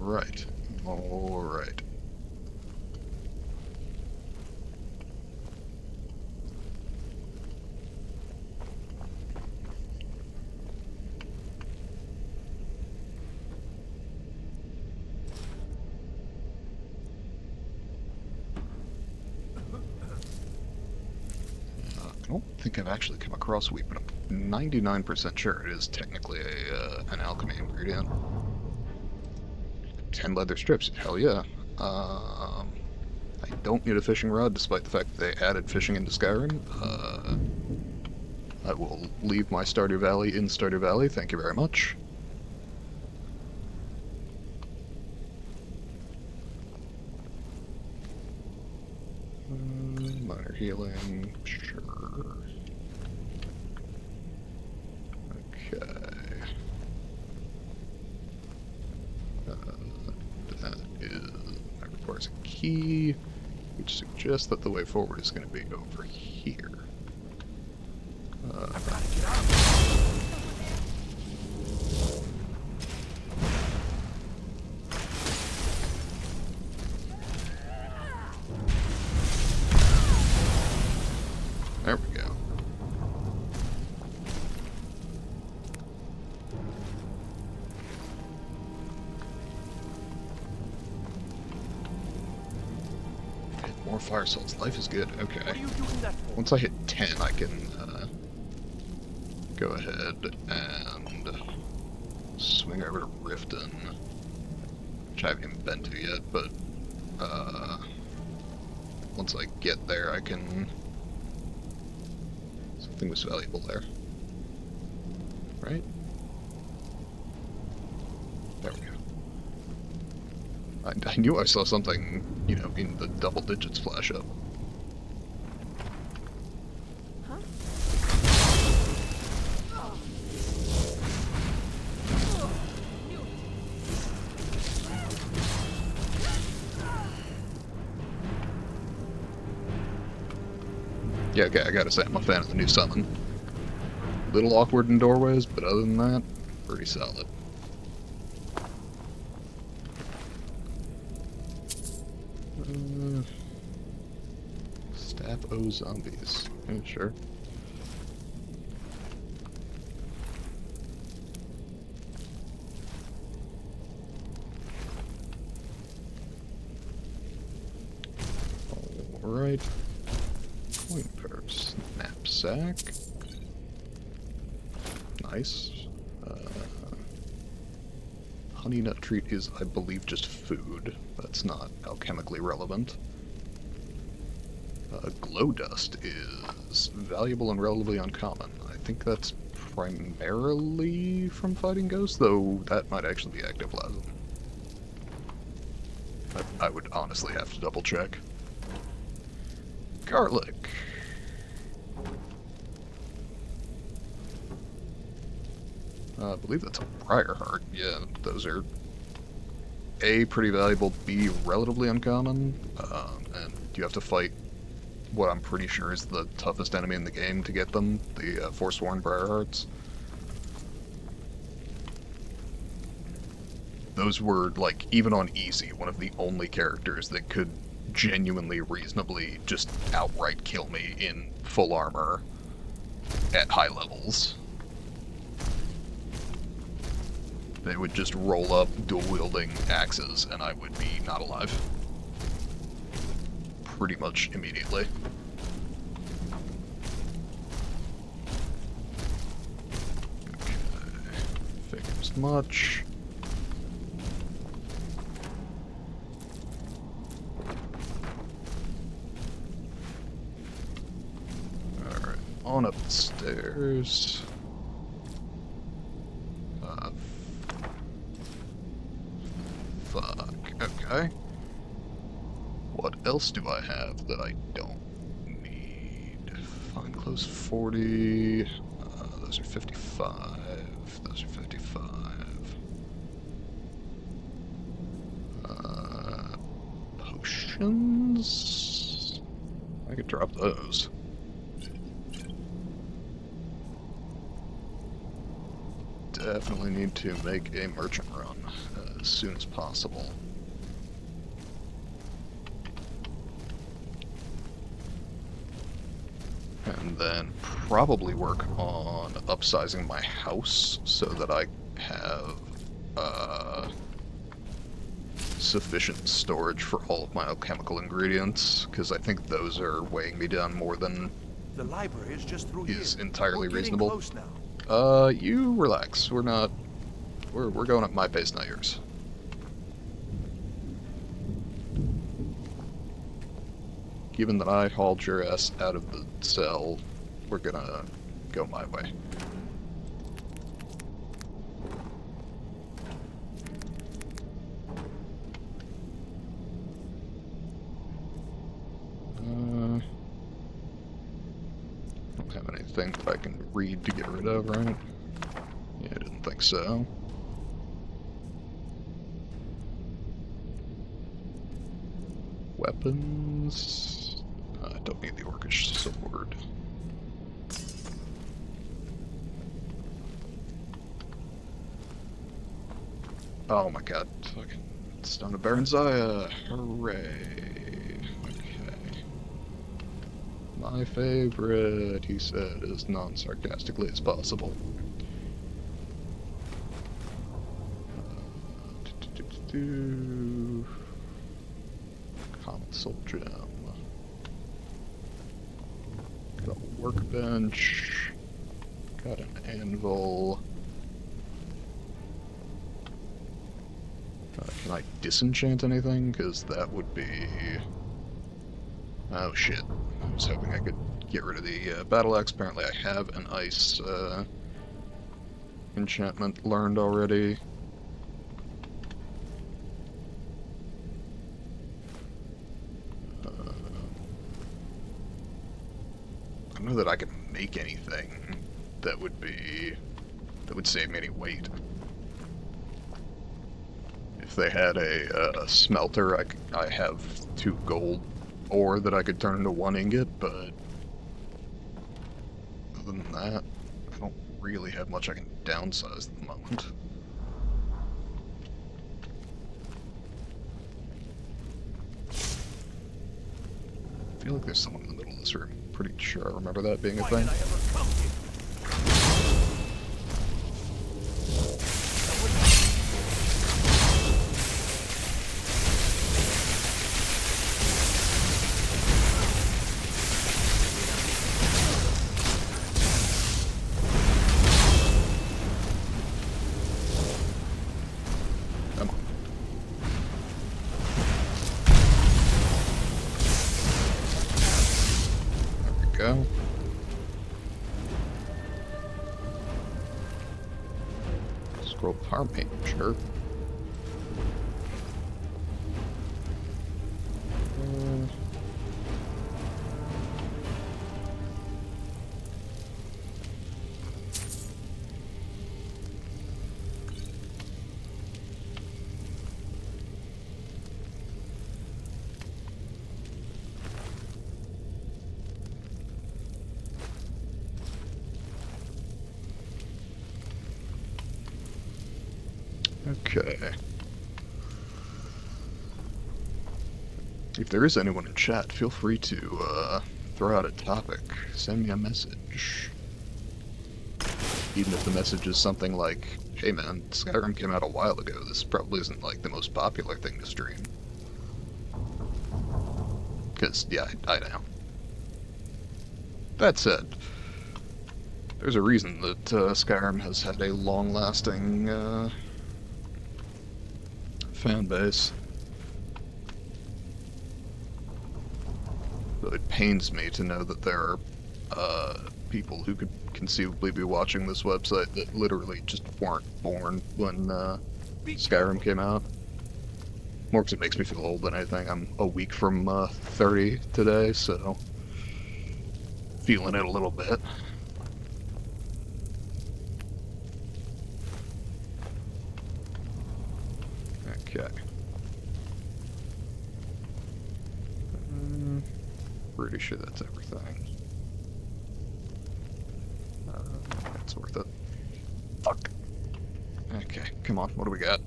Alright. Alright. I don't think I've actually come across wheat, but I'm 99% sure it is technically an alchemy ingredient. 10 leather strips, hell yeah. I don't need a fishing rod, despite the fact that they added fishing into Skyrim. I will leave my Stardew Valley in Stardew Valley, thank you very much. Minor healing, sure. Okay. That requires a key, which suggests that the way forward is going to be over here. More fire salts. Life is good. Okay. What are you doing that for? Once I hit 10, I can go ahead and swing over to Riften, which I haven't even been to yet, but once I get there, I can... Something was valuable there. Right? There we go. I knew I saw something, you know, in the double digits flash up. Huh? Yeah, okay, I gotta say, I'm a fan of the new summon. Little awkward in doorways, but other than that, pretty solid. Staff O zombies. Yeah, sure. Alright. Coin purse. Knapsack. Nice. Honey nut treat is, I believe, just food. That's not alchemically relevant. Glow dust is valuable and relatively uncommon. I think that's primarily from fighting ghosts, though that might actually be ectoplasm. I would honestly have to double check. Garlic. I believe that's a Briar Heart. Yeah, those are A, pretty valuable, B, relatively uncommon, and you have to fight what I'm pretty sure is the toughest enemy in the game to get them, the Forsworn Briar Hearts. Those were, like, even on easy, one of the only characters that could genuinely, reasonably just outright kill me in full armor at high levels. They would just roll up dual-wielding axes, and I would be not alive. Pretty much immediately. Okay, figures much. Alright, on up the stairs. Fuck, okay. What else do I have that I don't need? Fine clothes 40. Those are 55. Those are 55. Potions? I could drop those. Definitely need to make a merchant run as soon as possible. And then probably work on upsizing my house so that I have sufficient storage for all of my alchemical ingredients, because I think those are weighing me down more than the library is just through is here. entirely We're reasonable. close now. You relax. We're going at my pace, not yours. Given that I hauled your ass out of the cell, we're gonna go my way. Don't have anything that I can read to get rid of, right? Yeah, I didn't think so. Weapons. I don't need the orcish sword. Oh my god. Fucking Stone of Baronzaya. Hooray. Okay. My favorite, he said, as non-sarcastically as possible. do. Common soul gem. Got a workbench. Got an anvil. Can I disenchant anything? Because that would be... Oh shit. I was hoping I could get rid of the battle axe. Apparently I have an ice enchantment learned already. I don't know that I can make anything that would save me any weight. If they had a smelter, I have 2 gold ore that I could turn into 1 ingot, but other than that, I don't really have much I can downsize at the moment. I feel like there's someone in the middle of this room. Pretty sure I remember that being a thing. Go. Scroll power paint, sure. Okay. If there is anyone in chat, feel free to throw out a topic. Send me a message. Even if the message is something like, hey man, Skyrim came out a while ago, this probably isn't like the most popular thing to stream. Because, yeah, I know. That said, there's a reason that Skyrim has had a long-lasting fan base. So it pains me to know that there are people who could conceivably be watching this website that literally just weren't born when Skyrim came out. More because it makes me feel old than anything. I'm a week from 30 today, so feeling it a little bit. Okay. Pretty sure that's everything. That's worth it. Fuck. Okay, come on, what do we got?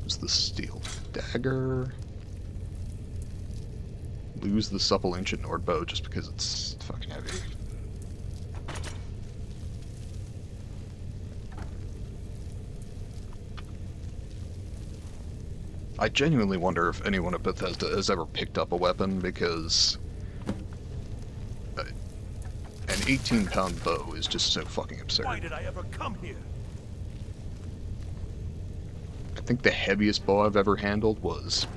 Lose the steel dagger. Lose the supple ancient Nord bow just because it's fucking heavy. I genuinely wonder if anyone at Bethesda has ever picked up a weapon, because an 18-pound bow is just so fucking absurd. Why did I ever come here? I think the heaviest bow I've ever handled was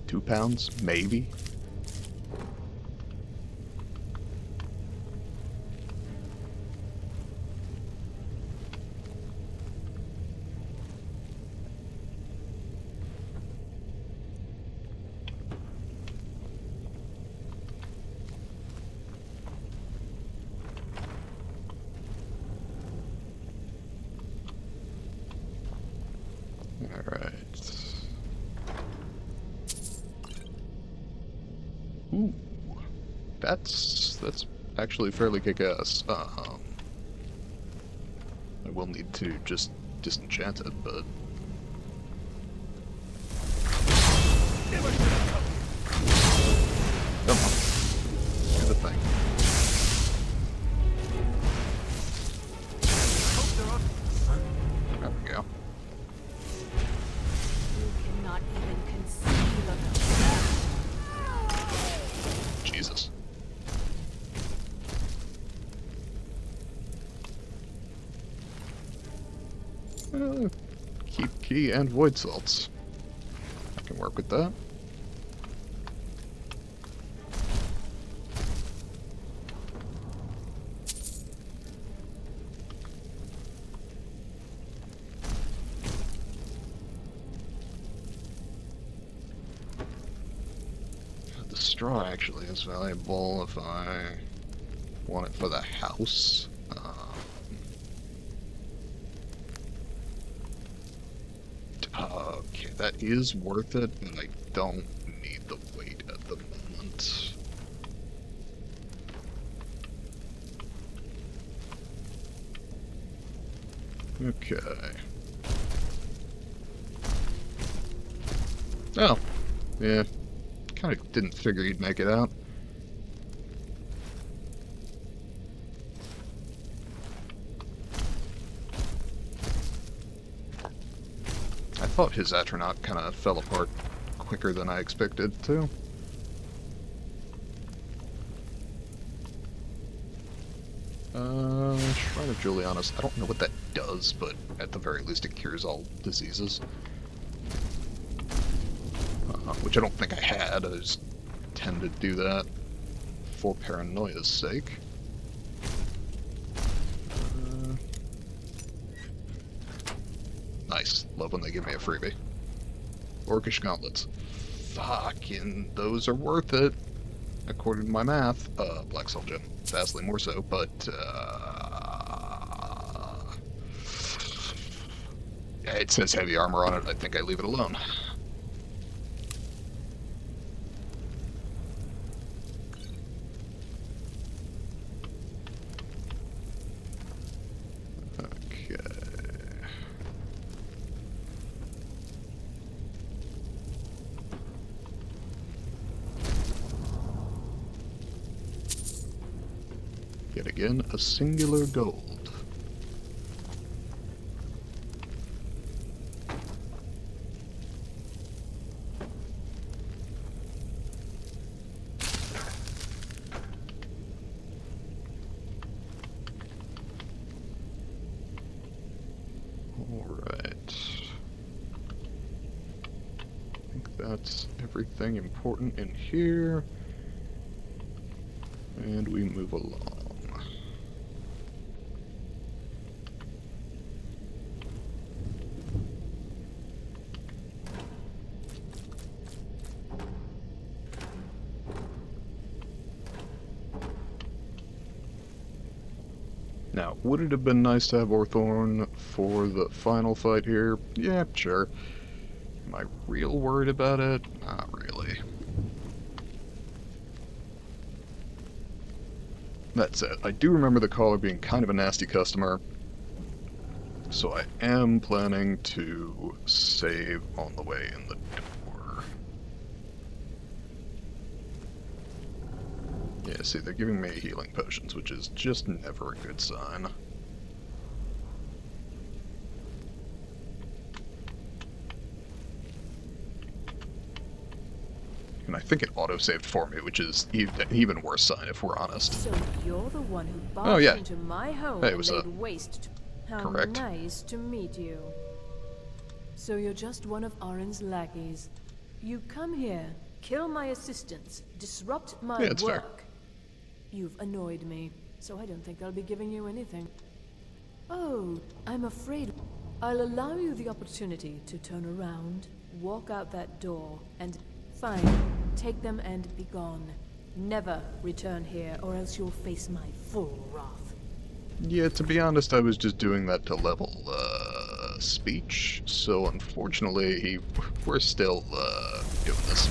2 pounds, maybe. Ooh, that's actually fairly kick-ass. I will need to just disenchant it, but... Come on, do the thing. Keep key and void salts. I can work with that. The straw actually is valuable if I want it for the house. Okay, that is worth it, but I don't need the weight at the moment. Okay. Oh, yeah. Kind of didn't figure you'd make it out. I thought his astronaut kind of fell apart quicker than I expected to. Shrine of Julianus. I don't know what that does, but at the very least it cures all diseases. Which I don't think I had. I just tend to do that for paranoia's sake. Nice. Love when they give me a freebie. Orcish gauntlets. Fucking, those are worth it. According to my math. Black Soul Gem. Vastly more so, but, yeah, it says heavy armor on it. I think I leave it alone. Yet again, a singular gold. Alright. I think that's everything important in here. And we move along. Now, would it have been nice to have Orthorn for the final fight here? Yeah, sure. Am I real worried about it? Not really. That said, I do remember the caller being kind of a nasty customer, so I am planning to save on the way in the door. Yeah, see, they're giving me healing potions, which is just never a good sign. And I think it autosaved for me, which is an even worse sign, if we're honest. So you're the one who barged into my home Hey, and what's laid up? waste. How Correct. nice to meet you. So you're just one of Orin's lackeys. You come here, kill my assistants, disrupt my Yeah, it's fair. work. You've annoyed me, so I don't think I'll be giving you anything. Oh, I'm afraid I'll allow you the opportunity to turn around, walk out that door, and fine, take them and be gone. Never return here, or else you'll face my full wrath. Yeah, to be honest, I was just doing that to level, speech, so unfortunately, we're still, doing this.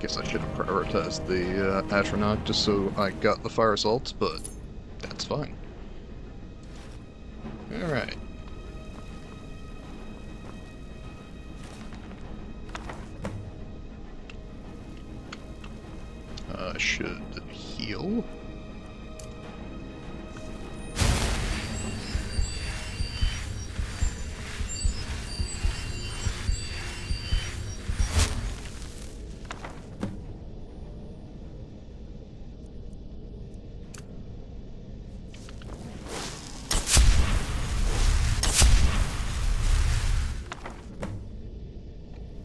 guess I should have prioritized the Atronach just so I got the fire assaults, but that's fine. Alright. I should heal.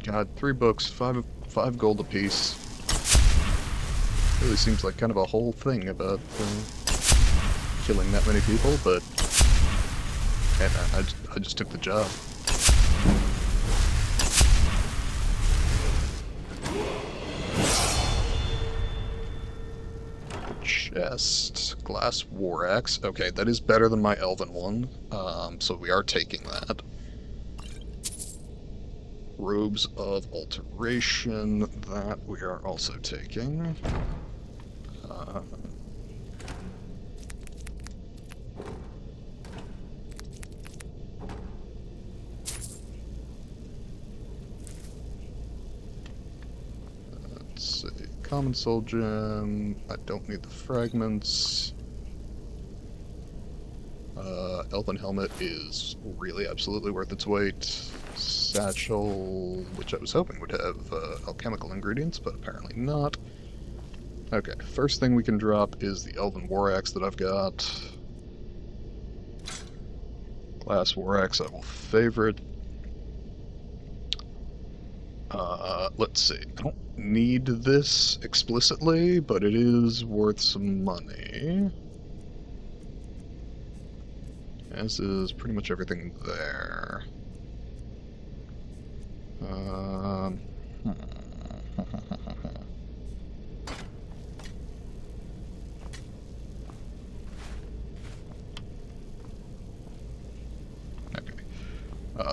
God, 3 books, 5 gold apiece. Really seems like kind of a whole thing about killing that many people, but hey man, I just took the job. Chest, glass war axe. Okay, that is better than my elven one, so we are taking that. Robes of Alteration, that we are also taking. Let's see. Common Soul Gem. I don't need the fragments. Elven Helmet is really absolutely worth its weight. Satchel, which I was hoping would have alchemical ingredients, but apparently not. Okay, first thing we can drop is the Elven War Axe that I've got. Glass War Axe I will favorite. Let's see. I don't need this explicitly, but it is worth some money. As is pretty much everything there.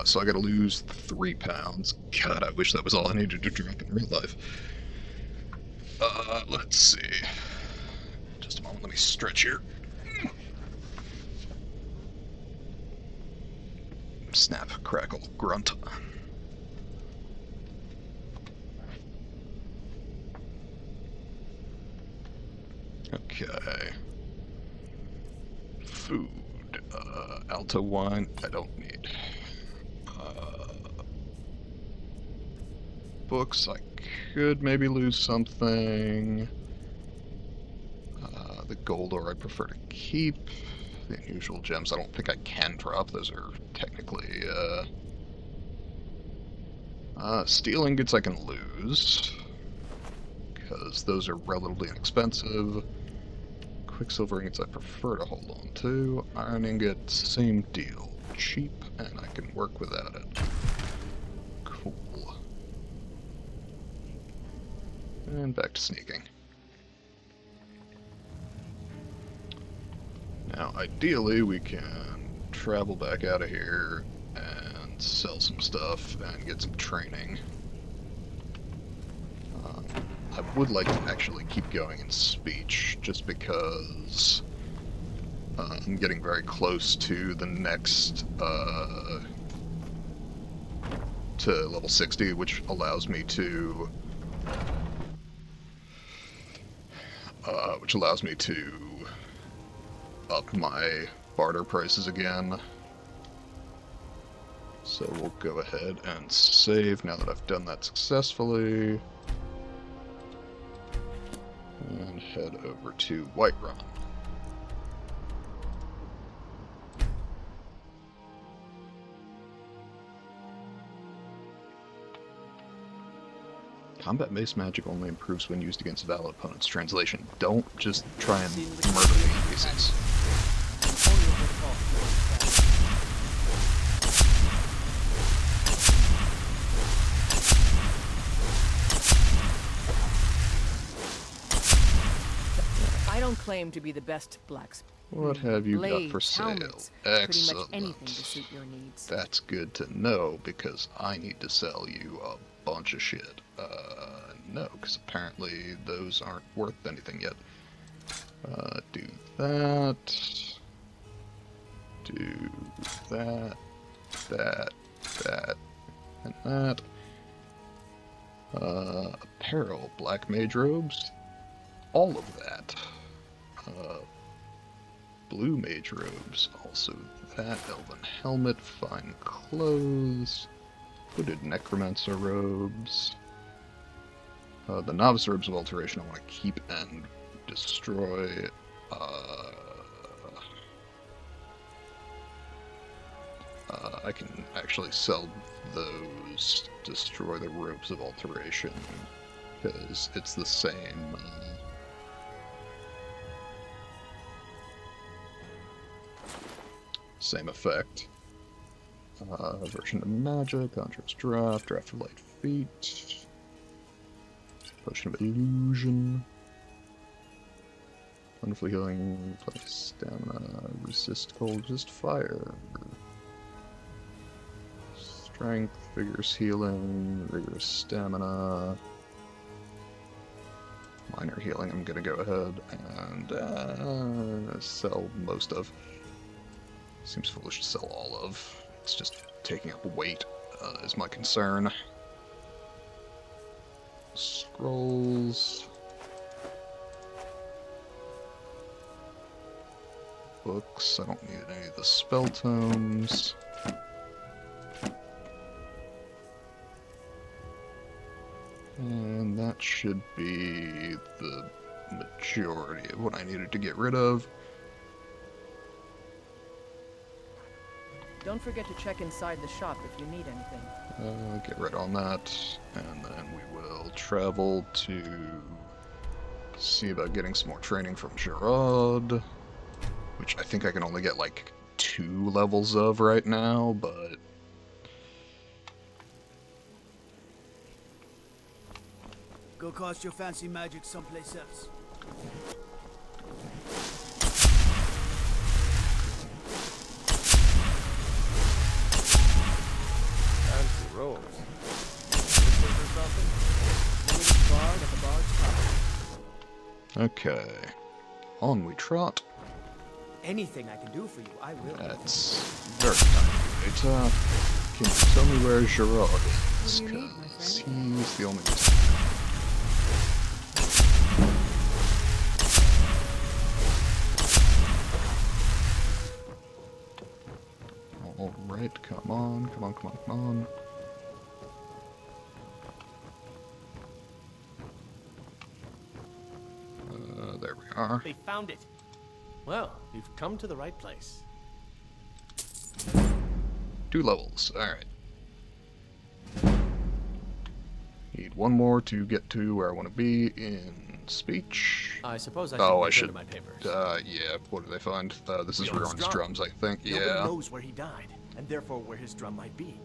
So I gotta lose 3 pounds. God, I wish that was all I needed to drop in real life. Let's see. Just a moment, let me stretch here. Snap, crackle, grunt. Okay. Food. Alto wine, I don't need. Books, I could maybe lose something. The gold ore I prefer to keep. The unusual gems I don't think I can drop. Those are technically, steel ingots I can lose, because those are relatively inexpensive. Quicksilver ingots I prefer to hold on to. Iron ingots, same deal. Cheap, and I can work without it. Cool. And back to sneaking. Now, ideally, we can travel back out of here and sell some stuff and get some training. I would like to actually keep going in speech, just because I'm getting very close to the next, to level 60, which allows me to, up my barter prices again. So we'll go ahead and save now that I've done that successfully. And head over to Whiterun. Combat-based magic only improves when used against valid opponents. Translation: don't just try and murder the NPCs. I don't claim to be the best blacksmith. What have you got for Blades, sale? helmets, Excellent. pretty much anything to suit your needs. That's good to know, because I need to sell you a bunch of shit. No, because apparently those aren't worth anything yet. Do that. Do that. That. And that. Apparel, black mage robes. All of that. Blue mage robes. Also that. Elven helmet, fine clothes. Hooded necromancer robes. The novice robes of alteration I want to keep and destroy. I can actually sell those, destroy the robes of alteration, because it's the same. Same effect. Version of magic, contrast draft, draft of light feet, potion of illusion, wonderful healing, plus stamina, resist cold, resist fire, strength, vigorous healing, vigorous stamina, minor healing. I'm gonna go ahead and sell most of. Seems foolish to sell all of. It's just taking up weight is my concern. Scrolls. Books. I don't need any of the spell tomes. And that should be the majority of what I needed to get rid of. Don't forget to check inside the shop if you need anything. Get rid on that, and then we will travel to see about getting some more training from Gerard, which I think I can only get like 2 levels of right now, but go cast your fancy magic someplace else. Robes. Whistles or something? Native bard at the bard's top. okay. On we trot. Anything I can do for you, I will. That's very kind of you, Ada. Can you tell me where Gerard is? Because he's the only reason. Alright, come on, come on, come on, come on. There we are. They found it. Well, you've come to the right place. 2 levels, alright. Need 1 more to get to where I want to be in speech. I suppose I should I should. to my papers. Yeah, what did they find? This is Bjorn's Rorn's drums, I think, Nobody yeah. knows where he died, and therefore where his drum might be.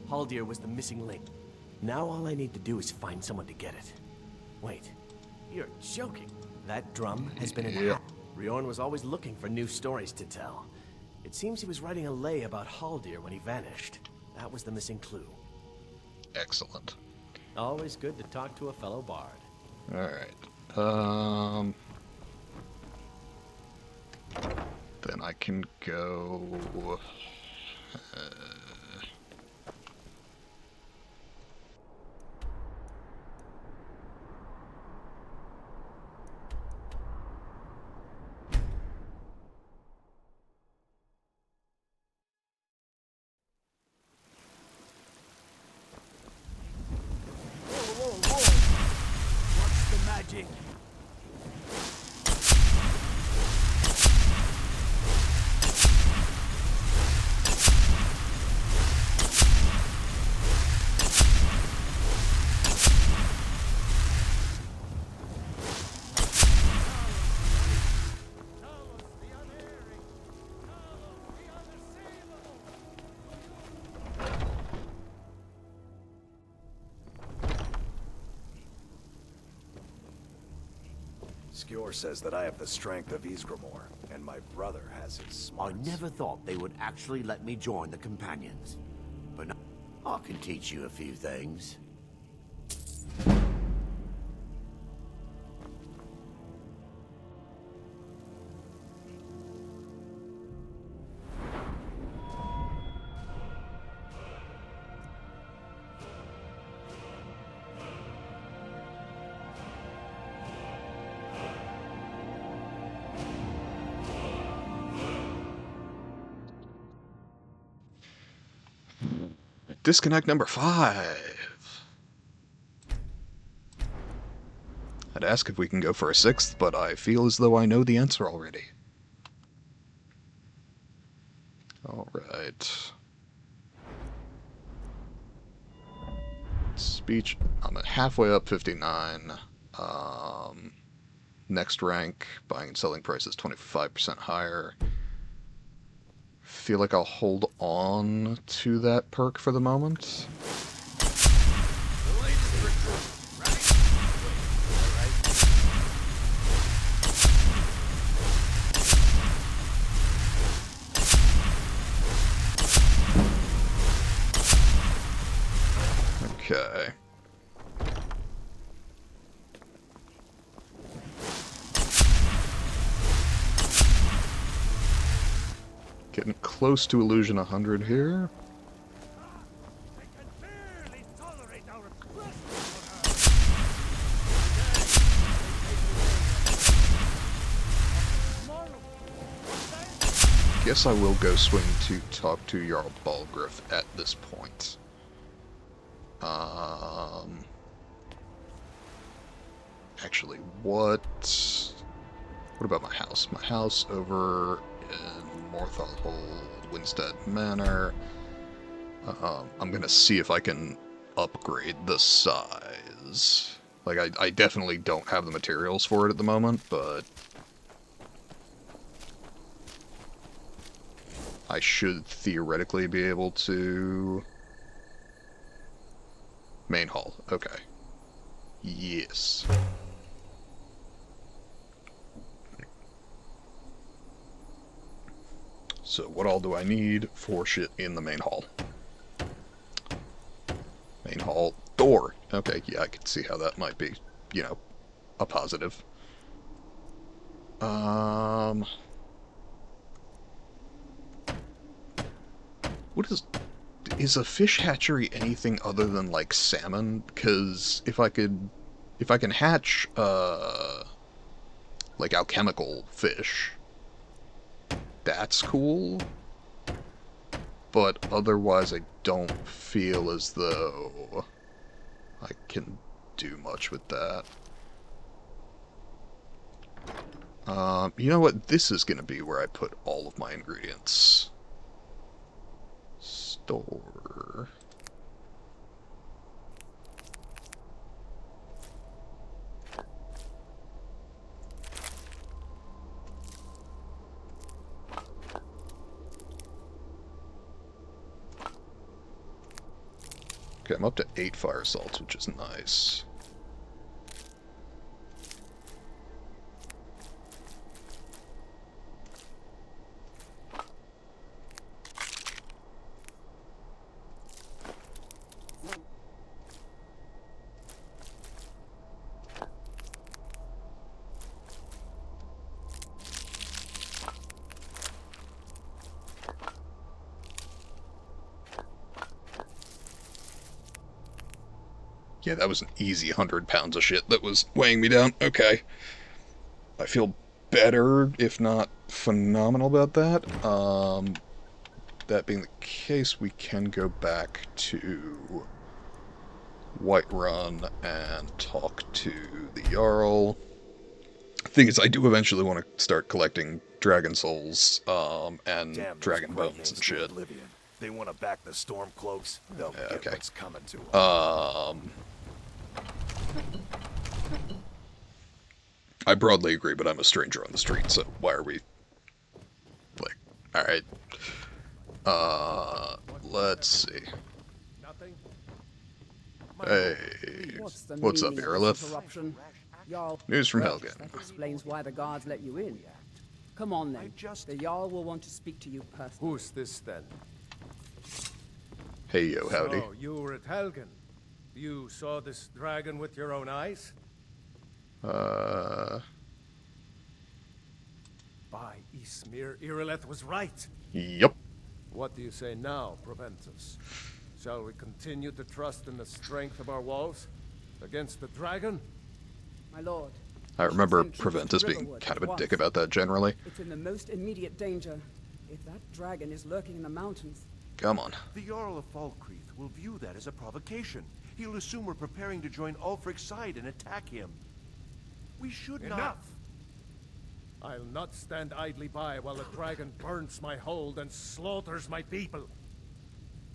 Haldir was the missing link. Now all I need to do is find someone to get it. Wait, you're joking. That drum has been in the Rorn was always looking for new stories to tell. It seems he was writing a lay about Haldir when he vanished. That was the missing clue. Excellent. Always good to talk to a fellow bard. Alright. Then I can go... Watch the magic. Skjor says that I have the strength of Ysgramor, and my brother has his smarts. I never thought they would actually let me join the companions. But now I can teach you a few things. disconnect number 5. I'd ask if we can go for a 6th, but I feel as though I know the answer already. Alright. Speech, I'm at halfway up 59. Next rank, buying and selling price is 25% higher. Feel like I'll hold on to that perk for the moment. Okay. Getting close to Illusion 100 here. Guess I will go swing to talk to Jarl Balgriff at this point. Actually, what about my house? My house over in Morthalhold, Winstead Manor. I'm gonna see if I can upgrade the size. Like, I definitely don't have the materials for it at the moment, but I should theoretically be able to... Main hall, okay. Yes. So what all do I need for shit in the main hall? Main hall door. Okay, yeah, I can see how that might be, you know, a positive. What is a fish hatchery anything other than like salmon? Because if I can hatch like alchemical fish, that's cool. But otherwise, I don't feel as though I can do much with that. You know what? This is going to be where I put all of my ingredients. Store. Okay, I'm up to 8 fire salts, which is nice. Yeah, that was an easy 100 pounds of shit that was weighing me down. Okay. I feel better, if not phenomenal about that. That being the case, we can go back to Whiterun and talk to the Jarl. Thing is, I do eventually want to start collecting dragon souls, and dragon bones and shit. They want to back the Stormcloaks. They'll get what's coming to them. I broadly agree, but I'm a stranger on the street, so why are we... like, alright. Let's see. Hey, what's up, Irilith? News from Helgen. That explains why the guards let you in. Come on then, the Jarl will want to speak to you personally. Who's this then? Hey yo, howdy. So, you were at Helgen. You saw this dragon with your own eyes? By Ysmir, Irilith was right. Yep. What do you say now, Proventus? Shall we continue to trust in the strength of our walls against the dragon? My lord. I remember Proventus being kind of a dick about that generally. It's in the most immediate danger. If that dragon is lurking in the mountains... Come on. The Jarl of Falkreath will view that as a provocation. He'll assume we're preparing to join Ulfric's side and attack him. We should not... Enough! I'll not stand idly by while the dragon burns my hold and slaughters my people.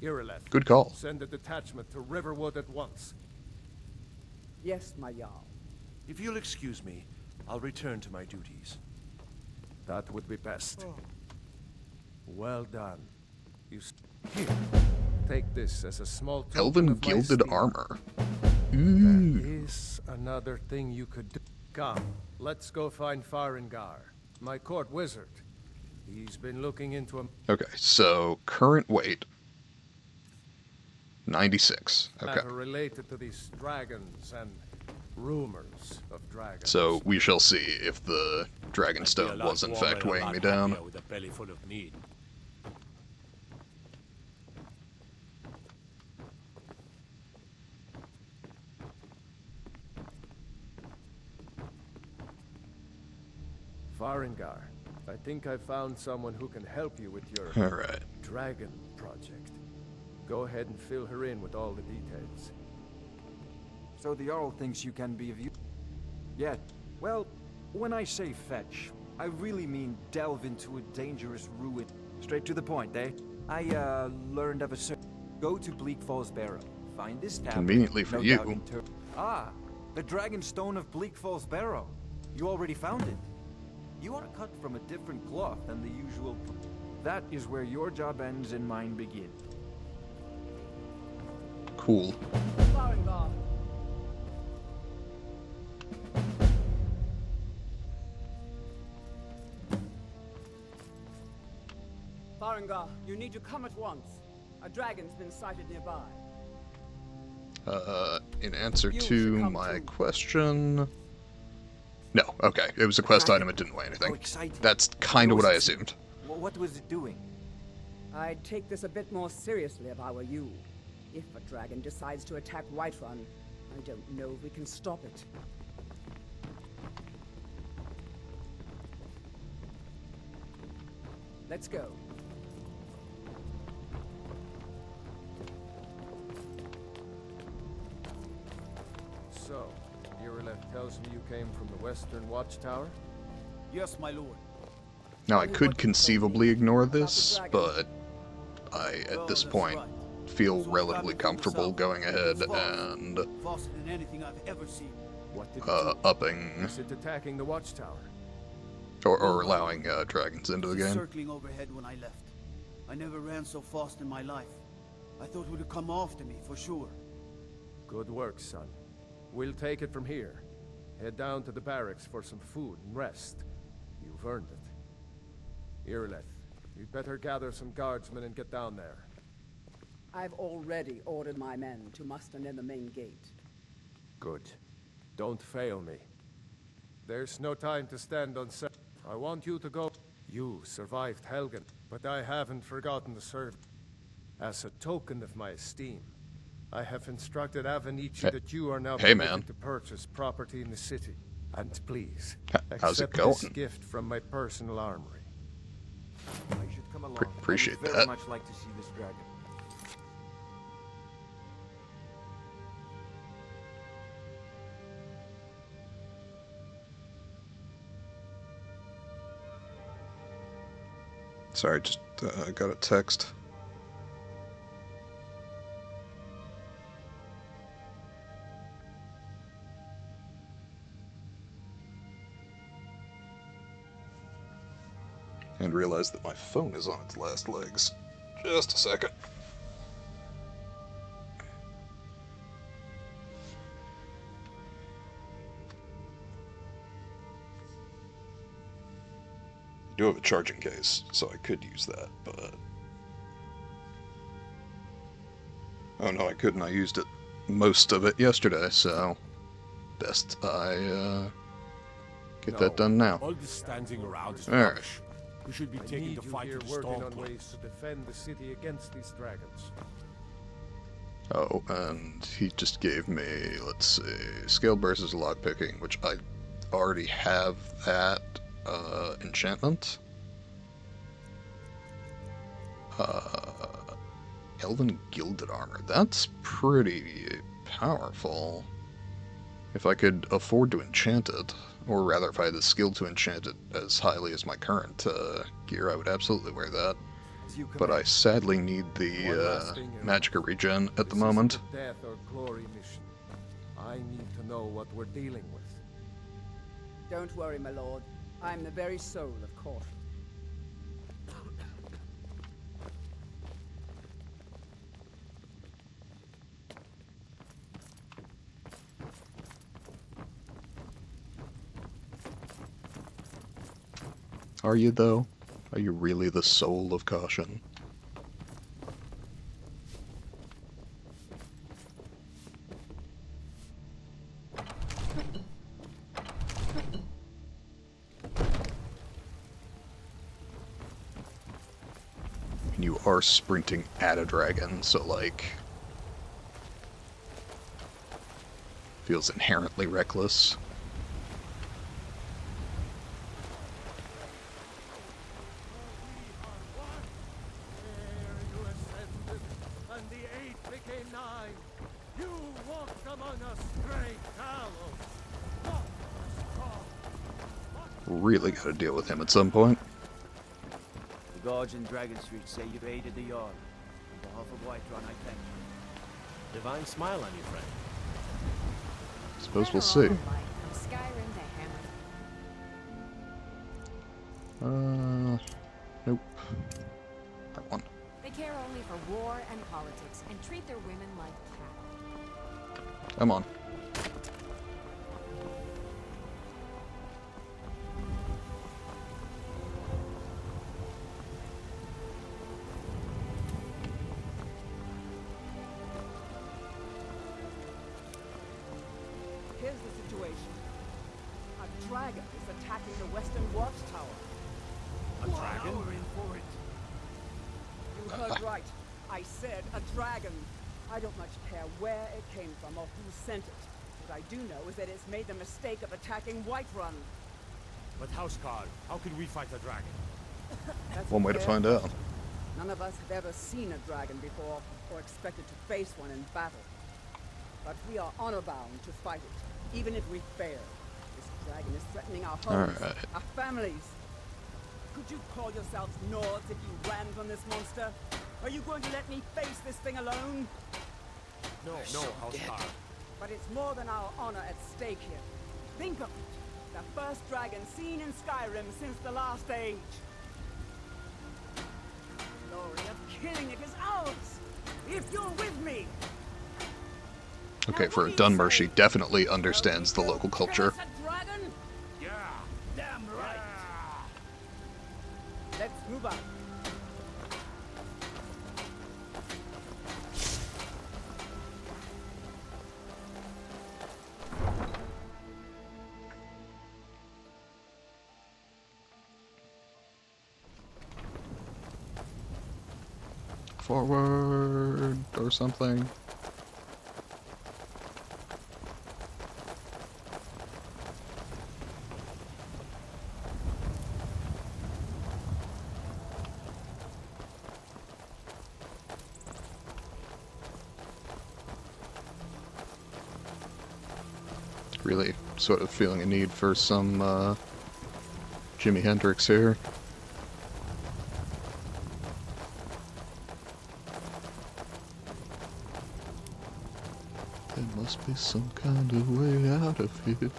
Irileth, Good call. send a detachment to Riverwood at once. Yes, my Jarl. If you'll excuse me, I'll return to my duties. That would be best. Well done. Here, take this as a small token Elven of my gilded esteem. armor. That Ooh. is another thing you could do. Come, let's go find Farengar, my court wizard. He's been looking into a Okay, so current weight 96. Okay. matter related to these dragons and rumors of dragons. So we shall see if the Dragonstone was in fact weighing me down. With a belly full of meat. Farengar, I think I found someone who can help you with your Alright. dragon project. Go ahead and fill her in with all the details. So the Jarl thinks you can be of use? Yeah, well, when I say fetch, I really mean delve into a dangerous ruin. Straight to the point, eh? I, learned of a Go to Bleak Falls Barrow. Find this tablet. Conveniently for no you. doubt the Dragon Stone of Bleak Falls Barrow. You already found it. You are cut from a different cloth than the usual... That is where your job ends and mine begins. Cool. Farengar. Farengar, you need to come at once. A dragon's been sighted nearby. In answer to my question... No, okay. It was a quest item, it didn't weigh anything. That's kind of what I assumed. What was it doing? I'd take this a bit more seriously if I were you. If a dragon decides to attack Whiterun, I don't know if we can stop it. Let's go. So, Irileth tells me you came from the Western Watchtower? Yes, my lord. Now, I could conceivably ignore this, but I, at this point, feel relatively comfortable going ahead and Faster than anything I've ever seen. What did upping Is it attacking the Watchtower? or allowing dragons into the game. Circling overhead when I left. I never ran so fast in my life. I thought it would come after me, for sure. Good work, son. We'll take it from here. Head down to the barracks for some food and rest. You've earned it. Irileth, you'd better gather some guardsmen and get down there. I've already ordered my men to muster near the main gate. Good. Don't fail me. There's no time to stand on set. I want you to go. You survived Helgen, but I haven't forgotten the serve. As a token of my esteem, I have instructed Avenici that you are now permitted to purchase property in the city. And please, how's it accept going? this gift from my personal armory. I should come along. Appreciate I would that. very much like to see this dragon. Sorry, just got a text. And realized that my phone is on its last legs. Just a second. I do have a charging case, so I could use that, but... Oh no, I couldn't. I used it, most of it, yesterday, so... Best I, get that done now. All this standing around is Alright. rubbish. We should be I taking need the you fight here to the working storm on cloak. ways to defend the city against these dragons. Oh, and he just gave me, let's see, skill versus lockpicking, which I already have that enchantment. Elven Gilded Armor. That's pretty powerful. If I could afford to enchant it, or rather if I had the skill to enchant it as highly as my current gear, I would absolutely wear that. But I sadly need the Magicka regen at the moment. Death or glory mission. I need to know what we're dealing with. Don't worry, my lord. I'm the very soul of caution. Are you, though? Are you really the soul of caution? And you are sprinting at a dragon, so, like, feels inherently reckless. Really gotta deal with him at some point. The guards in Dragon Street say you've aided the Jarl. On behalf of Whiterun, I thank you. Divine smile on you, friend. Suppose we'll see. Nope. That one. They care only for war and politics and treat their women like cattle. I'm on. Here's the situation. A dragon is attacking the western watchtower. A dragon? We're in for it. You heard right. I said a dragon. I don't much care where it came from or who sent it. What I do know is that it's made the mistake of attacking Whiterun. But Houseguard, how can we fight a dragon? One way to find out. None of us have ever seen a dragon before, or expected to face one in battle. But we are honor-bound to fight it, even if we fail. This dragon is threatening our homes, our families. Could you call yourselves Nords if you ran from this monster? Are you going to let me face this thing alone? No, Houseguard. But it's more than our honor at stake here. Think of it. The first dragon seen in Skyrim since the last age. The glory of killing it is ours, if you're with me. Okay, for a Dunmer, she definitely understands the local culture. Dragon? Yeah, damn right. Let's move on. Forward or something. Really sort of feeling a need for some Jimi Hendrix here. There must be some kind of way out of here,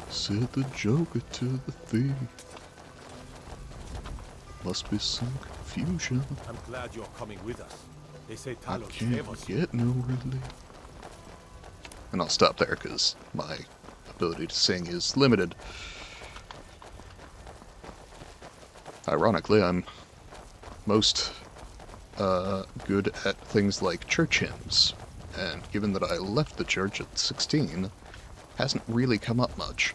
said the Joker to the thief. Must be some confusion. I'm glad you're coming with us. They say I Talos can't gave us. get no relief. And I'll stop there because my ability to sing is limited. Ironically, I'm most good at things like church hymns, and given that I left the church at 16, hasn't really come up much.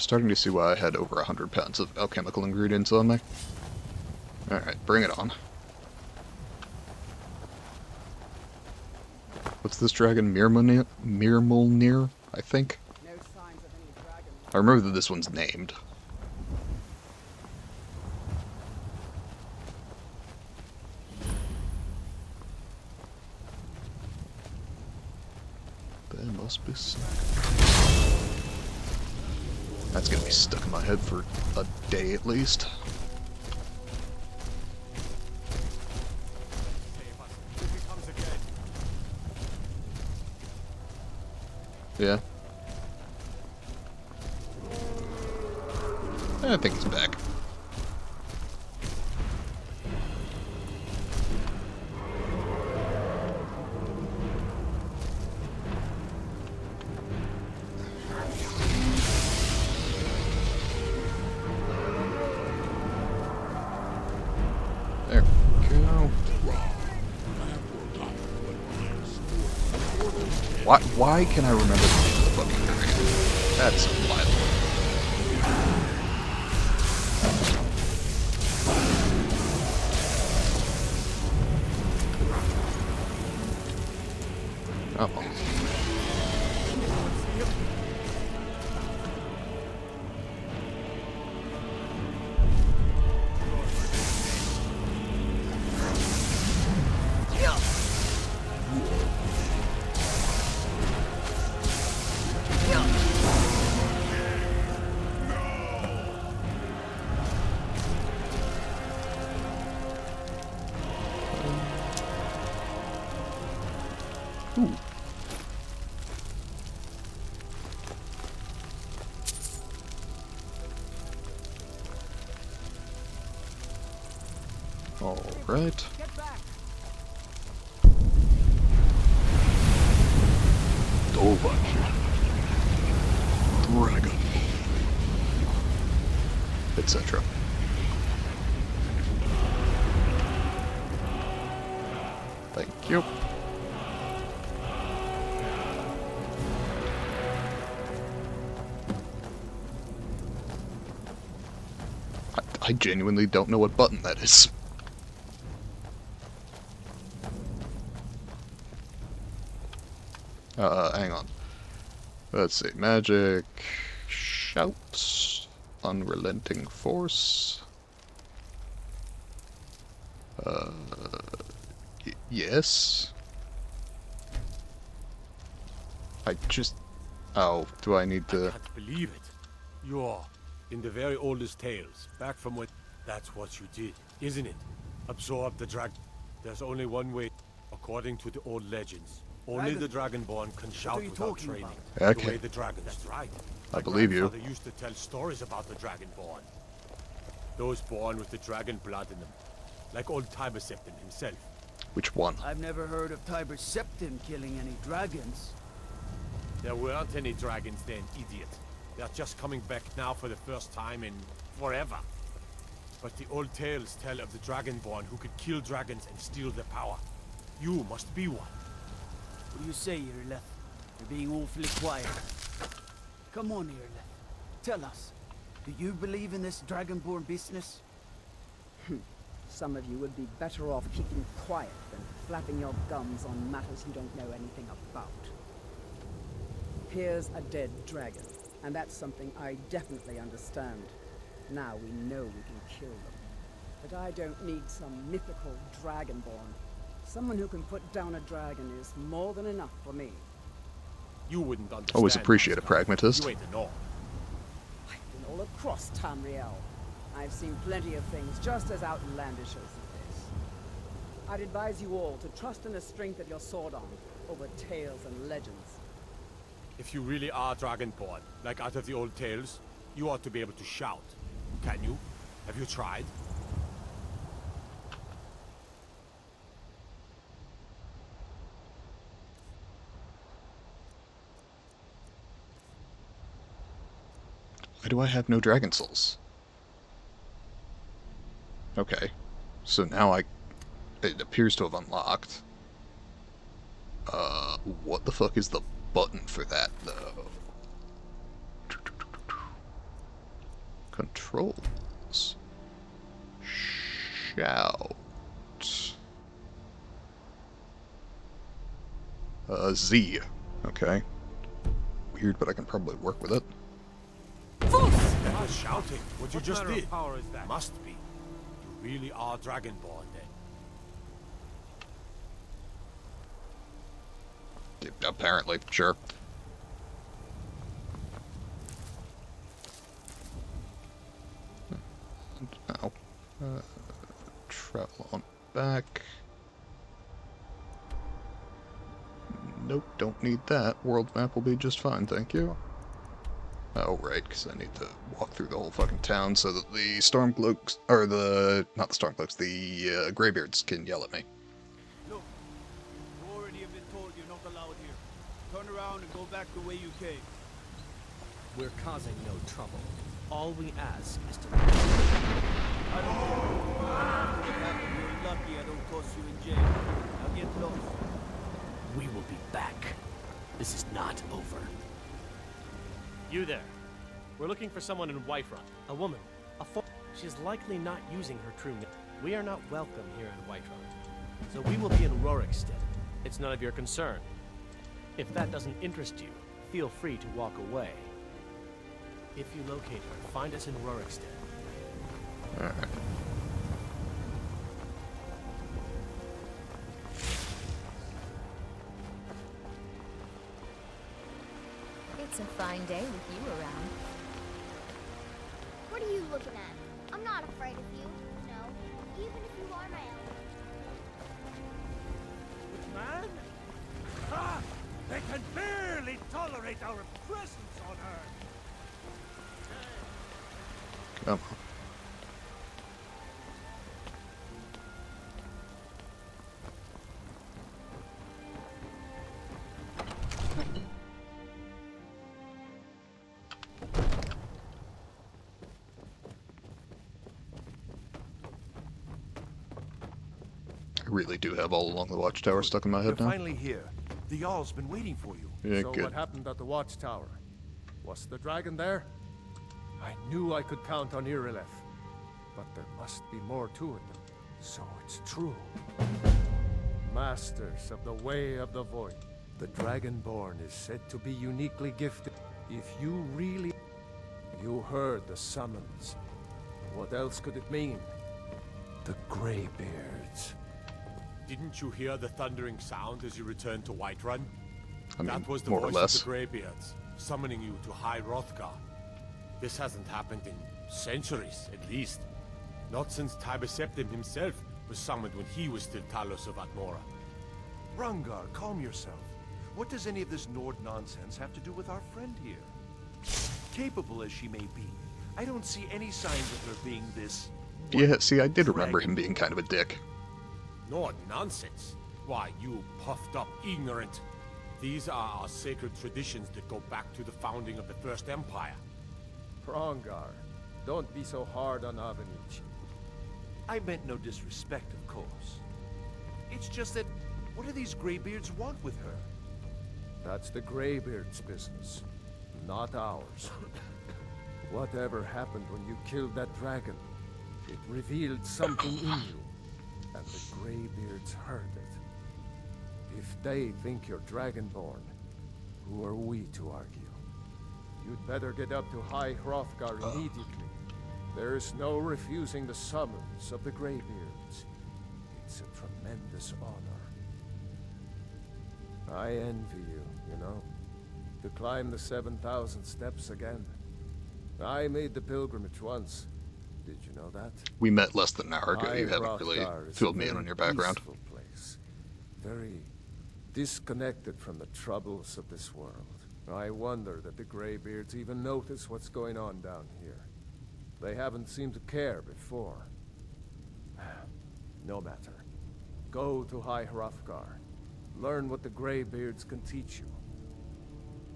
starting to see why I had over 100 pounds of alchemical ingredients on me. Alright, bring it on. What's this dragon? Mirmulnir, I think? I remember that this one's named. There must be some... That's gonna be stuck in my head for a day at least. Yeah. I think he's back. There we go. Why can I remember the name of the fucking dragon? That's wild. Oh. Ooh. All right. Over. Dragon. Etc. Thank you. I genuinely don't know what button that is. Hang on. Let's see. Magic. Shouts. Unrelenting force. Yes. I just... Oh, do I need to... I can't believe it. You are in the very oldest tales, back from when... That's what you did, isn't it? Absorb the dragon. There's only one way, according to the old legends. Only the Dragonborn can shout without training. Okay. The way the dragons. That's right. I believe you. My grandfather used to tell stories about the Dragonborn. Those born with the dragon blood in them. Like old Tiber Septim himself. Which one? I've never heard of Tiber Septim killing any dragons. There weren't any dragons then, idiot. They're just coming back now for the first time in forever. But the old tales tell of the Dragonborn who could kill dragons and steal their power. You must be one. What do you say, Irleth? You're being awfully quiet. Come on, Irleth. Tell us. Do you believe in this Dragonborn business? Some of you would be better off keeping quiet than flapping your gums on matters you don't know anything about. Here's a dead dragon, and that's something I definitely understand. Now we know we can kill them. But I don't need some mythical Dragonborn. Someone who can put down a dragon is more than enough for me. You wouldn't understand. Always appreciate a pragmatist. You ain't a North. I've been all across Tamriel. I've seen plenty of things just as outlandish as this. I'd advise you all to trust in the strength of your sword arm over tales and legends. If you really are Dragonborn, like out of the old tales, you ought to be able to shout. Can you? Have you tried? Why do I have no dragon souls? Okay. So now it appears to have unlocked. What the fuck is the button for that, though? Controls. Shout. Z. Okay. Weird, but I can probably work with it. Not shouting. What you just did. Power is that? Must be. You really are Dragonborn then. Apparently, sure. Now, travel on back. Nope, don't need that. World map will be just fine, thank you. Oh, right, because I need to walk through the whole fucking town so that the Stormcloaks, or not the Stormcloaks, the Greybeards can yell at me. Look, you already have been told you're not allowed here. Turn around and go back the way you came. We're causing no trouble. All we ask is to... I don't know. After the battle, you're lucky I don't toss you in jail. Now get lost. We will be back. This is not over. You there. We're looking for someone in Whiterun. A woman. She's likely not using her true name. We are not welcome here in Whiterun. So we will be in Rorikstead. It's none of your concern. If that doesn't interest you, feel free to walk away. If you locate her, find us in Rorikstead. Alright. It's a fine day with you around. What are you looking at? I'm not afraid of you. No, even if you are my enemy. Man? Ah! They can barely tolerate our presence on Earth! Come on. I really do have All Along the Watchtower stuck in my head You're now. finally here. The Jarl's been waiting for you. Yeah, So good. what happened at the watchtower? Was the dragon there? I knew I could count on Irileth. But there must be more to it. So it's true. Masters of the Way of the Void. The Dragonborn is said to be uniquely gifted. If you really... You heard the summons. What else could it mean? The Greybeards. Didn't you hear the thundering sound as you returned to Whiterun? I mean, That was the more or voice less. of the Greybeards, summoning you to High Hrothgar. This hasn't happened in centuries, at least. Not since Tiber Septim himself was summoned when he was still Talos of Atmora. Rungar, calm yourself. What does any of this Nord nonsense have to do with our friend here? Capable as she may be, I don't see any signs of her being this... Yeah, see, I did remember him being kind of a dick. Nord nonsense? Why, you puffed up ignorant. These are our sacred traditions that go back to the founding of the First Empire. Prongar, don't be so hard on Avenich. I meant no disrespect, of course. It's just that, what do these Greybeards want with her? That's the Greybeard's business, not ours. Whatever happened when you killed that dragon, it revealed something in you, and the Greybeards heard it. If they think you're Dragonborn, who are we to argue? You'd better get up to High Hrothgar immediately. There's no refusing the summons of the Greybeards. It's a tremendous honor. I envy you, you know, to climb the 7,000 steps again. I made the pilgrimage once. Did you know that? We met less than an hour ago. You High haven't really Hrothgar is filled a me in very on your background. peaceful place. Very disconnected from the troubles of this world. I wonder that the Greybeards even notice what's going on down here. They haven't seemed to care before. No matter. Go to High Hrothgar. Learn what the Greybeards can teach you.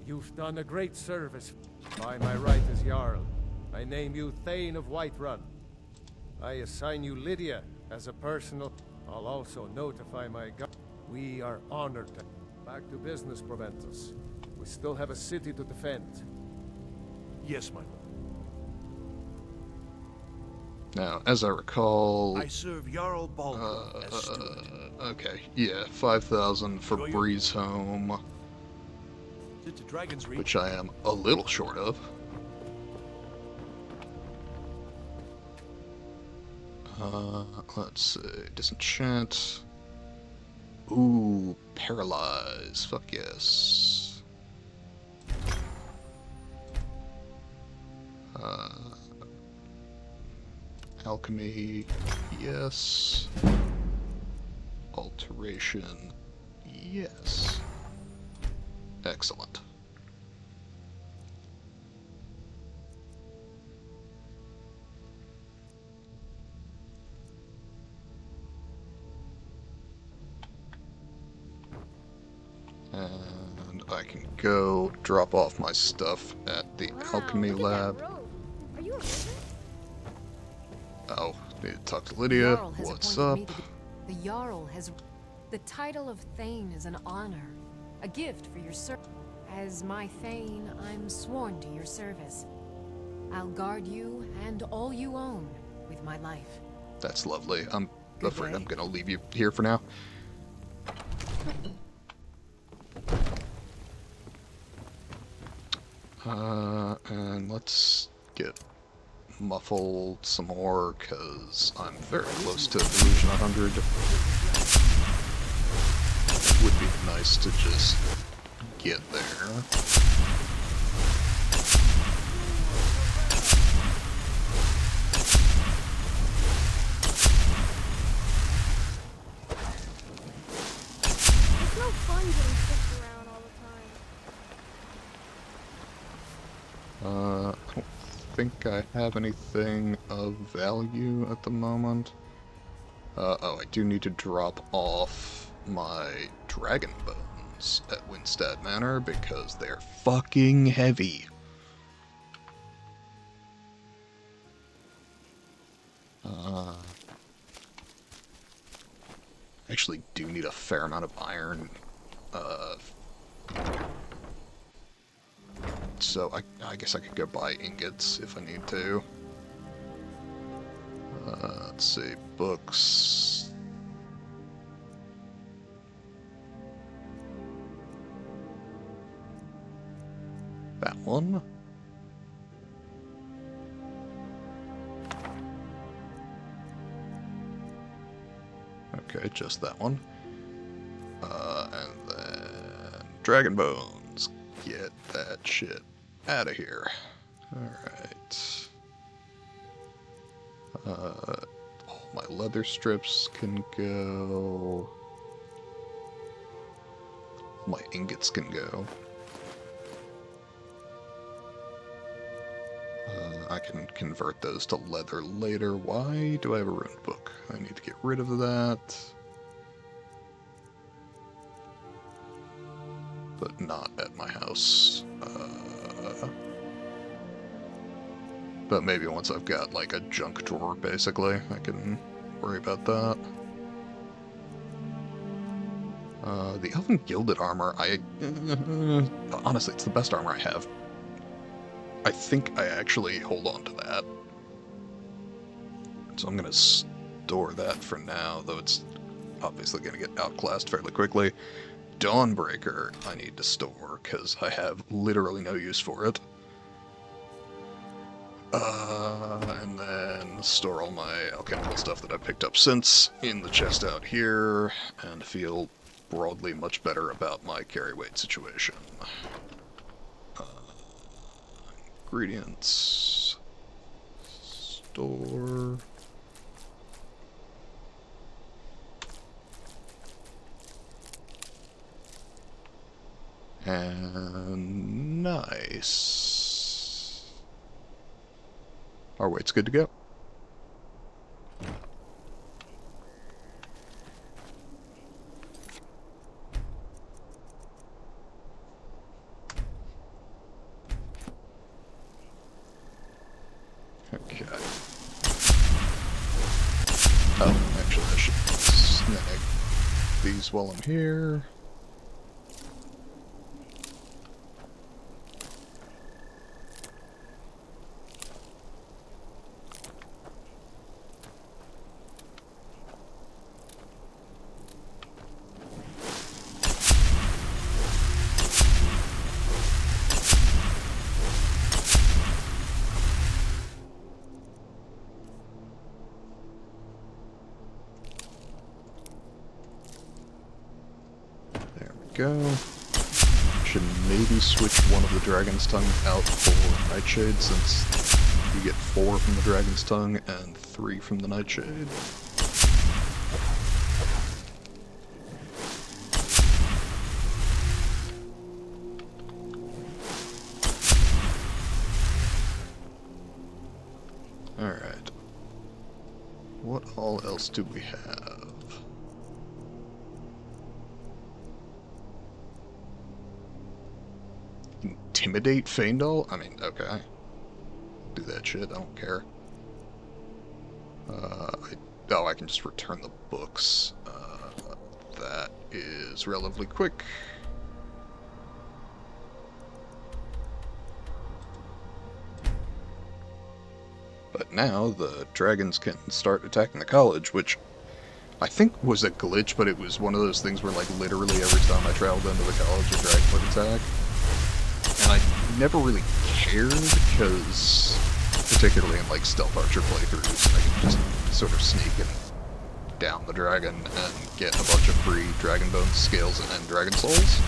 You've done a great service. By my right as Jarl, I name you Thane of Whiterun. I assign you Lydia as a personal... I'll also notify my god. We are honored. Back to business, Proventus. We still have a city to defend. Yes, my lord. Now, as I recall... I serve Jarl Balgruuf as steward. Okay, yeah, 5,000 for Breeze Home, To Dragon's Reach. which I am a little short of. Let's see, disenchant. Ooh, paralyze, fuck yes. Alchemy, yes. Alteration, yes. Excellent. And I can go drop off my stuff at the alchemy lab. Are you a wizard? Oh, need to talk to Lydia. Jarl has What's appointed up? me to be- The Jarl has... The title of Thane is an honor, a gift for your service. As my Thane, I'm sworn to your service. I'll guard you and all you own with my life. That's lovely. I'm Good afraid day. I'm gonna leave you here for now. And let's get muffled some more, because I'm very close to Illusion 100. It would be nice to just get there. It's no fun getting pushed around all the time. I don't think I have anything of value at the moment. Oh, I do need to drop off my dragon bones at Winstead Manor because they're fucking heavy. Actually do need a fair amount of iron. So I guess I could go buy ingots if I need to. Let's see, books. That one. Okay, just that one. And then dragon bones. Get that shit out of here. Alright. All my leather strips can go. My ingots can go. I can convert those to leather later. Why do I have a rune book? I need to get rid of that. But not at my house. But maybe once I've got like a junk drawer, basically, I can worry about that. The Elven Gilded armor, honestly, it's the best armor I have. I think I actually hold on to that. So I'm going to store that for now, though it's obviously going to get outclassed fairly quickly. Dawnbreaker I need to store, because I have literally no use for it. And then store all my alchemical stuff that I've picked up since in the chest out here, and feel broadly much better about my carry weight situation. Ingredients. Store. And nice. Our weight's good to go. Okay. Oh, actually I should snag these while I'm here. go. Should maybe switch one of the Dragon's Tongue out for Nightshade, since you get 4 from the Dragon's Tongue and 3 from the Nightshade. Alright. What all else do we have? Intimidate Feindal? I mean, okay. Do that shit, I don't care. I can just return the books. That is relatively quick. But now the dragons can start attacking the college, which I think was a glitch, but it was one of those things where, like, literally every time I traveled into the college, a dragon would attack. And I never really cared, because, particularly in, like, stealth archer playthroughs, I could just sort of sneak and down the dragon and get a bunch of free dragon bones, scales, and dragon souls.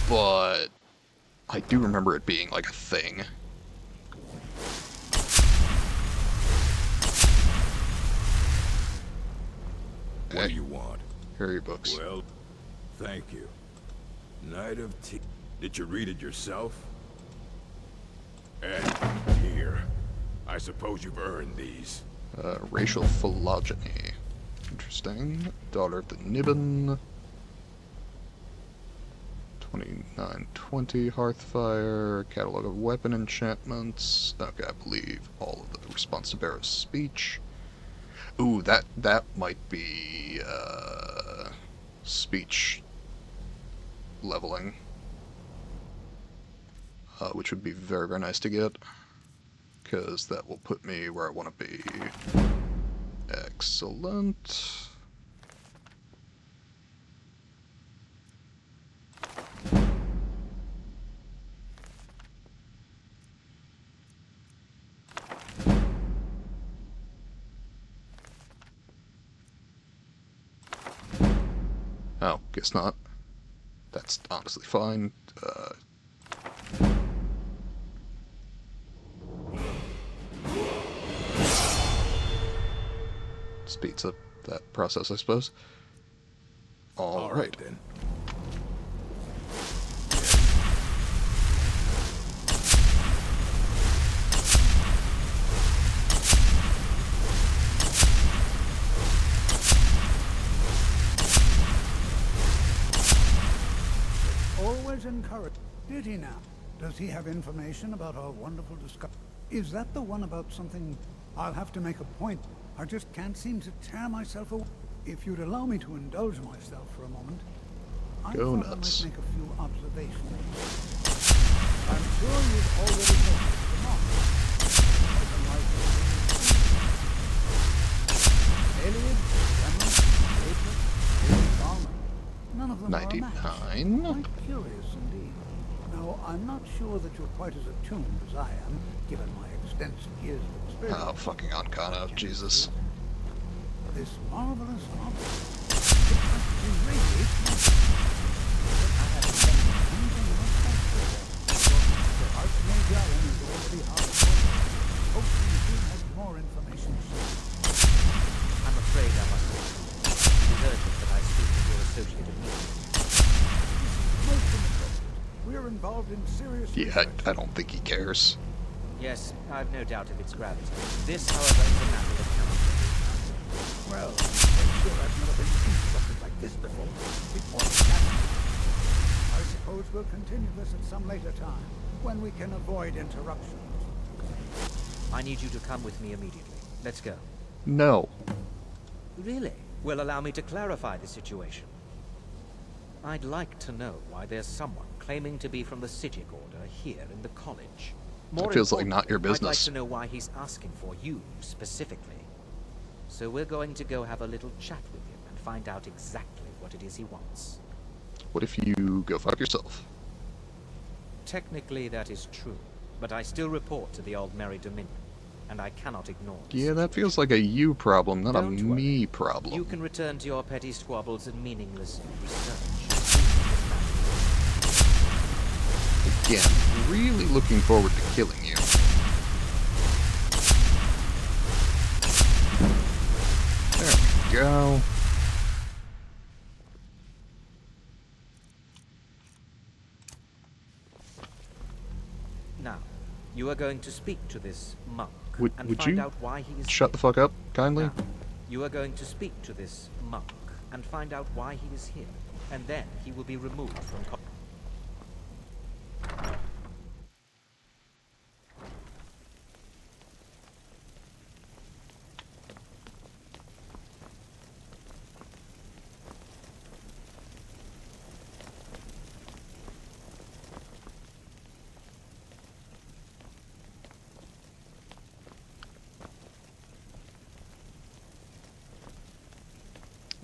But I do remember it being, like, a thing. What do you want? Here are your books. Well, thank you. Knight of Tea. Did you read it yourself? And here. I suppose you've earned these. Racial phylogeny. Interesting. Daughter of the Nibbin. 2920 Hearthfire. Catalog of weapon enchantments. Okay, I believe all of the response to Barrow's speech. Ooh, that might be speech leveling, which would be very, very nice to get, because that will put me where I want to be. Excellent. Oh, guess not. That's honestly fine. Speeds up that process, I suppose. All right then. Always encouraged. Did he now? Does he have information about our wonderful discovery? Is that the one about something? I'll have to make a point. I just can't seem to tear myself away. If you'd allow me to indulge myself for a moment, I thought I might make a few observations. I'm sure you've already noticed the marks. Aliens, remnants, agents, armor. None of them 99. are quite curious indeed. Now, I'm not sure that you're quite as attuned as I am, given my extensive years of experience. Oh, fucking Ancana, Jesus. This marvelous object. It must irradiate magic. I haven't seen anything like that before. The Archmage Allen is already out of order. Hopefully he has more information soon. I'm afraid I must. It is urgent that I speak with your associate immediately. Most important. We're involved in serious Yeah, I don't think he cares. Yes, I've no doubt of its gravity. This, however, is a matter that cannot be. Well, I'm sure I've never been interrupted like this before. I suppose we'll continue this at some later time, when we can avoid interruptions. I need you to come with me immediately. Let's go. No. Really? Well, allow me to clarify the situation. I'd like to know why there's someone claiming to be from the Sijic Order here in the college. That feels like not your I'd like business. to know why he's asking for you, specifically. So we're going to go have a little chat with him and find out exactly what it is he wants. What if you go fuck yourself? Technically, that is true, but I still report to the Old Merry Dominion. and I cannot ignore it. Yeah, that feels like a you problem, not a Don't me worry. problem. You can return to your petty squabbles and meaningless research. Again, really looking forward to killing you. There we go. Now, you are going to speak to this monk Would find you out why he is shut here. the fuck up, kindly? Now, you are going to speak to this monk and find out why he is here, and then he will be removed from.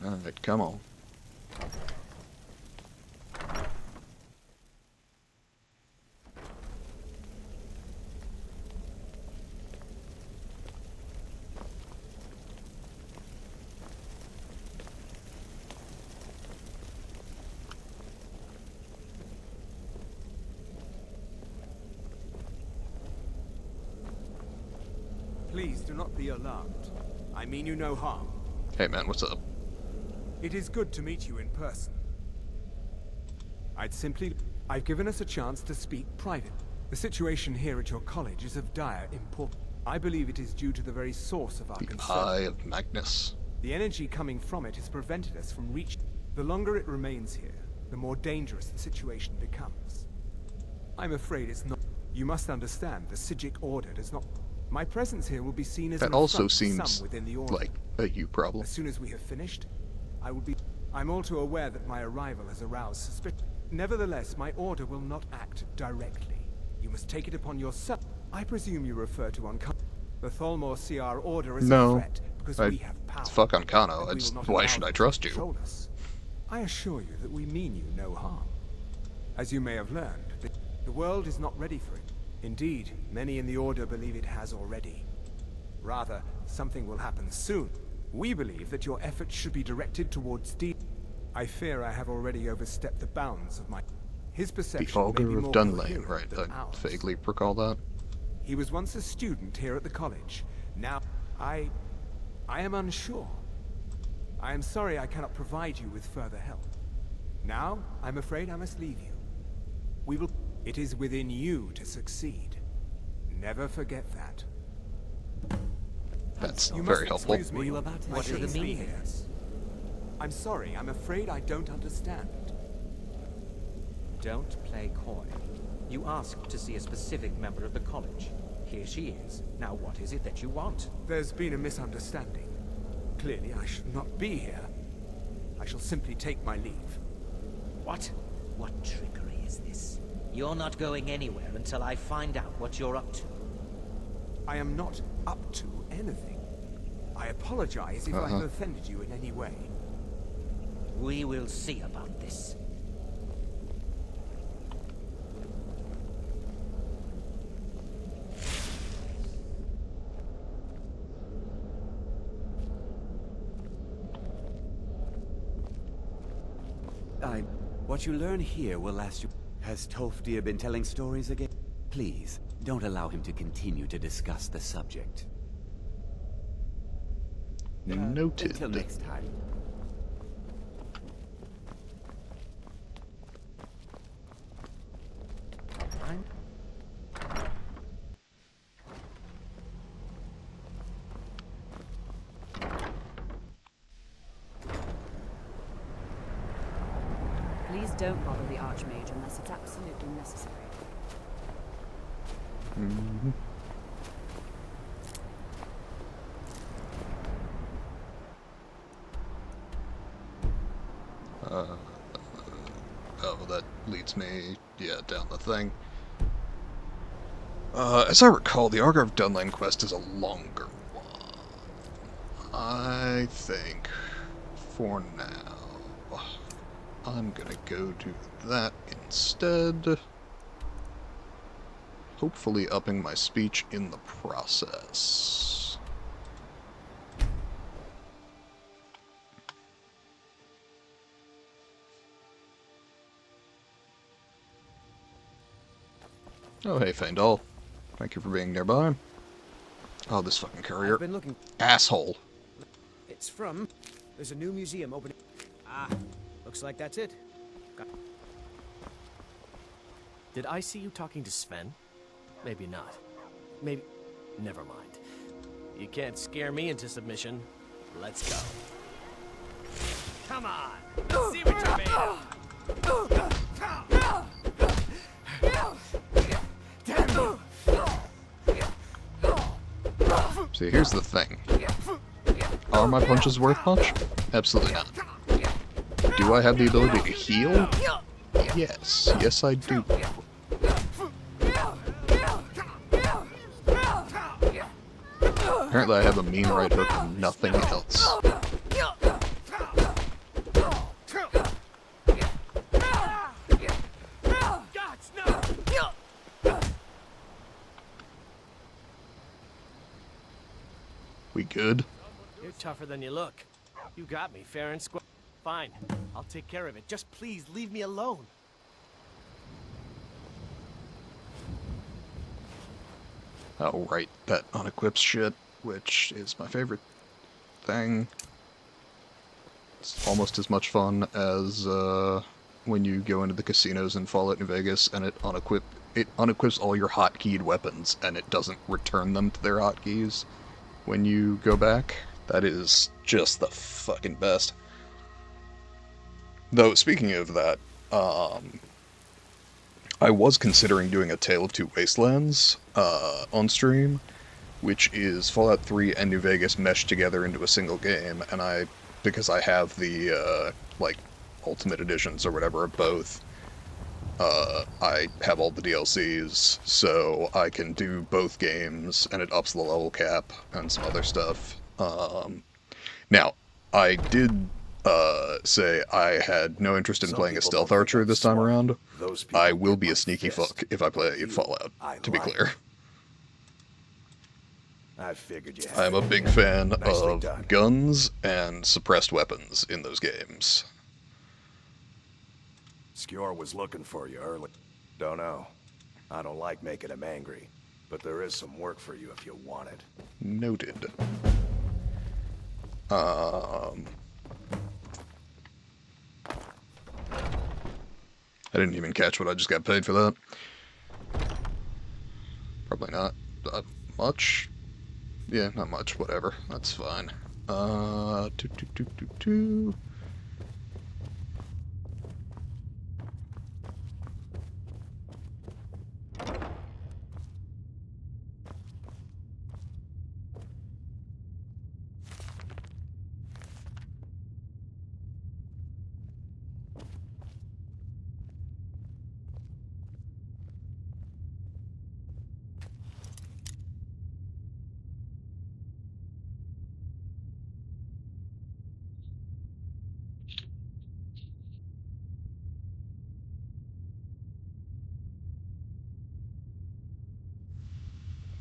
Alright, come on. Please do not be alarmed. I mean you no harm. Hey man, what's up? It is good to meet you in person. I've given us a chance to speak private. The situation here at your college is of dire importance. I believe it is due to the very source of our concern. Eye of Magnus. The energy coming from it has prevented us from reaching. The longer it remains here, the more dangerous the situation becomes. I'm afraid it's not. You must understand, the Psijic Order does not. My presence here will be seen as That an also affront to seems some within the Order. like a you problem. As soon as we have finished, I will be. I'm all too aware that my arrival has aroused suspicion. Nevertheless, my order will not act directly. You must take it upon yourself. I presume you refer to the Tholmor see our order as a threat because we have power. Fuck Ancano. Why should I trust you? Control us. I assure you that we mean you no harm. As you may have learned, the world is not ready for it. Indeed, many in the Order believe it has already. Rather, something will happen soon. We believe that your efforts should be directed towards I fear I have already overstepped the bounds of my. His perception The may be Augur more of Dunlane, coherent right? than I ours. vaguely recall that. He was once a student here at the college. Now, I am unsure. I am sorry I cannot provide you with further help. Now, I'm afraid I must leave you. We will. It is within you to succeed. Never forget that. That's You very must helpful. excuse me. Were you about to I What are the shouldn't be meanings? here. I'm sorry. I'm afraid I don't understand. Don't play coy. You asked to see a specific member of the college. Here she is. Now what is it that you want? There's been a misunderstanding. Clearly, I should not be here. I shall simply take my leave. What? What trickery is this? You're not going anywhere until I find out what you're up to. I am not up to anything. I apologize if I have offended you in any way. We will see about this. What you learn here will last you. Has Tolfdir been telling stories again? Please, don't allow him to continue to discuss the subject. Noted. Until next time. Please don't bother the Archmage unless it's absolutely necessary. Mm-hmm. Oh, that leads me, yeah, down the thing. As I recall, the Augur of Dunlane quest is a longer one. I think, for now, I'm gonna go do that instead. hopefully upping my speech in the process. Oh, hey, Faendal. Thank you for being nearby. Oh, this fucking courier. I've been looking. Asshole. It's from. There's a new museum opening. Ah, looks like that's it. Did I see you talking to Sven? Maybe not. Maybe... Never mind. You can't scare me into submission. Let's go. Come on! Let's see what you're made of. See, here's the thing. Are my punches worth much? Absolutely not. Do I have the ability to heal? Yes. Yes, I do. Apparently I have a mean right hook and nothing else. We good? You're tougher than you look. You got me fair and square. Fine. I'll take care of it. Just please leave me alone. Oh, right. That unequips shit, which is my favorite thing. It's almost as much fun as when you go into the casinos in Fallout New Vegas and it unequips all your hotkeyed weapons and it doesn't return them to their hotkeys when you go back. That is just the fucking best. Though, speaking of that, I was considering doing a Tale of Two Wastelands on stream, which is Fallout 3 and New Vegas meshed together into a single game, and because I have the, like, Ultimate Editions or whatever of both, I have all the DLCs, so I can do both games, and it ups the level cap and some other stuff. Now, I did say I had no interest in playing a stealth archer this time around. I will be a sneaky fuck if I play Fallout, to be clear. I figured you had. I am a big fan of guns and suppressed weapons in those games. Skjor was looking for you early. Don't know. I don't like making him angry, but there is some work for you if you want it. Noted. I didn't even catch what I just got paid for that. Probably not that much. Yeah, not much, whatever. That's fine.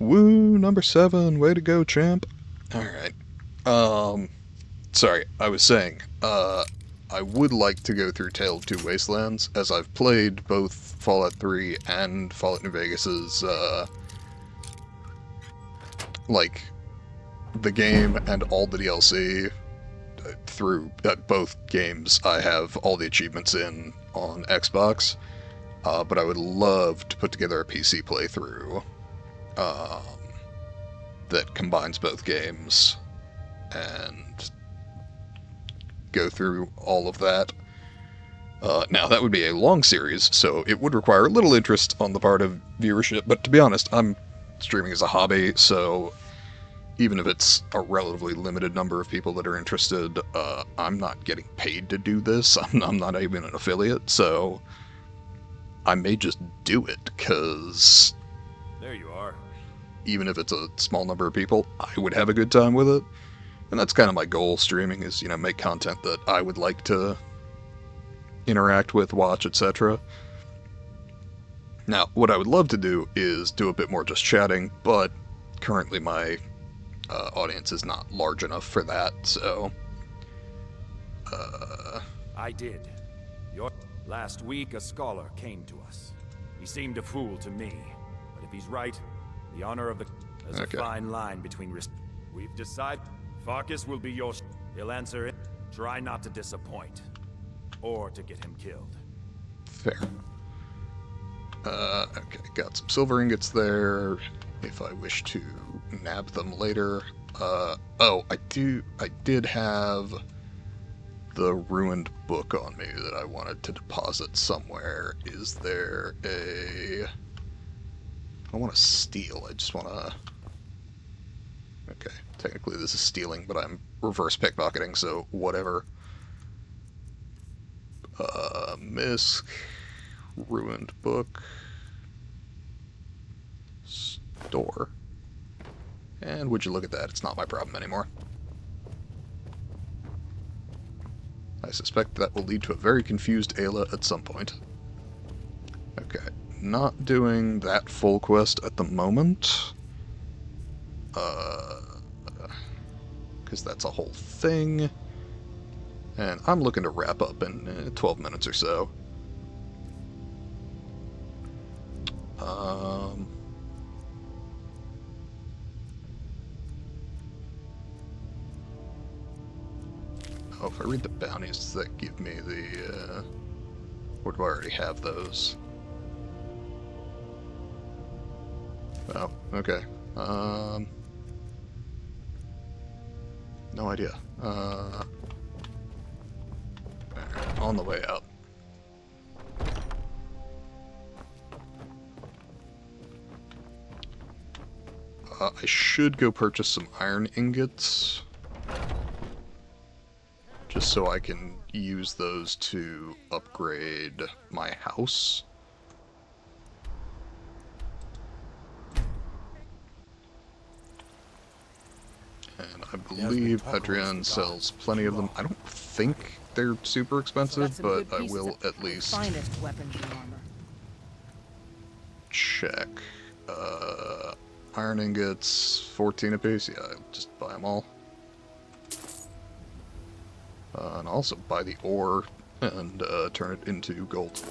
Woo, number 7, way to go, champ. Alright. Sorry, I was saying, I would like to go through Tale of Two Wastelands, as I've played both Fallout 3 and Fallout New Vegas's, like, the game and all the DLC through both games. I have all the achievements in on Xbox, but I would love to put together a PC playthrough that combines both games and go through all of that. Now, that would be a long series, so it would require a little interest on the part of viewership, but to be honest, I'm streaming as a hobby, so even if it's a relatively limited number of people that are interested, I'm not getting paid to do this. I'm not even an affiliate, so I may just do it, because There you are. even if it's a small number of people, I would have a good time with it. And that's kind of my goal, streaming, is, you know, make content that I would like to interact with, watch, etc. Now, what I would love to do is do a bit more just chatting, but currently my audience is not large enough for that, so... I did. Last week, a scholar came to us. He seemed a fool to me, but if he's right, the honor of the... There's a fine line between We've decided Farkas will be yours. He'll answer it. Try not to disappoint. Or to get him killed. Fair. Okay, got some silver ingots there, if I wish to nab them later. Oh, I did have the ruined book on me that I wanted to deposit somewhere. Is there a... I don't want to steal, I just want to... Okay, technically this is stealing, but I'm reverse pickpocketing, so whatever. Misk, ruined book, store, and would you look at that, it's not my problem anymore. I suspect that will lead to a very confused Ayla at some point. Okay, not doing that full quest at the moment. Because that's a whole thing. And I'm looking to wrap up in 12 minutes or so. Oh, if I read the bounties, does that give me the, or do I already have those? Oh, okay. No idea. On the way out. I should go purchase some iron ingots. Just so I can use those to upgrade my house. And I believe Hadrian sells plenty of them. I don't think they're super expensive, but I will at least finest weapons and armor. check. Iron ingots, 14 apiece. Yeah, I'll just buy them all. And also buy the ore and turn it into gold.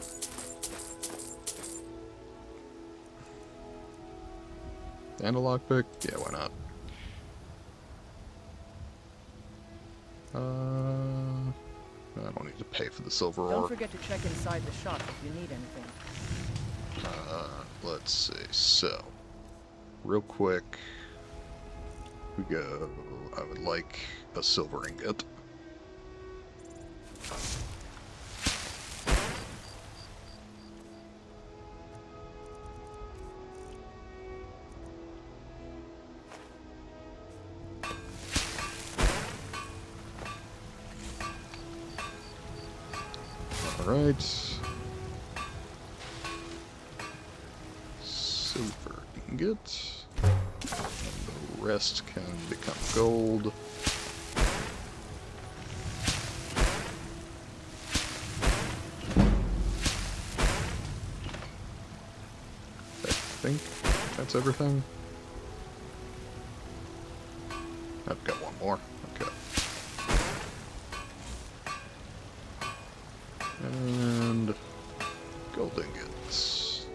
And a lockpick? Yeah, why not? I don't need to pay for the silver ore. Don't forget to check inside the shop if you need anything. Let's see. So, real quick, we go. I would like a silver ingot. Alright. Silver ingot. And the rest can become gold. I think that's everything. I've got one more. Okay. And gold ingots.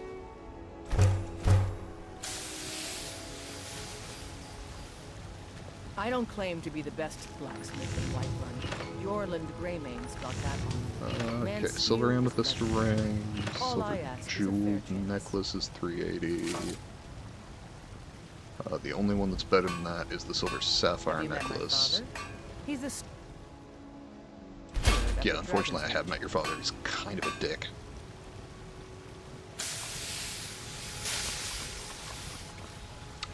I don't claim to be the best blacksmith in Whiterun. Yorland Greymane's got that one. Okay, silver amethyst ring, All I silver ask is a jewel fair necklace is 380. The only one that's better than that is the silver sapphire Have you met my necklace. father? He's a... Yeah, unfortunately I have met your father. He's kind of a dick.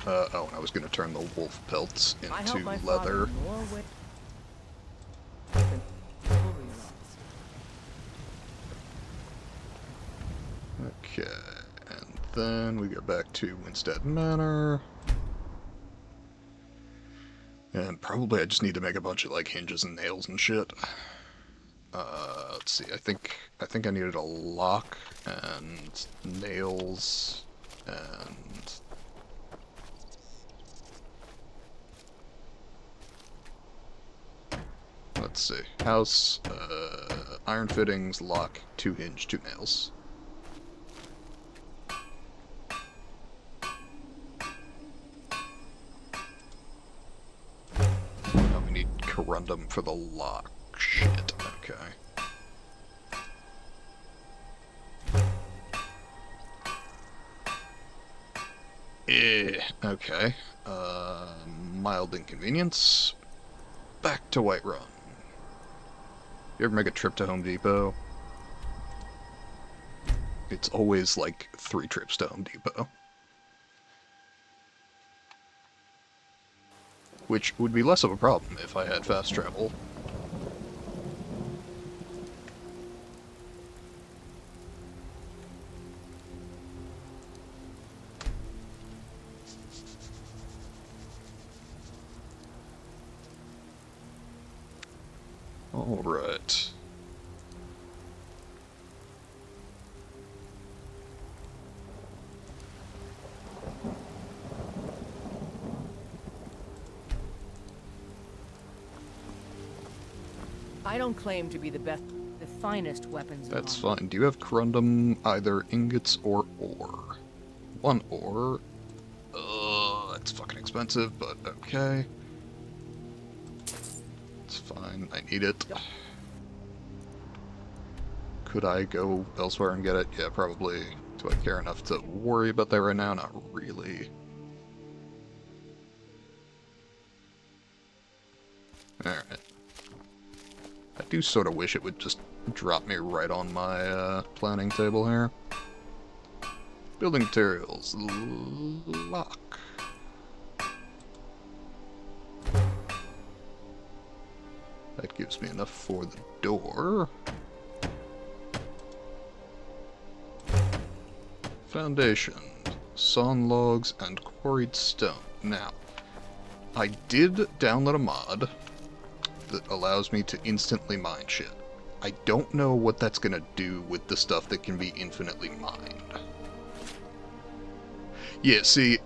Oh, and I was going to turn the wolf pelts into leather. Okay, and then we go back to Winstead Manor. And probably I just need to make a bunch of, like, hinges and nails and shit. Let's see, I think I needed a lock and nails and let's see. House, iron fittings, lock, 2 hinge, 2 nails. Now we need corundum for the lock. Shit, okay. Okay. Mild inconvenience. Back to Whiterun. You ever make a trip to Home Depot? It's always like 3 trips to Home Depot. Which would be less of a problem if I had fast travel. Alright. I don't claim to be the finest weapons. That's fine. Do you have corundum, either ingots or ore? 1 ore. That's fucking expensive, but okay. It's fine. I need it. Could I go elsewhere and get it? Yeah, probably. Do I care enough to worry about that right now? Not really. Alright. I do sort of wish it would just drop me right on my planning table here. Building materials. Lock. That gives me enough for the door. Foundation. Sawn logs and quarried stone. Now, I did download a mod that allows me to instantly mine shit. I don't know what that's gonna do with the stuff that can be infinitely mined. Yeah, see,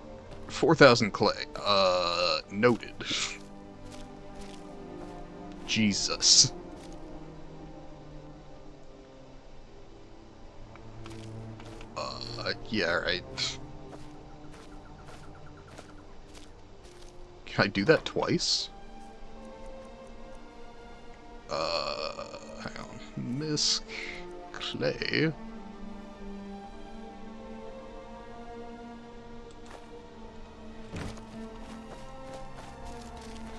4,000 clay. Noted. Jesus. Yeah, right. Can I do that twice? Hang on. Misk clay.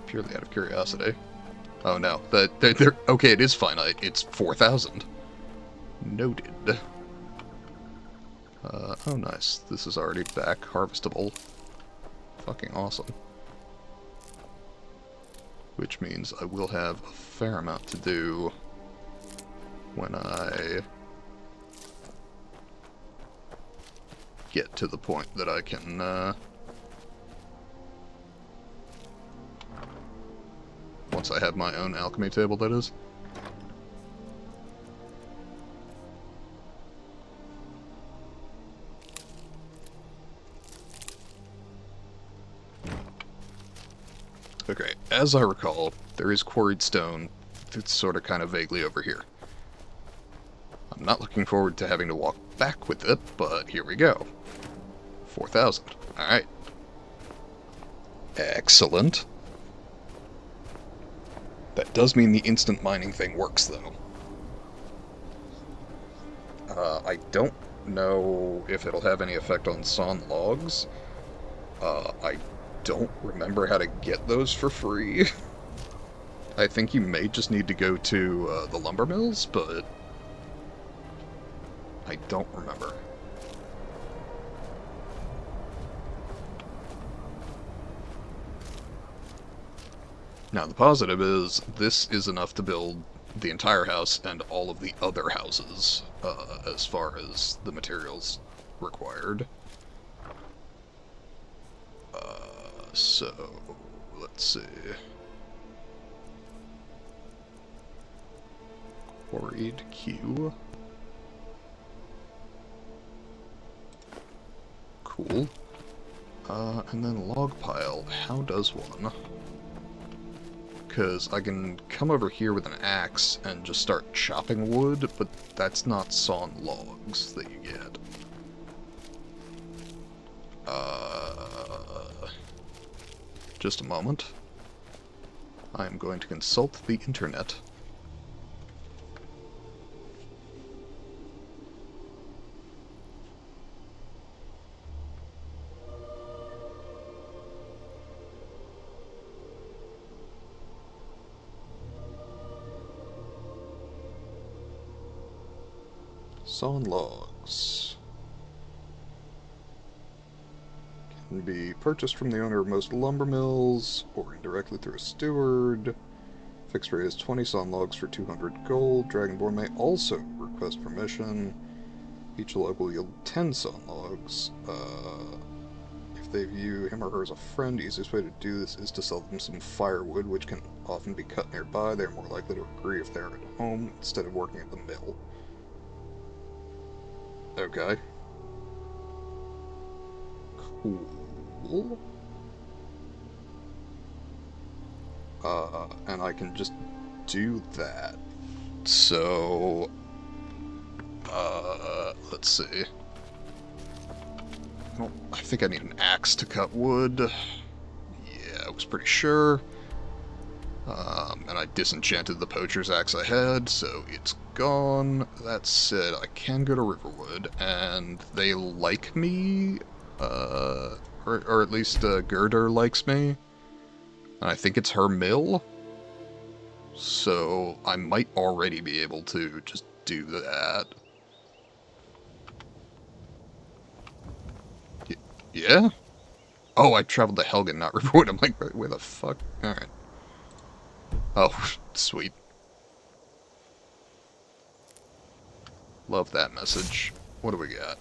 Purely out of curiosity. Oh no, they're okay, it is finite. It's 4,000. Noted. Oh nice. This is already back harvestable. Fucking awesome. Which means I will have a fair amount to do when I get to the point that I can, once I have my own alchemy table, that is. Okay, as I recall, there is quarried stone that's sort of kind of vaguely over here. I'm not looking forward to having to walk back with it, but here we go. 4,000. Alright. Excellent. That does mean the instant mining thing works, though. I don't know if it'll have any effect on sawn logs. I don't remember how to get those for free. I think you may just need to go to the lumber mills, but I don't remember. Now the positive is, this is enough to build the entire house and all of the other houses, as far as the materials required. So, let's see. Quarried Q. Cool. And then log pile. How does one? Because I can come over here with an axe and just start chopping wood, but that's not sawn logs that you get. Just a moment. I am going to consult the internet. Sawn logs can be purchased from the owner of most lumber mills or indirectly through a steward. Fixed rate is 20 sawn logs for 200 gold. Dragonborn may also request permission. Each log will yield 10 sawn logs. If they view him or her as a friend, the easiest way to do this is to sell them some firewood, which can often be cut nearby. They are more likely to agree if they are at home instead of working at the mill. Okay. Cool. And I can just do that. So, let's see. I think I need an axe to cut wood. Yeah, I was pretty sure. And I disenchanted the poacher's axe I had, so it's gone. That said, I can go to Riverwood, and they like me, or at least Gerder likes me. And I think it's her mill, so I might already be able to just do that. Yeah? Oh, I traveled to Helgen, not Riverwood. I'm like, where the fuck? Alright. Oh, sweet. Love that message. What do we got?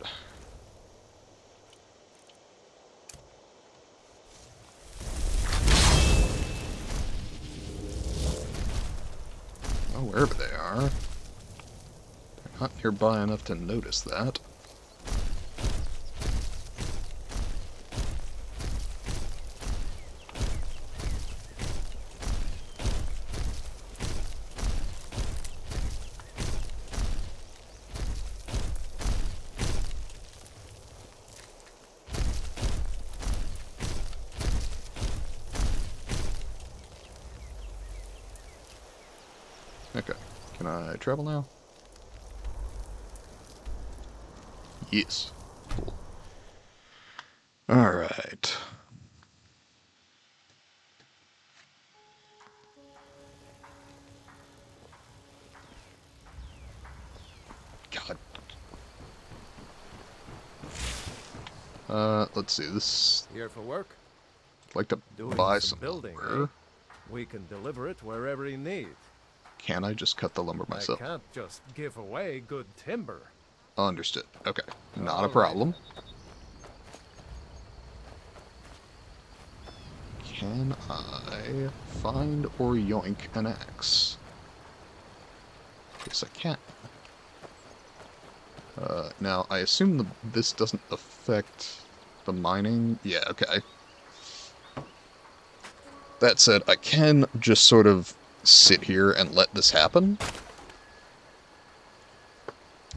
Oh, wherever they are. They're not nearby enough to notice that. Okay, can I travel now? Yes. Cool. Alright. God. Let's see, this... Here for work? I'd like to Doing buy some some building, lumber. eh? We can deliver it wherever you need. Can I just cut the lumber myself? I can't just give away good timber. Understood. Okay. Not a All right. problem. Can I find or yoink an axe? Yes, I can. Now, I assume this doesn't affect the mining? Yeah, okay. That said, I can just sort of sit here and let this happen.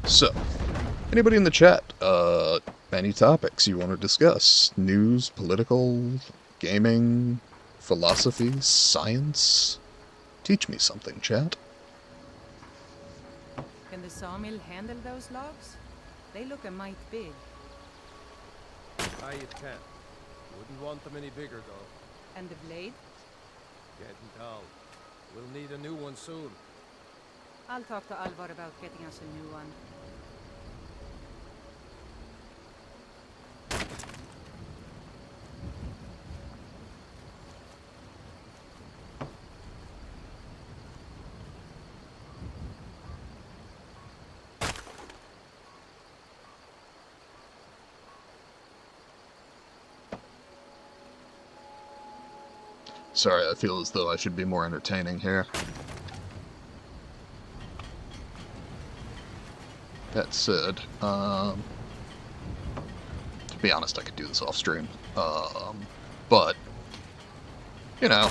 So, anybody in the chat, any topics you want to discuss? News, political, gaming, philosophy, science? Teach me something, chat. Can the sawmill handle those logs? They look a mite big. Aye, it can. Wouldn't want them any bigger, though. And the blade? Getting dull. We'll need a new one soon. I'll talk to Alvar about getting us a new one. Sorry, I feel as though I should be more entertaining here. That said, to be honest, I could do this off stream. But, you know,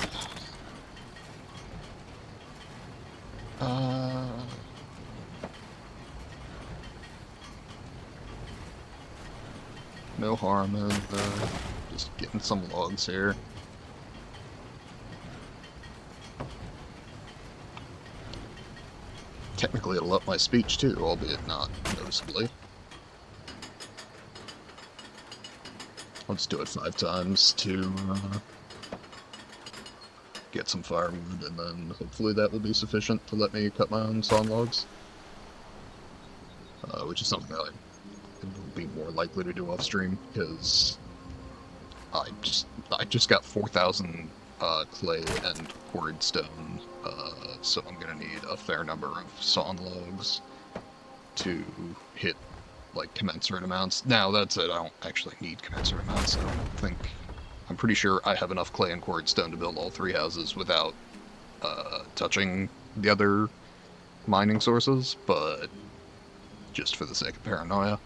no harm in just getting some logs here. Technically, it'll up my speech too, albeit not noticeably. I'll just do it 5 times to get some firewood, and then hopefully that will be sufficient to let me cut my own sawn logs. Which is something that I will be more likely to do off stream, because I just got 4,000 clay and quarried stone, so I'm gonna need a fair number of sawn logs to hit, like, commensurate amounts. Now, that's it, I don't actually need commensurate amounts. I'm pretty sure I have enough clay and quarried stone to build all 3 houses without touching the other mining sources, but just for the sake of paranoia,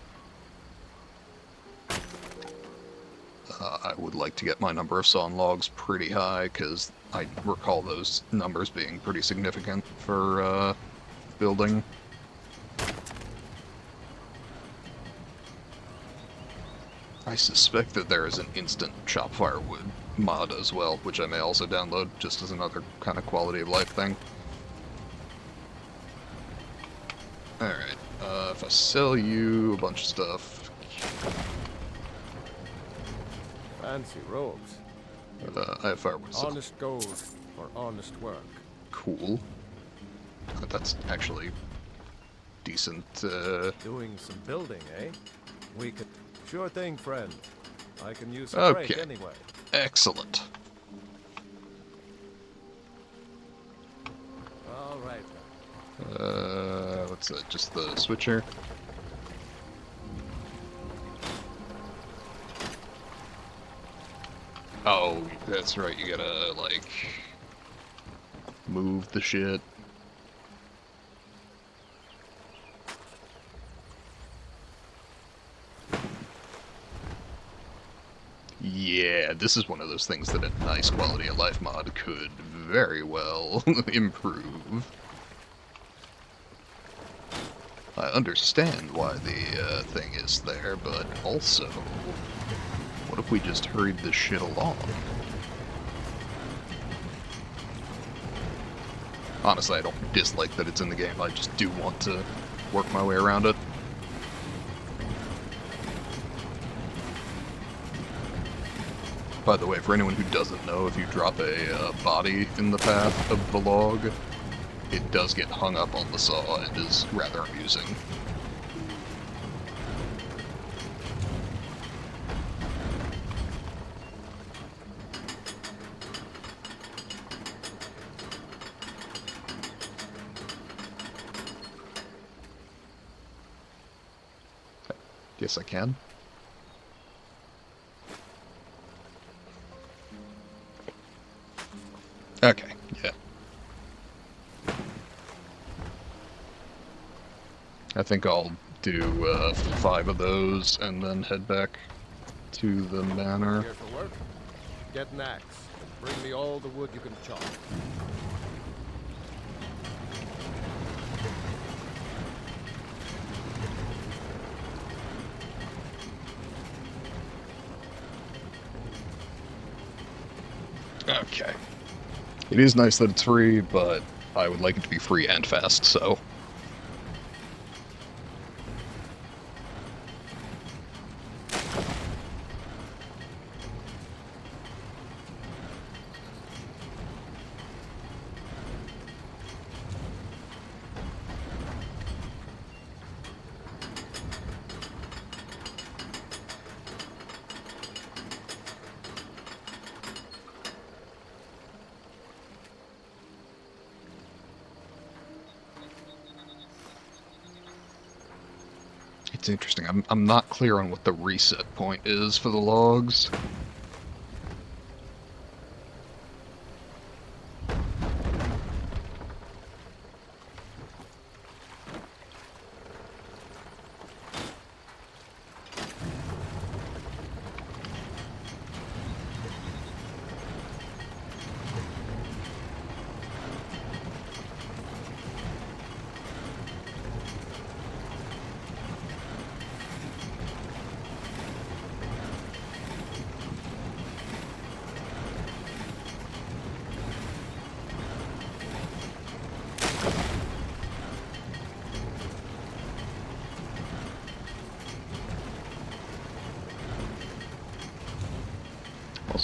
I would like to get my number of sawn logs pretty high, because I recall those numbers being pretty significant for building. I suspect that there is an instant chop firewood mod as well, which I may also download just as another kind of quality of life thing. Alright, if I sell you a bunch of stuff... Fancy robes. I have firewood. Honest gold for honest work. Cool. That's actually decent. Doing some building, eh? We could... Sure thing, friend. I can use a break anyway. Excellent. All right. What's that? Just the switcher? Oh, that's right. You gotta, like, move the shit. Yeah, this is one of those things that a nice quality of life mod could very well improve. I understand why the thing is there, but also, what if we just hurried this shit along? Honestly, I don't dislike that it's in the game, I just do want to work my way around it. By the way, for anyone who doesn't know, if you drop a body in the path of the log, it does get hung up on the saw and is rather amusing. Yes, I can. Okay, yeah. I think I'll do 5 of those and then head back to the manor. Here for work? Get an axe. Bring me all the wood you can chop. Okay. It is nice that it's free, but I would like it to be free and fast, so... It's interesting. I'm not clear on what the reset point is for the logs.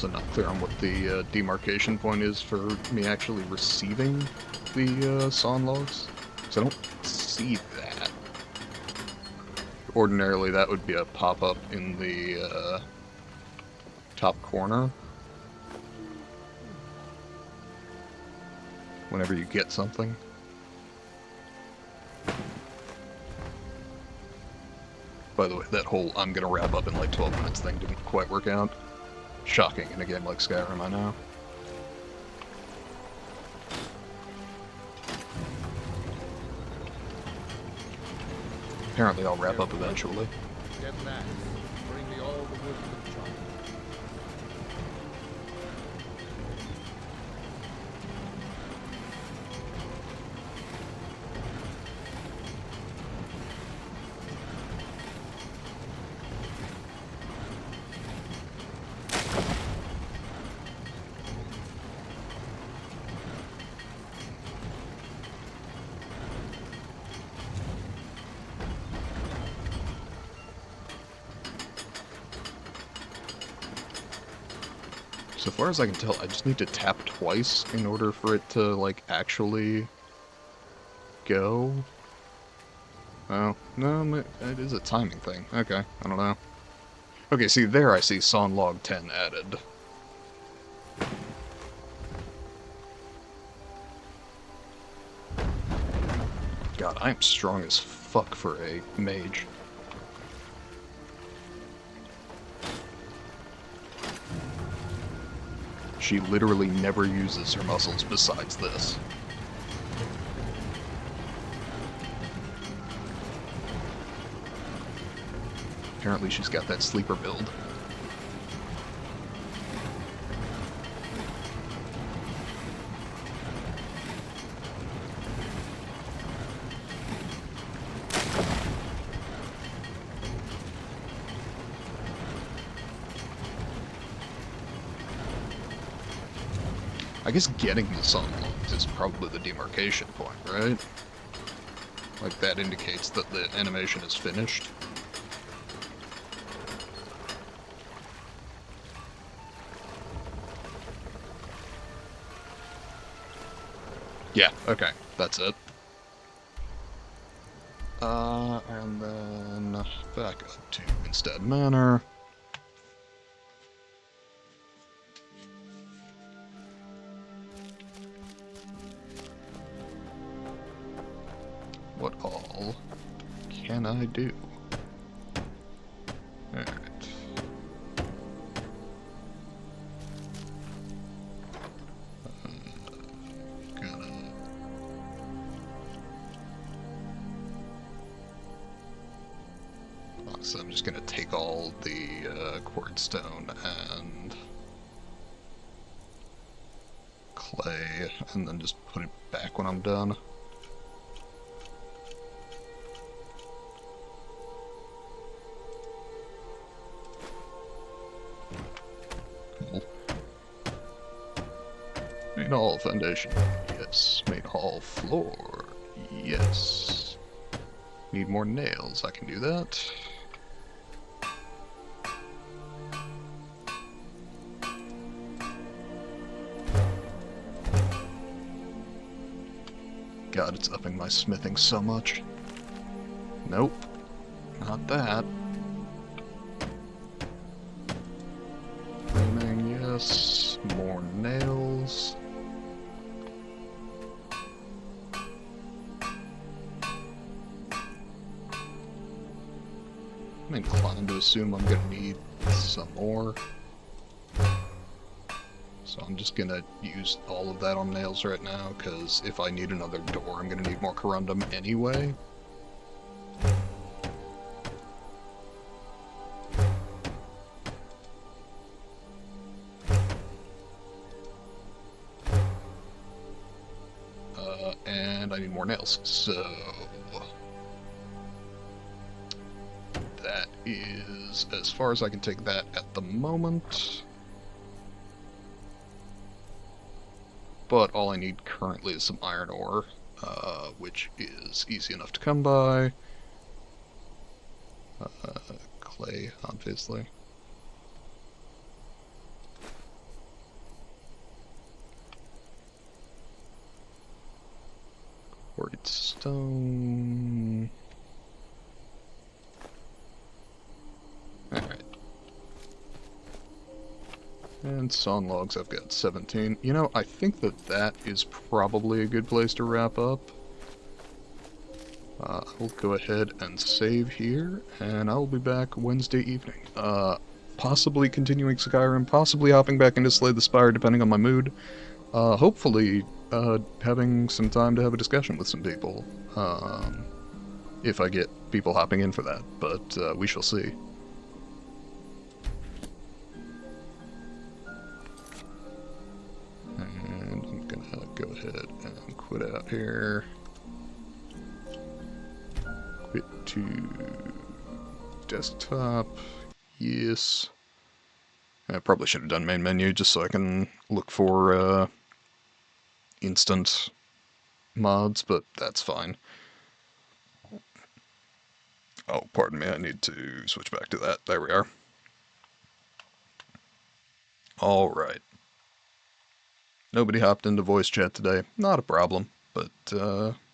also not clear on what the demarcation point is for me actually receiving the sawn logs, because I don't see that. Ordinarily, that would be a pop-up in the top corner whenever you get something. By the way, that whole I'm gonna wrap up in like 12 minutes thing didn't quite work out. Shocking in a game like Skyrim, I know. Apparently I'll wrap up eventually. Get an axe. Bring me all the wood to the chop. So far as I can tell, I just need to tap twice in order for it to, like, actually go. Oh, no, it is a timing thing. Okay, I don't know. Okay, see, there I see sawn log 10 added. God, I am strong as fuck for a mage. She literally never uses her muscles besides this. Apparently she's got that sleeper build. I guess getting the sawn logs is probably the demarcation point, right? Like, that indicates that the animation is finished. Yeah, okay, that's it. And then back up to Instead Manor. What all can I do? Alright. So I'm just gonna take all the quartz stone and clay, and then just put it back when I'm done. Cool. Main hall foundation, yes. Main hall floor, yes. Need more nails, I can do that. God, it's upping my smithing so much. Nope. Not that. Framing, yes. More nails. I'm inclined to assume I'm gonna need some more. So I'm just gonna use all of that on nails right now, because if I need another door, I'm gonna need more corundum anyway. And I need more nails, so that is as far as I can take that at the moment. But all I need currently is some iron ore, which is easy enough to come by. Clay, obviously. Quarried stone. Alright. And sawn logs, I've got 17. You know, I think that is probably a good place to wrap up. I'll go ahead and save here, and I'll be back Wednesday evening. Possibly continuing Skyrim, possibly hopping back into Slay the Spire, depending on my mood. Hopefully, having some time to have a discussion with some people. If I get people hopping in for that, but we shall see. And I'm gonna go ahead and quit out here. Quit to desktop. Yes. I probably should have done main menu just so I can look for instant mods, but that's fine. Oh, pardon me, I need to switch back to that. There we are. Alright. Nobody hopped into voice chat today. Not a problem, but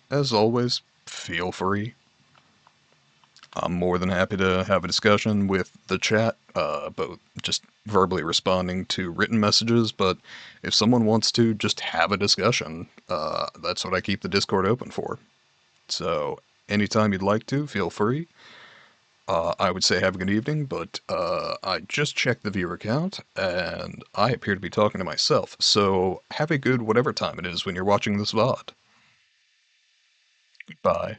as always, feel free. I'm more than happy to have a discussion with the chat, both just verbally responding to written messages, but if someone wants to just have a discussion, that's what I keep the Discord open for. So, anytime you'd like to, feel free. I would say have a good evening, but I just checked the viewer count, and I appear to be talking to myself, so have a good whatever time it is when you're watching this VOD. Goodbye.